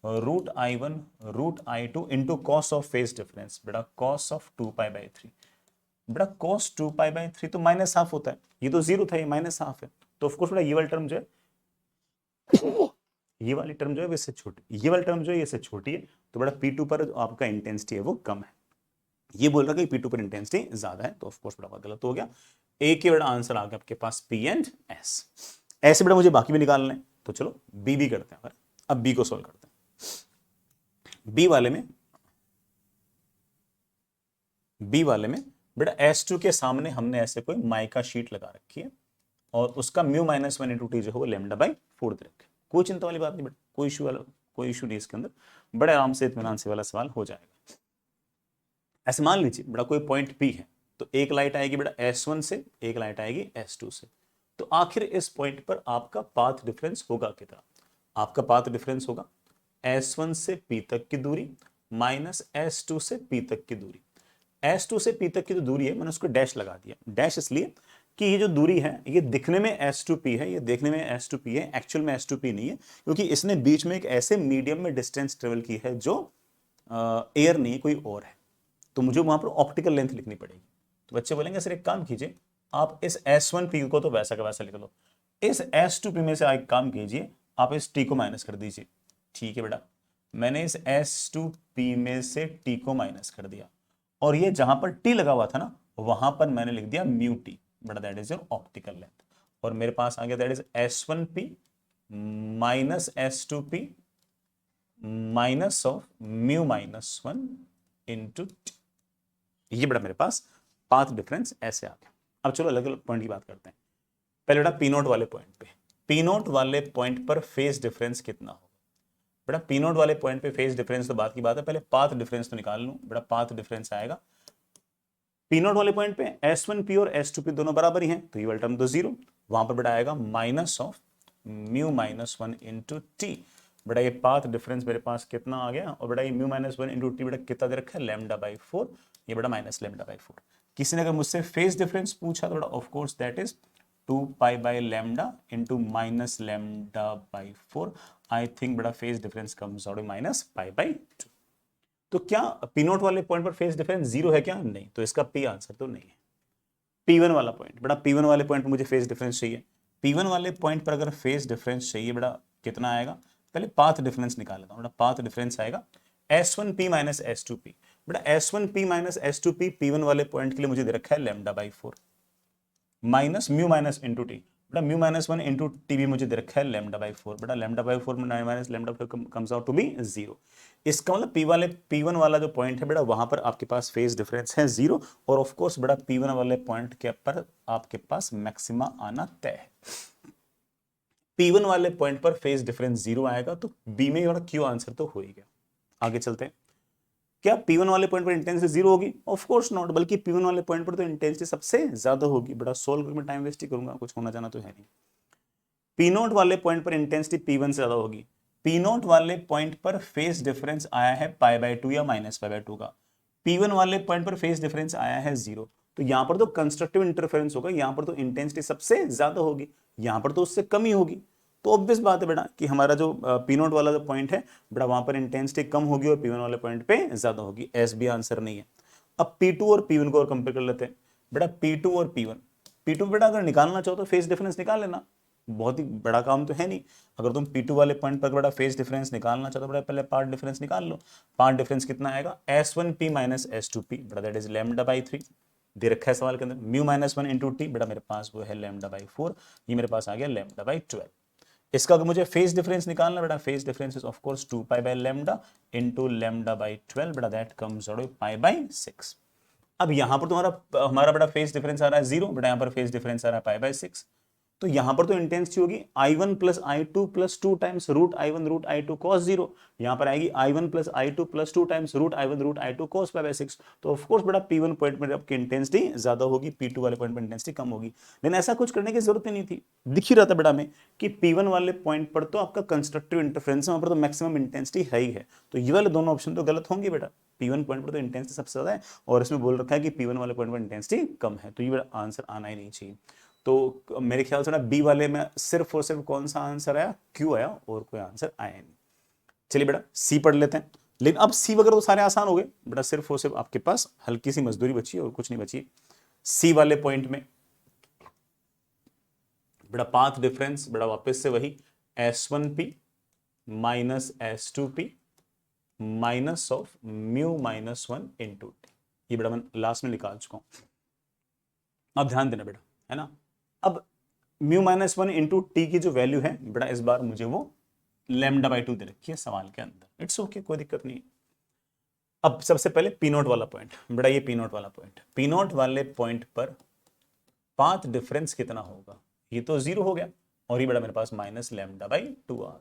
√I1 √I2 into cos of phase difference, बेटा कॉस ऑफ 2 पाई बाई 3। बेटा कॉस 2 पाई बाई 3 तो माइनस हाफ होता है, ये तो 0 था, ये माइनस हाफ है, तो ऑफकोर्स बेटा ये वाली टर्म जो है, ये वाली टर्म जो है इससे छोटी, ये वाली टर्म जो है इससे छोटी है, तो बेटा P2 पर आपका इंटेंसिटी है वो कम है। ये बोल रहा है कि P2 पर इंटेंसिटी ज्यादा है, तो ऑफकोर्स बेटा गलत हो गया। ए के बेटा आंसर आ गया आपके पास P एंड S। ऐसे बेटा मुझे बाकी भी निकालना है, तो चलो बी भी करते हैं। अब बी को सोल्व करते हैं। बी वाले में बेटा S2 के सामने हमने ऐसे कोई माइका शीट लगा रखी है और उसका म्यू माइनस 1 इंटू टी जो है वो लैम्डा बाई 4 दे रखा है। कोई चिंता वाली बात नहीं बेटा, कोई इशू नहीं इसके अंदर, बड़े आराम से इत्मीनान से वाला सवाल हो जाएगा। ऐसे मान लीजिए बेटा कोई पॉइंट P है, तो एक लाइट आएगी बेटा S1 से, एक लाइट आएगी S2 से, तो आखिर इस पॉइंट पर आपका पाथ डिफरेंस होगा कितना? आपका पाथ डिफरेंस होगा S1 से P तक की दूरी माइनस S2 से P तक की दूरी। S2 से P तक की जो दूरी है मैंने उसको डैश लगा दिया, डैश इसलिए कि ये जो दूरी है ये दिखने में S2P है, ये देखने में S2P है, एक्चुअल में S2P नहीं है, क्योंकि इसने बीच में एक ऐसे मीडियम में डिस्टेंस ट्रेवल की है जो एयर नहीं कोई और है, तो मुझे वहां पर ऑप्टिकल लेंथ लिखनी पड़ेगी। तो बच्चे बोलेंगे सर एक काम कीजिए, आप इस S1P को तो वैसा का वैसा लिख लो, इस S2P में से एक काम कीजिए, आप इस T को माइनस कर दीजिए। ठीक है बेटा, मैंने इस S2P में से T को माइनस कर दिया, और ये जहां पर T लगा हुआ था ना वहां पर मैंने लिख दिया म्यू T, बड़ा that is your optical length, और मेरे पास आ गया that is S1P minus S2P minus of mu minus 1 into T। ये बड़ा मेरे पास पाथ डिफरेंस ऐसे आ गया। अब चलो अलग अलग पॉइंट की बात करते हैं। पहले बेटा पी नोट वाले पॉइंट पे, पी नोट वाले पॉइंट पर फेज डिफरेंस कितना होगा? बेटा पी नोट वाले पॉइंट पे फेज डिफरेंस तो बात की बात है, पहले पाथ डिफरेंस तो निकाल लूं। बेटा पाथ डिफरेंस आएगा पी नोट वाले पॉइंट पे S1P और S2P दोनों बराबर ही हैं, तो ये वाला टर्म तो 0, वहां पर बेटा आएगा minus of mu minus 1 into t. बेटा ये पाथ डिफरेंस मेरे पास कितना आ गया, और बेटा ये म्यू माइनस 1 इंटू टी बेटा कितना दे रखा है, लैम्डा बाई 4, ये बेटा माइनस लैम्डा बाई 4। किसी ने अगर मुझसे फेज डिफरेंस पूछा तो बेटा of course that is 2 pi by lambda into minus lambda by 4। I think बेटा phase difference comes out minus pi by 2। तो क्या पी नोट वाले पॉइंट पर फेज डिफरेंस 0 है क्या? नहीं, तो इसका पी आंसर तो नहीं है। P1 वाला पॉइंट, बेटा P1 वाले पॉइंट पर मुझे फेज डिफरेंस चाहिए। P1 वाले पॉइंट पर अगर फेज डिफरेंस चाहिए बेटा कितना आएगा, पहले पाथ डिफरेंस निकाल लेता हूं। बेटा पाथ डिफरेंस आएगा S1P माइनस S2P। बेटा S1P माइनस S2P P1 वाले पॉइंट के लिए मुझे दे रखा है lambda by 4 minus mu minus into t. बेटा म्यू माइनस 1 इंटू टी भी मुझे दे रखा है लैम्डा बाई 4। बेटा lambda by 4 minus lambda by 4 कम्स आउट टू बी 0। इसका मतलब P1 वाला जो पॉइंट है बेटा वहां पर आपके पास फेज डिफरेंस है 0, और ऑफ कोर्स बेटा P1 वाले पॉइंट के पर आपके पास मैक्सिमा आना तय है। P1 वाले पॉइंट पर फेज डिफरेंस 0 आएगा, तो बी में और क्यू आंसर तो हो ही गया। आगे चलते हैं। क्या P1 वाले पॉइंट पर इंटेंसिटी 0 होगी? ऑफ कोर्स नॉट, बल्कि P1 वाले पॉइंट पर तो इंटेंसिटी सबसे ज्यादा होगी। बड़ा सोल्व करके मैं टाइम वेस्ट ही करूंगा, कुछ होना जाना तो है नहीं। P नोट वाले पॉइंट पर इंटेंसिटी P1 से ज्यादा होगी। P नोट वाले पॉइंट पर फेज डिफरेंस आया है पाई बाई 2 या माइनस पाई बाई 2 का। P1 वाले पॉइंट पर फेज डिफरेंस आया है 0, तो यहां पर तो कंस्ट्रक्टिव इंटरफेरेंस होगा, यहां पर तो इंटेंसिटी सबसे ज्यादा होगी, यहां पर तो उससे कम ही होगी। तो ऑब्वियस बात है बेटा कि हमारा जो P नोट वाला जो पॉइंट है बेटा वहां पर इंटेंसिटी कम होगी और P1 वाले पॉइंट पे ज्यादा होगी। एस भी आंसर नहीं है। अब P2 और P1 को और कंपेयर कर लेते हैं। बेटा P2 और P1 बेटा अगर निकालना चाहो तो फेज डिफरेंस निकाल लेना, बहुत ही बड़ा काम तो है नहीं। अगर तुम P2 वाले पॉइंट पर बड़ा फेज डिफरेंस निकालना चाहते हो बेटा पहले पार्ट डिफरेंस निकाल लो। पार्ट डिफरेंस कितना आएगा, S1P माइनस S2P, बेटा दैट इज लैम्डा बाई 3 दे रखा है सवाल के अंदर। म्यू माइनस 1 इंटू टी, बेटा मेरे पास वो है लैम्डा बाई 4, ये मेरे पास आ गया लैम्डा बाई 12। इसका अगर मुझे फेज डिफरेंस निकालना बेटा, phase difference is of course 2 pi by lambda into lambda by 12, बेटा that comes out pi by 6। अब यहां पर तुम्हारा हमारा बड़ा फेज डिफरेंस आ रहा है 0, बेटा यहां पर फेज डिफरेंस आ रहा है पाई बाई 6। तो यहां पर तो इंटेंसिटी होगी I1 plus I2 plus 2 times root I1 root I2 cos 0। यहां पर आएगी I1 plus I2 plus 2 times root I1 root I2 cos pi by 6। तो ऑफ कोर्स बेटा P1 पॉइंट में आपकी इंटेंसिटी ज्यादा होगी, P2 वाले पॉइंट में इंटेंसिटी कम होगी। लेकिन ऐसा कुछ करने की जरूरत ही नहीं थी, दिख ही रहा था बेटा में कि P1 वाले पॉइंट पर तो आपका कंस्ट्रक्टिव इंटरफेरेंस है, वहां पर तो मैक्सिमम इंटेंसिटी है ही है। तो ये वाले दोनों ऑप्शन तो गलत होंगे बेटा, P1 पॉइंट पर तो इंटेंसिटी सबसे ज्यादा है और इसमें बोल रखा है कि P1 वाले पॉइंट पर इंटेंसिटी कम है, तो ये बेटा आंसर आना ही नहीं चाहिए। तो मेरे ख्याल से ना बी वाले में सिर्फ और सिर्फ कौन सा आंसर आया, क्यू आया, और कोई आंसर आया नहीं। चलिए बेटा सी पढ़ लेते हैं। लेकिन अब सी वगैरह तो सारे आसान हो गए बेटा, सिर्फ और सिर्फ आपके पास हल्की सी मजदूरी बची है और कुछ नहीं बची। सी वाले पॉइंट में बेटा पाथ डिफरेंस बेटा वापस से वही S1P minus S2P minus of mu minus 1 into T. ये बेटा मैं लास्ट में निकाल चुका हूं, अब ध्यान देना बेटा, है ना। अब म्यू माइनस 1 इंटू टी की जो वैल्यू है बेटा, इस बार मुझे वो लैम्डा बाई 2 दे रखी है सवाल के अंदर। इट्स ओके, कोई दिक्कत नहीं। अब सबसे पहले पी नोट वाला पॉइंट बेटा, ये पी नोट वाला पॉइंट, पी नोट वाले पॉइंट पर पाथ डिफरेंस कितना होगा, ये तो 0 हो गया और ये बेटा मेरे पास माइनस लैम्डा बाई 2 आ गया।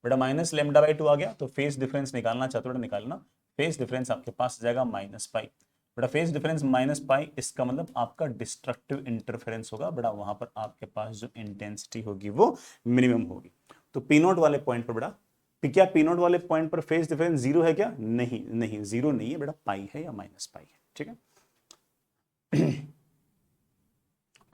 बेटा माइनस लैम्डा बाई 2 आ गया, तो फेस डिफरेंस निकालना चाहते हो बेटा, निकालना। फेस डिफरेंस आपके पास जाएगा माइनस पाई। बेटा फेस डिफरेंस माइनस पाई, इसका मतलब आपका डिस्ट्रक्टिव इंटरफेरेंस होगा बेटा, वहां पर आपके पास जो इंटेंसिटी होगी वो मिनिमम होगी। तो पी नोट वाले पॉइंट पर बेटा, क्या पी नोट वाले पॉइंट पर फेस डिफरेंस 0 है क्या, नहीं नहीं 0 नहीं है बेटा, पाई है या माइनस पाई है, ठीक है।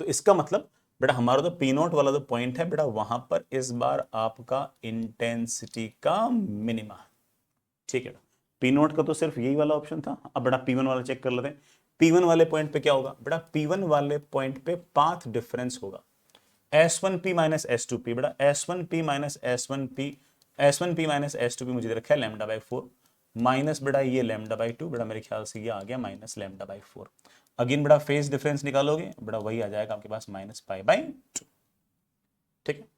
तो इसका मतलब बेटा हमारा तो पी नोट वाला जो पॉइंट है बेटा, वहां पर इस बार आपका इंटेंसिटी का मिनिमा, ठीक है। पी नोट का तो सिर्फ यही वाला ऑप्शन था। अब बेटा P1 वाला चेक कर लेते हैं। P1 वाले पॉइंट पे क्या होगा बेटा, P1 वाले पॉइंट पे पाथ डिफरेंस होगा S1P माइनस S2P। बेटा S1P minus S1P, S1P minus S2P मुझे दे रखा है लैम्डा बाई 4 माइनस बेटा ये लैम्डा बाई 2, बेटा मेरे ख्याल से ये आ गया माइनस लैम्डा बाई 4। अगेन बेटा फेस डिफरेंस निकालोगे बेटा, वही आ जाएगा आपके पास माइनस पाई बाई 2, ठीक है,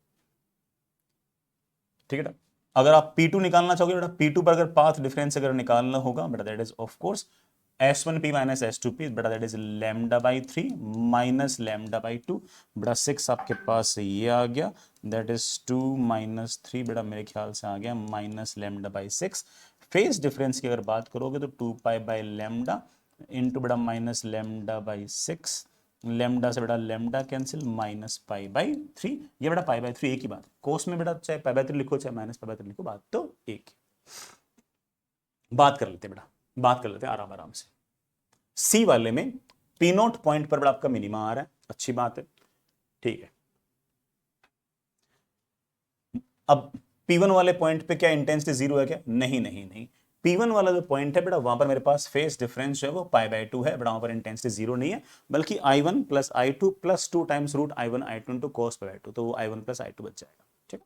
ठीक है। अगर आप P2 निकालना चाहोगे बेटा, P2 पर अगर पाथ डिफरेंस अगर निकालना होगा बेटा, that is of course S1P minus S2P बेटा, that is lambda by 3 minus lambda by 2 बेटा 6 आपके पास ये आ गया, दैट इज 2 माइनस 3 बेटा मेरे ख्याल से आ गया minus lambda by 6। Phase difference की अगर बात करोगे तो 2 पाई बाई लैम्डा इंटू बेटा माइनस लैम्डा बाई 6, लेमडा से बेटा lambda cancel minus pi by 3। ये बेटा पाई बाई 3 एक ही बात, कोस में बेटा चाहे पाई बाई 3 लिखो चाहे माइनस पाई बाई 3 लिखो, बात तो एक ही। बात कर लेते हैं बेटा, बात कर लेते हैं आराम आराम से। सी वाले में पी नोट पॉइंट पर बेटा आपका मिनिमा आ रहा है, अच्छी बात है, ठीक है। अब P1 वाले पॉइंट पे क्या इंटेंसिटी 0 है क्या, नहीं नहीं नहीं। P1 वाला जो पॉइंट है बेटा, वहां पर मेरे पास फेस डिफरेंस जो है वो पाई बाई 2 है बेटा, वहां पर इंटेंसिटी 0 नहीं है, बल्कि I1 plus I2 plus 2 times root I1 I2 into cos pi by 2, तो वो I1 प्लस I2 बच जाएगा, ठीक।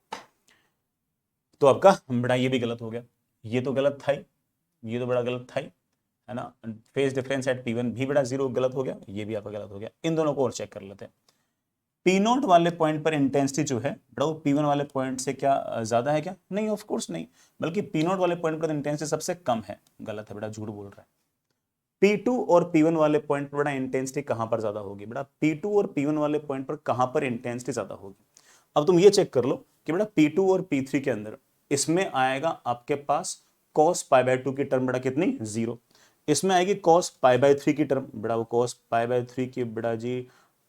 तो आपका बेटा ये भी गलत हो गया, ये तो गलत था ही, ये तो बड़ा गलत था ही, है ना। फेस डिफरेंस एट P1 भी बड़ा 0 गलत हो गया, ये भी आपका गलत हो गया। इन दोनों को और चेक कर लेते हैं। पी नोट वाले पॉइंट पर इंटेंसिटी जो है बेटा, वो P1 वाले पॉइंट से क्या ज्यादा है क्या, नहीं ऑफ कोर्स नहीं, बल्कि पी नोट वाले पॉइंट पर इंटेंसिटी सबसे कम है, गलत है बेटा, झूठ बोल रहा है। P2 और P1 वाले पॉइंट पर बेटा इंटेंसिटी कहां पर ज्यादा होगी बेटा, P2 और P1 वाले पॉइंट पर कहां पर इंटेंसिटी ज्यादा होगी। अब तुम ये चेक कर लो कि बेटा P2 और P3 के अंदर इसमें आएगा आपके पास cos पाई बाई 2 की टर्म बेटा कितनी, 0। इसमें आएगी cos पाई बाई 3 की टर्म बेटा, वो cos पाई बाई 3 की बेटा जी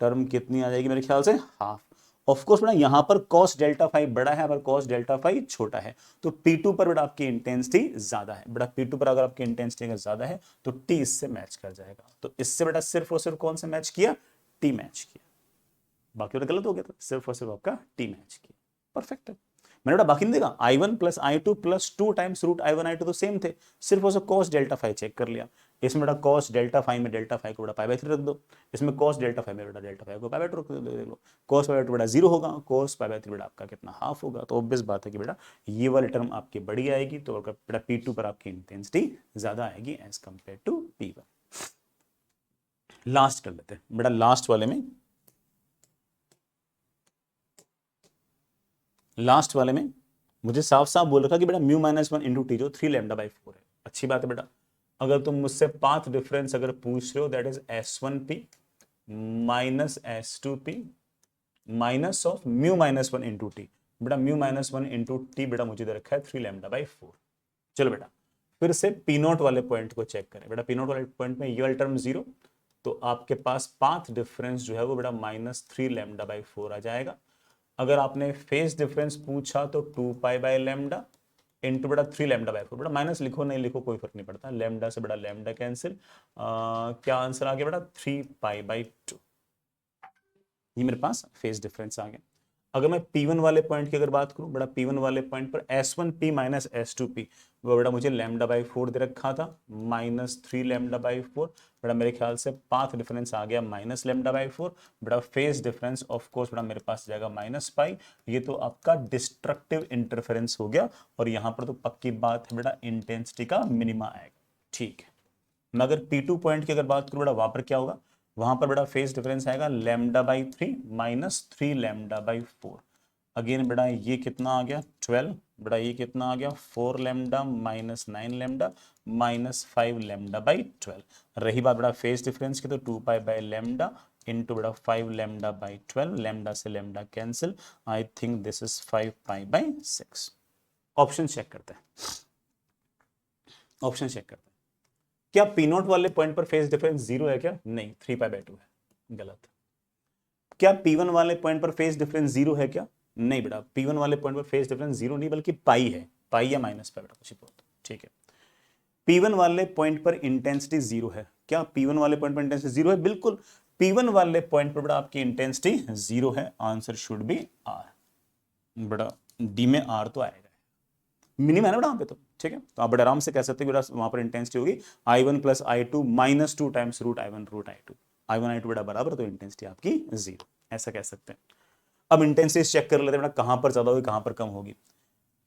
टर्म कितनी आ जाएगी मेरे ख्याल से हाफ। ऑफ कोर्स बेटा यहां पर cos डेल्टा फाइव बड़ा है, पर cos डेल्टा फाइव छोटा है, तो P2 पर बेटा आपकी इंटेंसिटी ज्यादा है बेटा। P2 पर अगर आपकी इंटेंसिटी अगर ज्यादा है तो T इससे मैच कर जाएगा, तो इससे बेटा सिर्फ और सिर्फ कौन से मैच किया, T मैच किया, बाकी तो गलत हो गया था, सिर्फ और सिर्फ आपका T मैच किया, परफेक्ट है। मैंने बेटा बाकी नहीं देखा, I1 plus I2 plus 2 times root I1 I2 तो सेम थे, सिर्फ और सिर्फ cos डेल्टा फाइव चेक कर लिया। इसमें बेटा cos डेल्टा फाइव में डेल्टा फाइव को बेटा पाई बाई 3 रख दो, इसमें cos डेल्टा फाइव में बेटा डेल्टा फाइव को पाई बाई 2 रख दो, देख लो cos पाई बाई 2 बेटा 0 होगा, cos पाई बाई 3 बेटा आपका कितना हाफ होगा, तो ऑब्वियस बात है कि बेटा ये वाली टर्म आपकी बड़ी आएगी, तो बेटा P2 पर आपकी इंटेंसिटी ज्यादा आएगी as compare to P1। Last कर लेते हैं बेटा, लास्ट वाले में, लास्ट वाले में मुझे साफ साफ बोल रखा कि बेटा म्यू माइनस 1 इंटू टी जो 3 लैम्डा बाई 4 है, अच्छी बात है बेटा। अगर तुम मुझसे पाथ डिफरेंस अगर पूछ रहे हो, that is S1P minus S2P minus of mu minus one into t. बेटा mu minus one into t बेटा मुझे दे रखा है 3 लैम्डा बाई 4। चलो बेटा फिर से पी नोट वाले पॉइंट को चेक करें। बेटा पी नोट वाले पॉइंट में ये वाला टर्म 0, तो आपके पास पाथ डिफरेंस जो है वो बेटा -3 लैम्डा बाई 4 आ जाएगा। अगर आपने फेस डिफरेंस पूछा तो 2 पाई बाई लैम्डा इंटू बेटा 3 लैम्डा बाई 4। बेटा माइनस लिखो नहीं लिखो कोई फर्क नहीं पड़ता, लैम्डा से बेटा लैम्डा कैंसिल। क्या आंसर आ गया बेटा 3 पाई बाई 2। ये मेरे पास फेस डिफरेंस आ गया। अगर मैं P1 वाले पॉइंट की अगर बात करूं, बड़ा P1 वाले पॉइंट पर S1P माइनस S2P, वो बड़ा मुझे लैम्डा बाई 4 दे रखा था, -3 लैम्डा बाई 4। बड़ा मेरे ख्याल से पाथ डिफरेंस आ गया माइनस लैम्डा बाई 4। बड़ा फेस डिफरेंस ऑफ कोर्स बड़ा मेरे पास जाएगा -पाई। ये तो आपका डिस्ट्रक्टिव इंटरफेरेंस हो गया, और यहां पर तो पक्की बात है बेटा इंटेंसिटी का मिनिमा आएगा। ठीक है, मैं अगर P2 पॉइंट की अगर बात करूं बेटा, वहां पर क्या होगा, वहां पर बेटा फेस डिफरेंस आएगा lambda by 3 -3 lambda by 4। Again बेटा ये कितना आ गया 12। बेटा ये कितना आ गया 4 लैम्डा -9 लैम्डा -5 लैम्डा बाई 12। रही बात बेटा फेस डिफरेंस की, तो 2 पाई बाई लैम्डा इंटू बेटा 5 लैम्डा बाई 12, लैम्डा से lambda cancel. I think this is 5 pi by 6। Option check करते हैं, ऑप्शन चेक करते हैं। क्या पी नोट वाले पॉइंट पर फेस डिफरेंस 0 है क्या? नहीं, 3 पाई बाई 2 है, गलत। क्या P1 वाले पॉइंट पर फेस डिफरेंस 0 है क्या? नहीं बेटा, P1 वाले पॉइंट पर फेस डिफरेंस 0 नहीं बल्कि पाई है, पाई या माइनस पाई बेटा कुछ बोल। ठीक है, P1 वाले पॉइंट पर इंटेंसिटी 0 है क्या? P1 वाले पॉइंट पर इंटेंसिटी 0 है, बिल्कुल। P1 वाले पॉइंट पर बेटा आपकी इंटेंसिटी 0 है, आंसर शुड बी R। बेटा डी में R तो आएगा, मिनिमम है ना बेटा वहां पे तो। ठीक है, तो आप बड़े आराम से कह सकते हैं बेटा वहां पर इंटेंसिटी होगी I1 plus I2 -2 times root I1 root I2। I1 I2 बेटा बराबर, तो इंटेंसिटी आपकी 0, ऐसा कह सकते हैं। अब इंटेंसिटी चेक कर लेते हैं बेटा, कहां पर ज्यादा होगी कहां पर कम होगी।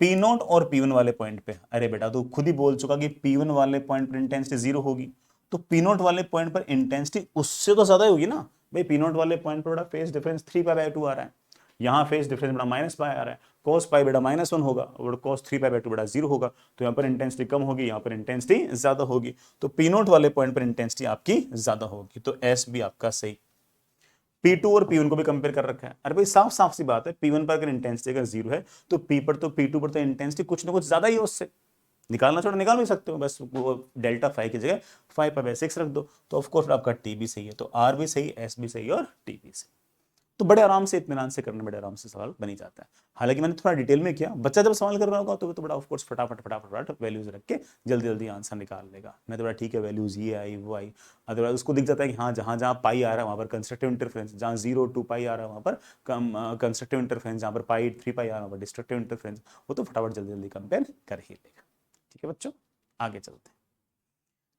P नोट और P1 वाले पॉइंट पे, अरे बेटा तो खुद ही बोल चुका कि P1 वाले पॉइंट पर इंटेंसिटी 0 होगी, तो P नोट वाले पॉइंट पर इंटेंसिटी उससे तो ज्यादा होगी ना भाई। P नोट वाले पॉइंट पर बेटा फेस डिफरेंस 3 पाई बाई 2 आ रहा है, यहाँ फेस डिफरेंस बेटा माइनस पाई आ रहा है, cos पाई बेटा -1 होगा और cos 3 पाई बाई 2 बेटा 0 होगा, तो यहाँ पर इंटेंसिटी कम होगी, यहाँ पर इंटेंसिटी ज्यादा होगी, तो P नोट वाले पॉइंट पर इंटेंसिटी आपकी ज्यादा होगी, तो S भी आपका सही। P2 और P1 को भी कंपेयर कर रखा है, अरे भाई साफ साफ सी बात है, P1 पर अगर इंटेंसिटी अगर 0 है तो P2 पर तो इंटेंसिटी कुछ ना कुछ ज्यादा ही है उससे। निकालना छोड़ा निकाल भी सकते हो, बस वो डेल्टा 5 की जगह 5 पाई बाई 6 रख दो, तो ऑफकोर्स आपका T भी सही है, तो R भी सही, S भी सही और T भी सही। तो बड़े आराम से इत्मीनान से करने, बड़े आराम से सवाल बनी जाता है। हालांकि मैंने थोड़ा डिटेल में किया, बच्चा जब सवाल कर रहा होगा तो बड़ा ऑफ कोर्स फटाफट फटाफट वैल्यूज रख के जल्दी जल्दी आंसर निकाल लेगा। मैं तो बड़ा ठीक है वैल्यूज ये आई वो आई, अदरवाइज उसको दिख जाता है कि हाँ जहां जहां पाई आ रहा है वहां पर कंस्ट्रक्टिव इंटरफेरेंस, जहां 0 2 पाई आ रहा है वहां पर कंस्ट्रक्टिव इंटरफेरेंस, जहां पर पाई 3 पाई आ रहा है वहां पर डिस्ट्रक्टिव इंटरफेरेंस, वो तो फटाफट जल्दी जल्दी कंपेयर कर ही लेगा। ठीक है बच्चों, आगे चलते हैं।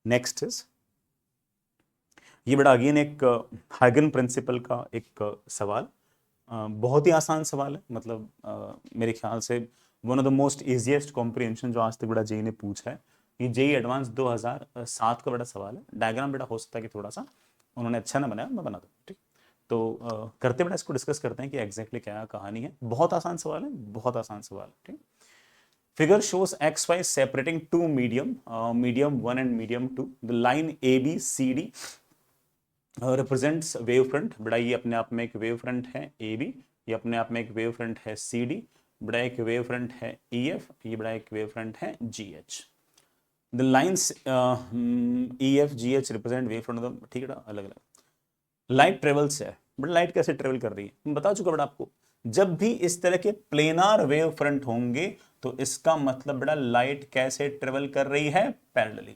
नेक्स्ट इज ये बड़ा अगेन एक हाइगन प्रिंसिपल का एक सवाल, बहुत ही आसान सवाल है, मतलब मेरे ख्याल से one of the most easiest comprehension जो आज तक बड़ा जेई ने पूछा है। ये जेई एडवांस 2007 का बड़ा सवाल है। डायग्राम बेटा हो सकता है कि थोड़ा सा उन्होंने अच्छा ना बनाया, मैं बना दूँ। ठीक, तो करते बेटा इसको डिस्कस करते हैं कि एग्जैक्टली क्या कहानी है। बहुत आसान सवाल है, बहुत आसान सवाल है। ठीक, figure shows xy separating two medium 1 and medium 2, the line ABCD represents wave front. बड़ा ये अपने आप में एक वेव फ्रंट है AB, ये अपने आप में एक वेव फ्रंट है CD, बड़ा एक वेव फ्रंट है EF, ये बड़ा एक वेव फ्रंट है GH। The lines EF GH represent wave front, ठीक है, अलग अलग। लाइट ट्रेवल्स है, बड़ा लाइट कैसे ट्रेवल कर रही है मैं बता चुका बड़ा आपको। जब भी इस तरह के प्लेनार वेव फ्रंट होंगे तो इसका मतलब बड़ा लाइट कैसे ट्रेवल कर रही है, पैरेलली।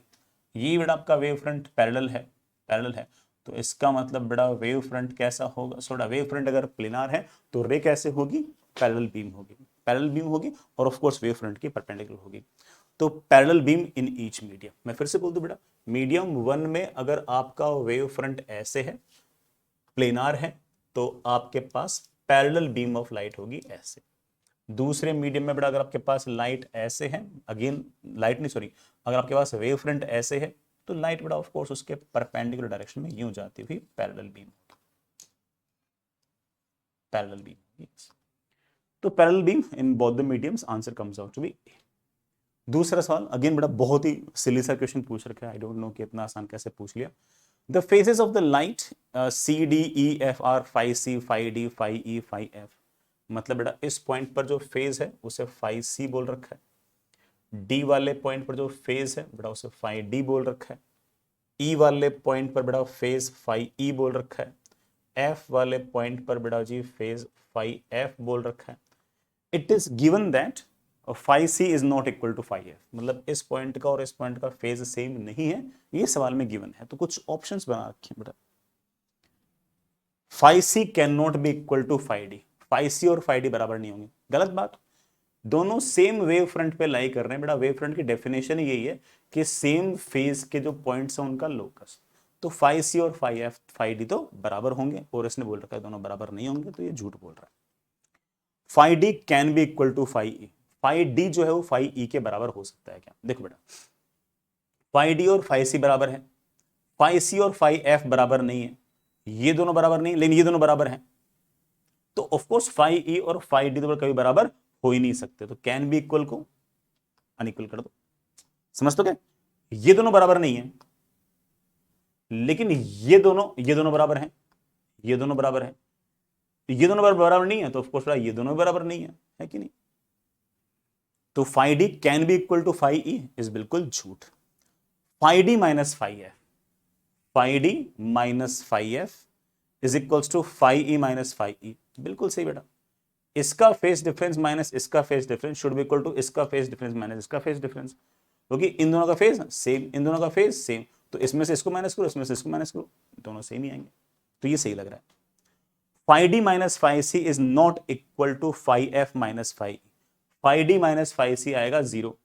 ये बड़ा आपका वेव फ्रंट पैरेलल है, पैरेलल है, तो इसका मतलब बड़ा वेव फ्रंट कैसा होगा, सोडा वेव फ्रंट अगर प्लेनार है तो रे कैसे होगी, पैरेलल बीम होगी, पैरेलल बीम होगी, और ऑफ कोर्स वेव फ्रंट की परपेंडिकुलर होगी। तो parallel beam in each medium, मैं फिर से बोल दूं बेटा, मीडियम 1 में अगर आपका वेव फ्रंट ऐसे है, प्लेनार है, तो आपके पास पैरेलल बीम ऑफ लाइट होगी ऐसे। दूसरे मीडियम में बेटा अगर आपके पास लाइट ऐसे है, अगेन लाइट नहीं सॉरी, अगर आपके पास वेव फ्रंट ऐसे है तो लाइट बेटा ऑफ कोर्स उसके परपेंडिकुलर डायरेक्शन में यूं जाती हुई पैरेलल बीम, पैरेलल बीम। तो parallel beam in both the mediums, answer comes out to be A. दूसरा सवाल अगेन बेटा बहुत ही सिली सा क्वेश्चन पूछ रखा है, आई डोंट नो कि इतना आसान कैसे पूछ लिया। The phases of the light C D E F are five C five D five E five F, मतलब बेटा इस पॉइंट पर जो फेज है उसे फाइव सी बोल रखा है, डी वाले पॉइंट पर जो फेज है बेटा उसे फाइव डी बोल रखा है, ई वाले पॉइंट पर बेटा फेज फाइव ई बोल रखा है, एफ वाले पॉइंट पर बेटा जी फेज फाइव एफ बोल रखा है। It is given that five C is not equal to five F, मतलब इस पॉइंट का और इस पॉइंट का फेज सेम नहीं है, ये सवाल में गिवन है। तो कुछ ऑप्शंस बना रखे हैं बेटा। Five C can not be equal to five D, five C और फाइव डी बराबर नहीं होंगे, गलत बात। दोनों सेम वेव फ्रंट पे लाई कर रहे हैं बेटा, वेव फ्रंट की डेफिनेशन यही है कि सेम फेज के जो पॉइंट्स हैं उनका लोकस, तो फाइव सी और फाइव एफ फाइव डी तो बराबर होंगे, और इसने बोल रखा है दोनों बराबर नहीं होंगे, तो ये झूठ बोल रहा है। Five D can be equal to five E, five D जो है वो फाइव ई के बराबर हो सकता है क्या? देखो बेटा, फाइव डी और फाइव सी बराबर है, फाइव सी और फाइव एफ बराबर नहीं है, ये दोनों बराबर नहीं, लेकिन ये दोनों बराबर हैं, तो ऑफकोर्स फाइव ई और फाइव डी तो कभी बराबर हो ही नहीं सकते, तो कैन बी इक्वल को अनइक्वल कर दो। समझ तो क्या? ये दोनों बराबर नहीं है, लेकिन ये दोनों बराबर हैं, ये दोनों बराबर हैं, ये दोनों बराबर नहीं है, तो ऑफकोर्स ये दोनों बराबर नहीं है कि नहीं? तो five D can be equal to five E is बिल्कुल झूठ। Five D minus five F, five D minus five F is equals to five E minus five E, बिल्कुल सही बेटा। इसका फेस डिफरेंस माइनस इसका phase difference should be equal to इसका phase difference माइनस इसका फेस डिफरेंस, क्योंकि इन दोनों का फेस सेम, इन दोनों का फेस सेम, तो इसमें से इसको माइनस करो, इसमें से इसको माइनस करो, दोनों सेम ही आएंगे, तो ये सही लग रहा है। Five D minus five C is not equal to five F minus five E, five D minus five C आएगा zero,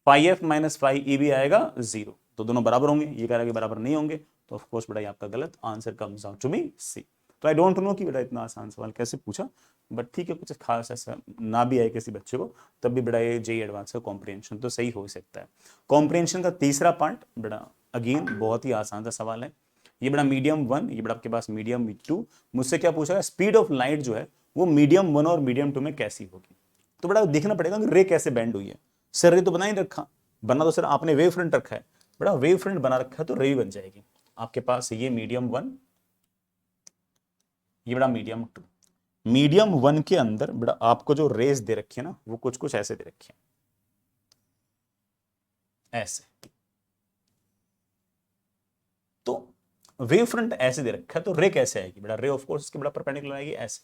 five F minus five E भी आएगा जीरो, तो दोनों बराबर होंगे, ये कह रहा है कि बराबर नहीं होंगे, तो ऑफ कोर्स बेटा ये आपका गलत answer comes out to be C. तो आई डोंट नो कि बेटा इतना आसान सवाल कैसे पूछा, बट ठीक है, कुछ खास ऐसा ना भी आए किसी बच्चे को, तब भी बेटा ये जेई एडवांस का कॉम्प्रिहेंशन तो सही हो सकता है। कॉम्प्रिहेंशन का तीसरा पार्ट बेटा अगेन बहुत ही आसान सा सवाल है, ये बड़ा मीडियम वन, ये बड़ा आपके पास मीडियम टू। मुझसे क्या पूछा है, स्पीड ऑफ लाइट जो है वो मीडियम वन और मीडियम टू में कैसी होगी, तो बड़ा देखना पड़ेगा कि रे कैसे बैंड हुई है। सर रे तो बना ही रखा, बना तो सर आपने वेव फ्रंट रखा है, बड़ा वेव फ्रंट बना रखा है तो रे बन जाएगी। आपके पास ये मीडियम वन, ये बड़ा मीडियम टू, मीडियम वन के अंदर बड़ा आपको जो रेस दे रखी है ना वो कुछ कुछ ऐसे दे रखी है, ऐसे, तो वेव फ्रंट ऐसे दे रखा है, तो रे कैसे आएगी बेटा? रे ऑफ कोर्स इसके बड़ा परपेंडिकुलर आएगी ऐसे,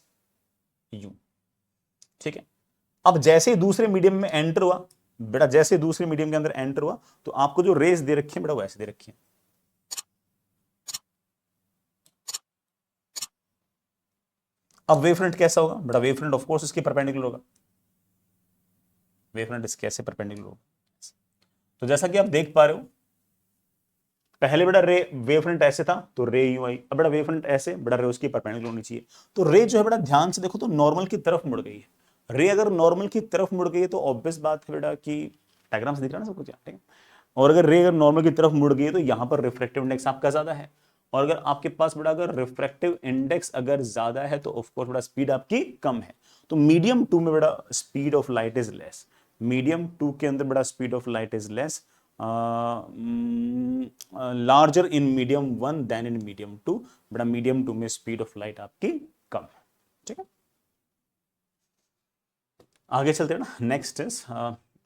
यू, ठीक है। अब जैसे ही दूसरे मीडियम में एंटर हुआ बेटा, जैसे दूसरे मीडियम के अंदर एंटर हुआ तो आपको जो रेस दे रखी है बेटा वो ऐसे दे रखी है, अब वेव फ्रंट कैसा होगा बेटा? वेव फ्रंट ऑफ कोर्स इसके परपेंडिकुलर होगा, वेव फ्रंट इसके ऐसे परपेंडिकुलर होगा। तो जैसा कि आप देख पा रहे हो, पहले बेटा रे वेव फ्रंट ऐसे था तो रे यूं आई, अब बेटा वेव फ्रंट ऐसे, बेटा रे उसकी परपेंडिकुलर होनी चाहिए, तो रे जो है बेटा ध्यान से देखो तो नॉर्मल की तरफ मुड़ गई है। रे अगर नॉर्मल की तरफ मुड़ गई है तो ऑब्वियस बात है बेटा कि डायग्राम से दिख रहा है ना सब कुछ, ठीक है। और अगर रे अगर नॉर्मल की तरफ मुड़ गई है तो यहाँ पर रिफ्रैक्टिव इंडेक्स आपका ज्यादा है, और अगर आपके पास बेटा अगर रिफ्रैक्टिव इंडेक्स अगर ज्यादा है तो ऑफकोर्स बेटा स्पीड आपकी कम है। तो मीडियम टू में बेटा speed of light is less, medium two के अंदर बेटा speed of light is less, larger in medium one than in medium two, बेटा मीडियम टू में स्पीड ऑफ लाइट आपकी कम है, ठीक है। आगे चलते हैं ना, नेक्स्ट इज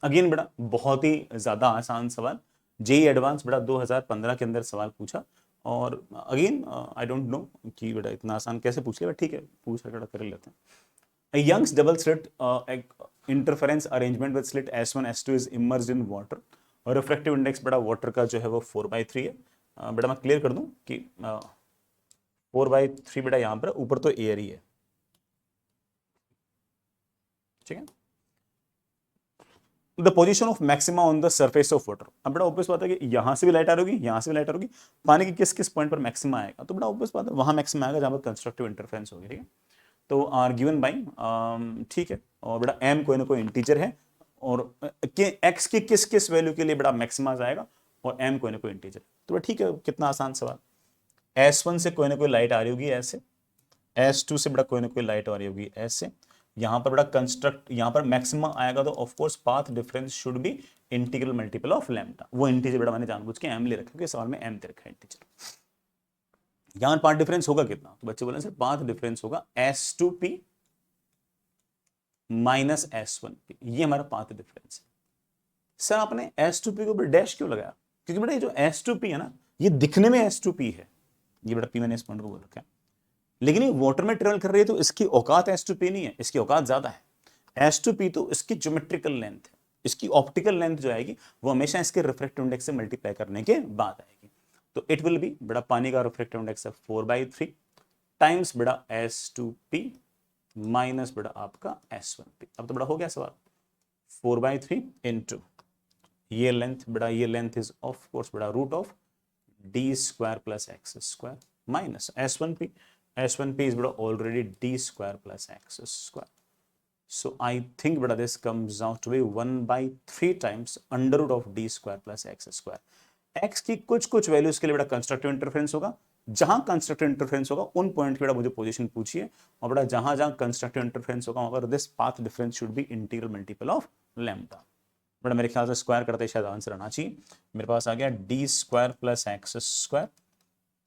अगेन बेटा बहुत ही ज्यादा आसान सवाल, जेई एडवांस बेटा 2015 के अंदर सवाल पूछा, और अगेन आई डोंट नो कि बेटा इतना आसान कैसे पूछ लिया, ठीक है पूछा बेटा कर लेते हैं। A Young's double slit interference arrangement with slit S1 S2 is immersed in water, और रिफ्रैक्टिव इंडेक्स बेटा वाटर का जो है वो 4/3 है। बेटा मैं क्लियर कर दूं कि 4/3 बेटा यहाँ पर ऊपर तो एयर ही है, ठीक है। The position of maxima on the surface of water, अब बेटा ऑब्वियस बात है कि यहाँ से भी लाइट आ रही होगी, यहाँ से भी लाइट आ रही होगी, पानी की किस किस पॉइंट पर मैक्सिमा आएगा, तो बेटा ऑब्वियस बात है वहाँ मैक्सिमा आएगा जहाँ पर कंस्ट्रक्टिव इंटरफेरेंस होगी, ठीक है। तो आर गिवन बाई, ठीक है, और बेटा एम कोई ना कोई इंटीजर है, और एक्स की किस किस वैल्यू के लिए बेटा मैक्सिमा आएगा, और एम कोई ना कोई इंटीजर, तो ठीक है कितना आसान सवाल। S1 से कोई ना कोई लाइट आ रही होगी ऐसे, S2 से बेटा कोई ना कोई लाइट आ रही होगी ऐसे, यहाँ पर बेटा कंस्ट्रक्ट, यहाँ पर मैक्सिमा आएगा तो of course path difference should B integral multiple of lambda, वो इंटीजर बेटा मैंने जानबूझ के एम ले रखा है, सवाल में एम दे रखा है इंटीजर। यहां पाथ डिफरेंस होगा कितना, तो बच्चे बोले सर पाथ डिफरेंस होगा S2P माइनस S1P, ये हमारा पाथ डिफरेंस है। सर आपने S2P के ऊपर डैश क्यों लगाया, क्योंकि बेटा ये जो S2P है ना, ये दिखने में S2P है, ये बेटा P मैंने इस पॉइंट को बोल रखा है, लेकिन ये वाटर में ट्रेवल कर रही है तो इसकी औकात S2P नहीं है, इसकी औकात ज्यादा है। S2P तो इसकी ज्योमेट्रिकल लेंथ है, इसकी ऑप्टिकल लेंथ जो आएगी वो हमेशा इसके रिफ्रैक्टिव इंडेक्स से मल्टीप्लाई करने के बाद आएगी। तो इट विल बी बेटा पानी का रिफ्रैक्टिव इंडेक्स है 4/3 टाइम्स बेटा S2P माइनस बेटा आपका S1P। अब तो बड़ा हो गया सवाल, 4/3 इंटू ये लेंथ बेटा, ये लेंथ इज ऑफ कोर्स बेटा root of D square plus X square minus S1P, S1P is already d square plus x square. So I think beta this comes out to be 1/3 times under root of d square plus x square. x की कुछ कुछ values के लिए बेटा constructive interference होगा, जहां constructive interference होगा उन पॉइंट की बेटा मुझे पोजीशन पूछिए, और बेटा जहां जहां कंस्ट्रक्टिव इंटरफेरेंस होगा वहां पर this path difference should B integral multiple of lambda. बेटा मेरे ख्याल से स्क्वायर करते शायद आंसर आना चाहिए, मेरे पास आ गया d square plus X square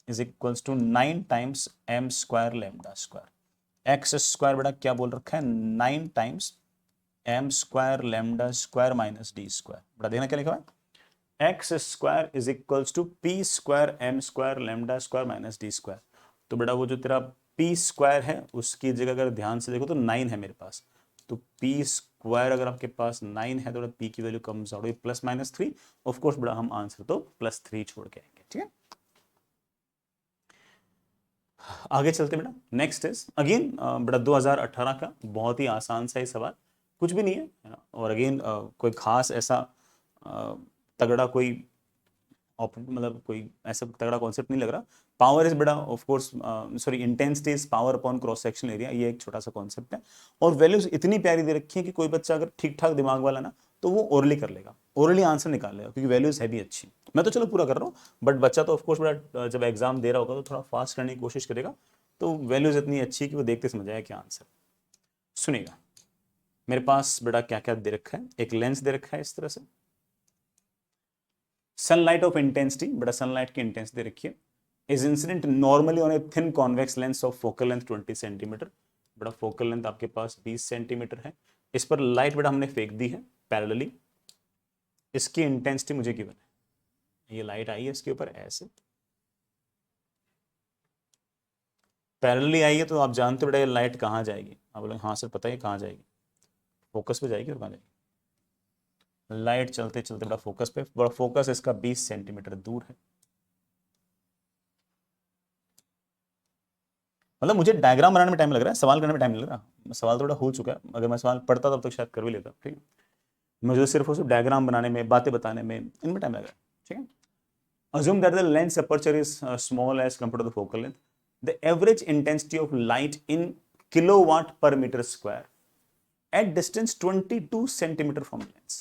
is equals to 9 times m square lambda square, x square बेटा क्या बोल रखा है 9 times m square lambda square minus d square, बेटा देखना क्या लिखा है x square is equals to p square m square lambda square minus d square। तो बेटा वो जो तेरा p square है उसकी जगह अगर ध्यान से देखो तो 9 है मेरे पास, तो p स्क्वायर अगर आपके पास 9 है तो p की value comes out plus minus 3, of course बेटा हम आंसर तो +3 छोड़ के आएंगे, ठीक है। आगे चलते बेटा, नेक्स्ट इज अगेन बेटा 2018 का बहुत ही आसान सा ही सवाल, कुछ भी नहीं है ना, और अगेन कोई खास ऐसा तगड़ा कोई मतलब कोई ऐसा तगड़ा कॉन्सेप्ट नहीं लग रहा। पावर इज बेटा of course sorry intensity is power upon cross sectional area, ये एक छोटा सा कॉन्सेप्ट है, और वैल्यूज इतनी प्यारी दे रखी है कि कोई बच्चा अगर ठीक ठाक दिमाग वाला ना तो वो ओरली कर लेगा, ओरली आंसर निकाल लेगा, क्योंकि वैल्यूज है भी अच्छी। मैं तो चलो पूरा कर रहा हूँ, बट बच्चा तो ऑफकोर्स बेटा जब एग्जाम दे रहा होगा तो थोड़ा फास्ट करने की कोशिश करेगा, तो वैल्यूज इतनी अच्छी है कि वो देखते समझ आएगा क्या आंसर। सुनिएगा मेरे पास बेटा क्या क्या दे रखा है, एक लेंस दे रखा है इस तरह से, सनलाइट ऑफ इंटेंसिटी बेटा सनलाइट की इंटेंसिटी दे रखी है, is incident normally on a thin convex lens of focal length 20 centimetre, बेटा फोकल लेंथ आपके पास 20 सेंटीमीटर है, इस पर लाइट बेटा हमने फेंक दी है पैरेलली, इसकी इंटेंसिटी मुझे गिवन है, ये लाइट आई है इसके ऊपर ऐसे पैरेलली आई है, तो आप जानते हो बेटा ये लाइट कहाँ जाएगी, आप बोले हाँ सर पता है कहाँ जाएगी, फोकस पे जाएगी, और कहाँ जाएगी, लाइट चलते चलते बड़ा फोकस पे, बड़ा फोकस इसका 20 सेंटीमीटर दूर है। मतलब मुझे डायग्राम बनाने में टाइम लग रहा है, सवाल करने में टाइम नहीं लग रहा, सवाल थोड़ा हो चुका है, अगर मैं सवाल पढ़ता तब तक शायद कर भी लेता, ठीक है, मुझे सिर्फ उस डायग्राम बनाने में बातें बताने में इनमें टाइम लग रहा है, ठीक है। Assume that the lens aperture is small as compared to the focal length. The average intensity of light in kilowatt per meter square at distance 22 centimetre from lens.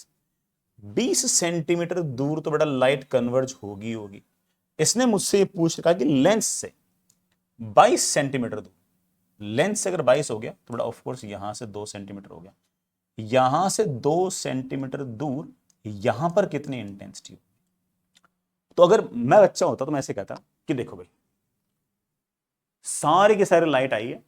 20 centimetre दूर तो बेटा लाइट कन्वर्ज होगी। इसने मुझसे पूछ रखा कि lens से 22 सेंटीमीटर दूर, लेंस से अगर 22 हो गया तो बेटा ऑफ कोर्स यहां से 2 सेंटीमीटर हो गया, यहां से 2 सेंटीमीटर दूर यहां पर कितनी इंटेंसिटी। तो अगर मैं बच्चा होता तो मैं ऐसे कहता कि देखो भाई सारे के सारे लाइट आई है,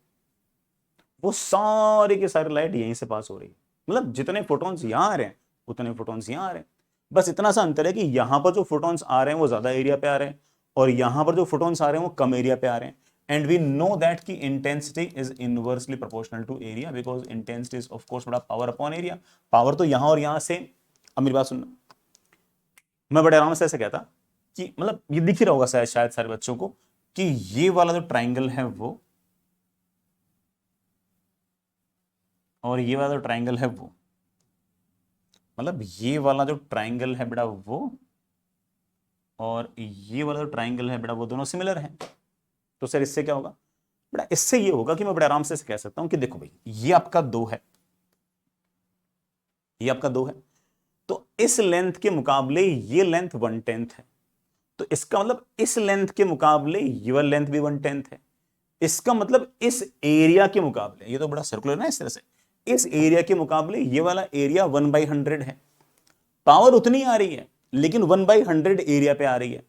वो सारे के सारे लाइट यहीं से पास हो रही है, मतलब जितने फोटॉन्स यहां आ रहे हैं उतने फोटॉन्स यहां आ रहे हैं, बस इतना सा अंतर है कि यहां पर जो फोटॉन्स आ रहे हैं वो ज्यादा एरिया पे आ रहे हैं, और यहां पर जो फोटॉन्स आ रहे हैं वो कम एरिया पे आ रहे हैं। एंड वी नो दैट की intensity is inversely proportional to area, because intensity is of course बड़ा पावर अपॉन एरिया, पावर तो यहां और यहां सेम। अब मेरी बात सुनना, मैं बड़े आराम से ऐसे कहता कि मतलब ये दिख ही रहा होगा शायद सारे बच्चों को कि ये वाला जो ट्राइंगल है वो, और ये वाला जो ट्राइंगल है वो, मतलब ये वाला जो ट्राइंगल है बेटा वो, और ये वाला जो ट्राइंगल है बेटा वो, दोनों सिमिलर हैं। तो सर इससे क्या होगा बेटा, इससे ये होगा कि मैं बड़े आराम से कह सकता हूं कि देखो भाई ये आपका 2 है, ये आपका 2 है, तो इस लेंथ के मुकाबले ये लेंथ 1/10 है, तो इसका मतलब इस लेंथ के मुकाबले ये लेंथ भी 1/10 है, इसका मतलब इस एरिया के मुकाबले, ये तो बड़ा सर्कुलर ना इस तरह से, इस एरिया के मुकाबले ये वाला एरिया 1/100 है, पावर उतनी आ रही है लेकिन 1/100 एरिया पे आ रही है,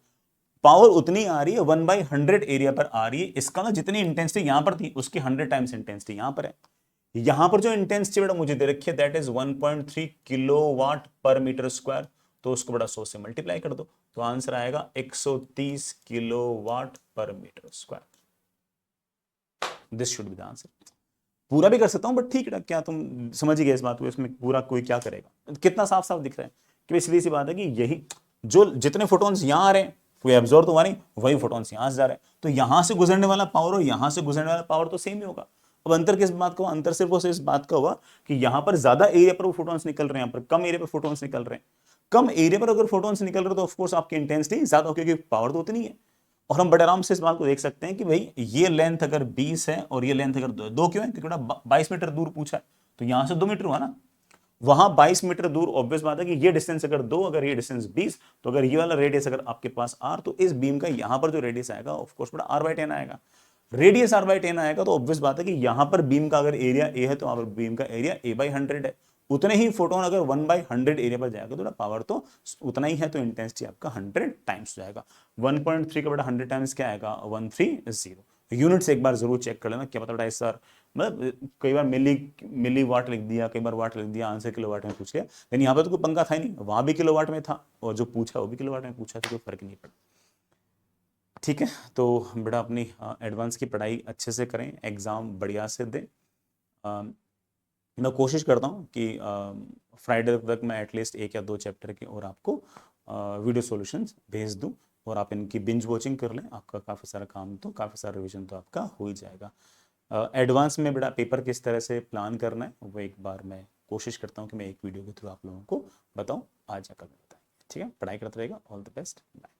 पावर उतनी आ रही है 1/100 एरिया पर आ रही है। इसका ना जितनी इंटेंसिटी यहां पर थी उसकी 100 टाइम्स इंटेंसिटी यहां पर है। यहां पर जो इंटेंसिटी बेटा मुझे दे रखी है that is 1.3 kilowatt per metre square, तो उसको बड़ा 100 से मल्टीप्लाई कर दो, तो आंसर आएगा 130 kilowatt per metre square. This should be the answer. पूरा भी कर सकता हूं बट ठीक है, क्या तुम समझ ही गए इस बात को, इसमें पूरा कोई क्या करेगा, कितना साफ साफ दिख रहा है कि सीधी सी बात है कि यही जो जितने फोटॉन्स यहां आ रहे हैं कोई एब्जॉर्ब तो हुआ नहीं, वही फोटॉन्स यहां से जा रहे हैं, तो यहां से गुजरने वाला पावर और यहां से गुजरने वाला पावर तो सेम ही होगा। अब अंतर किस बात का हुआ? अंतर सिर्फ उस इस बात का हुआ कि यहां पर ज्यादा एरिया पर वो फोटॉन्स निकल रहे हैं, यहां पर कम एरिया पर फोटॉन्स निकल रहे हैं। कम एरिया पर अगर फोटॉन्स निकल रहे हैं तो ऑफकोर्स आपकी इंटेंसिटी ज्यादा हो, क्योंकि पावर तो उतनी है। और हम बड़े आराम से इस बात को देख सकते हैं कि भाई ये लेंथ अगर 20 है और ये लेंथ अगर 2 क्यों है, क्योंकि 22 मीटर दूर पूछा है, तो यहां से 2 मीटर हुआ ना, वहां 22 मीटर दूर। ऑब्वियस बात है कि ये डिस्टेंस अगर 2, अगर ये डिस्टेंस 20, तो अगर ये वाला रेडियस अगर आपके पास r, तो इस बीम का यहां पर जो रेडियस आएगा ऑफकोर्स बड़ा r/10 आएगा। रेडियस r/10 आएगा, तो ऑब्वियस बात है कि यहां पर बीम का अगर एरिया a है तो वहां पर बीम का एरिया a/100 है। उतने ही फोटोन अगर 1/100 एरिया पर जाएगा तो पावर तो उतना ही है, तो इंटेंसिटी आपका 100 टाइम्स जाएगा। 1.3 का बड़ा 100 टाइम्स क्या आएगा? 130। यूनिट्स एक बार जरूर चेक कर लेना, क्या पता बेटा सर मतलब कई बार मिली वाट लिख दिया, कई बार वाट लिख दिया, आंसर किलोवाट में पूछ लिया, लेकिन यहाँ पर तो कोई पंगा था ही नहीं, वहां भी किलोवाट में था और जो पूछा वो भी किलोवाट में पूछा, तो कोई फर्क नहीं पड़ा। ठीक है, तो बेटा अपनी एडवांस की पढ़ाई अच्छे से करें, एग्जाम बढ़िया से दें। मैं कोशिश करता हूँ कि फ्राइडे तक मैं एटलीस्ट 1 या 2 चैप्टर के और आपको वीडियो सॉल्यूशंस भेज दूँ, और आप इनकी बिंज वॉचिंग कर लें, आपका काफ़ी सारा काम तो काफ़ी सारा रिवीजन तो आपका हो ही जाएगा। एडवांस में बेटा पेपर किस तरह से प्लान करना है वो एक बार मैं कोशिश करता हूँ कि मैं एक वीडियो के थ्रू आप लोगों को बताऊँ, आज या कल बताएं। ठीक है, पढ़ाई करते रहेगा। All the best, bye.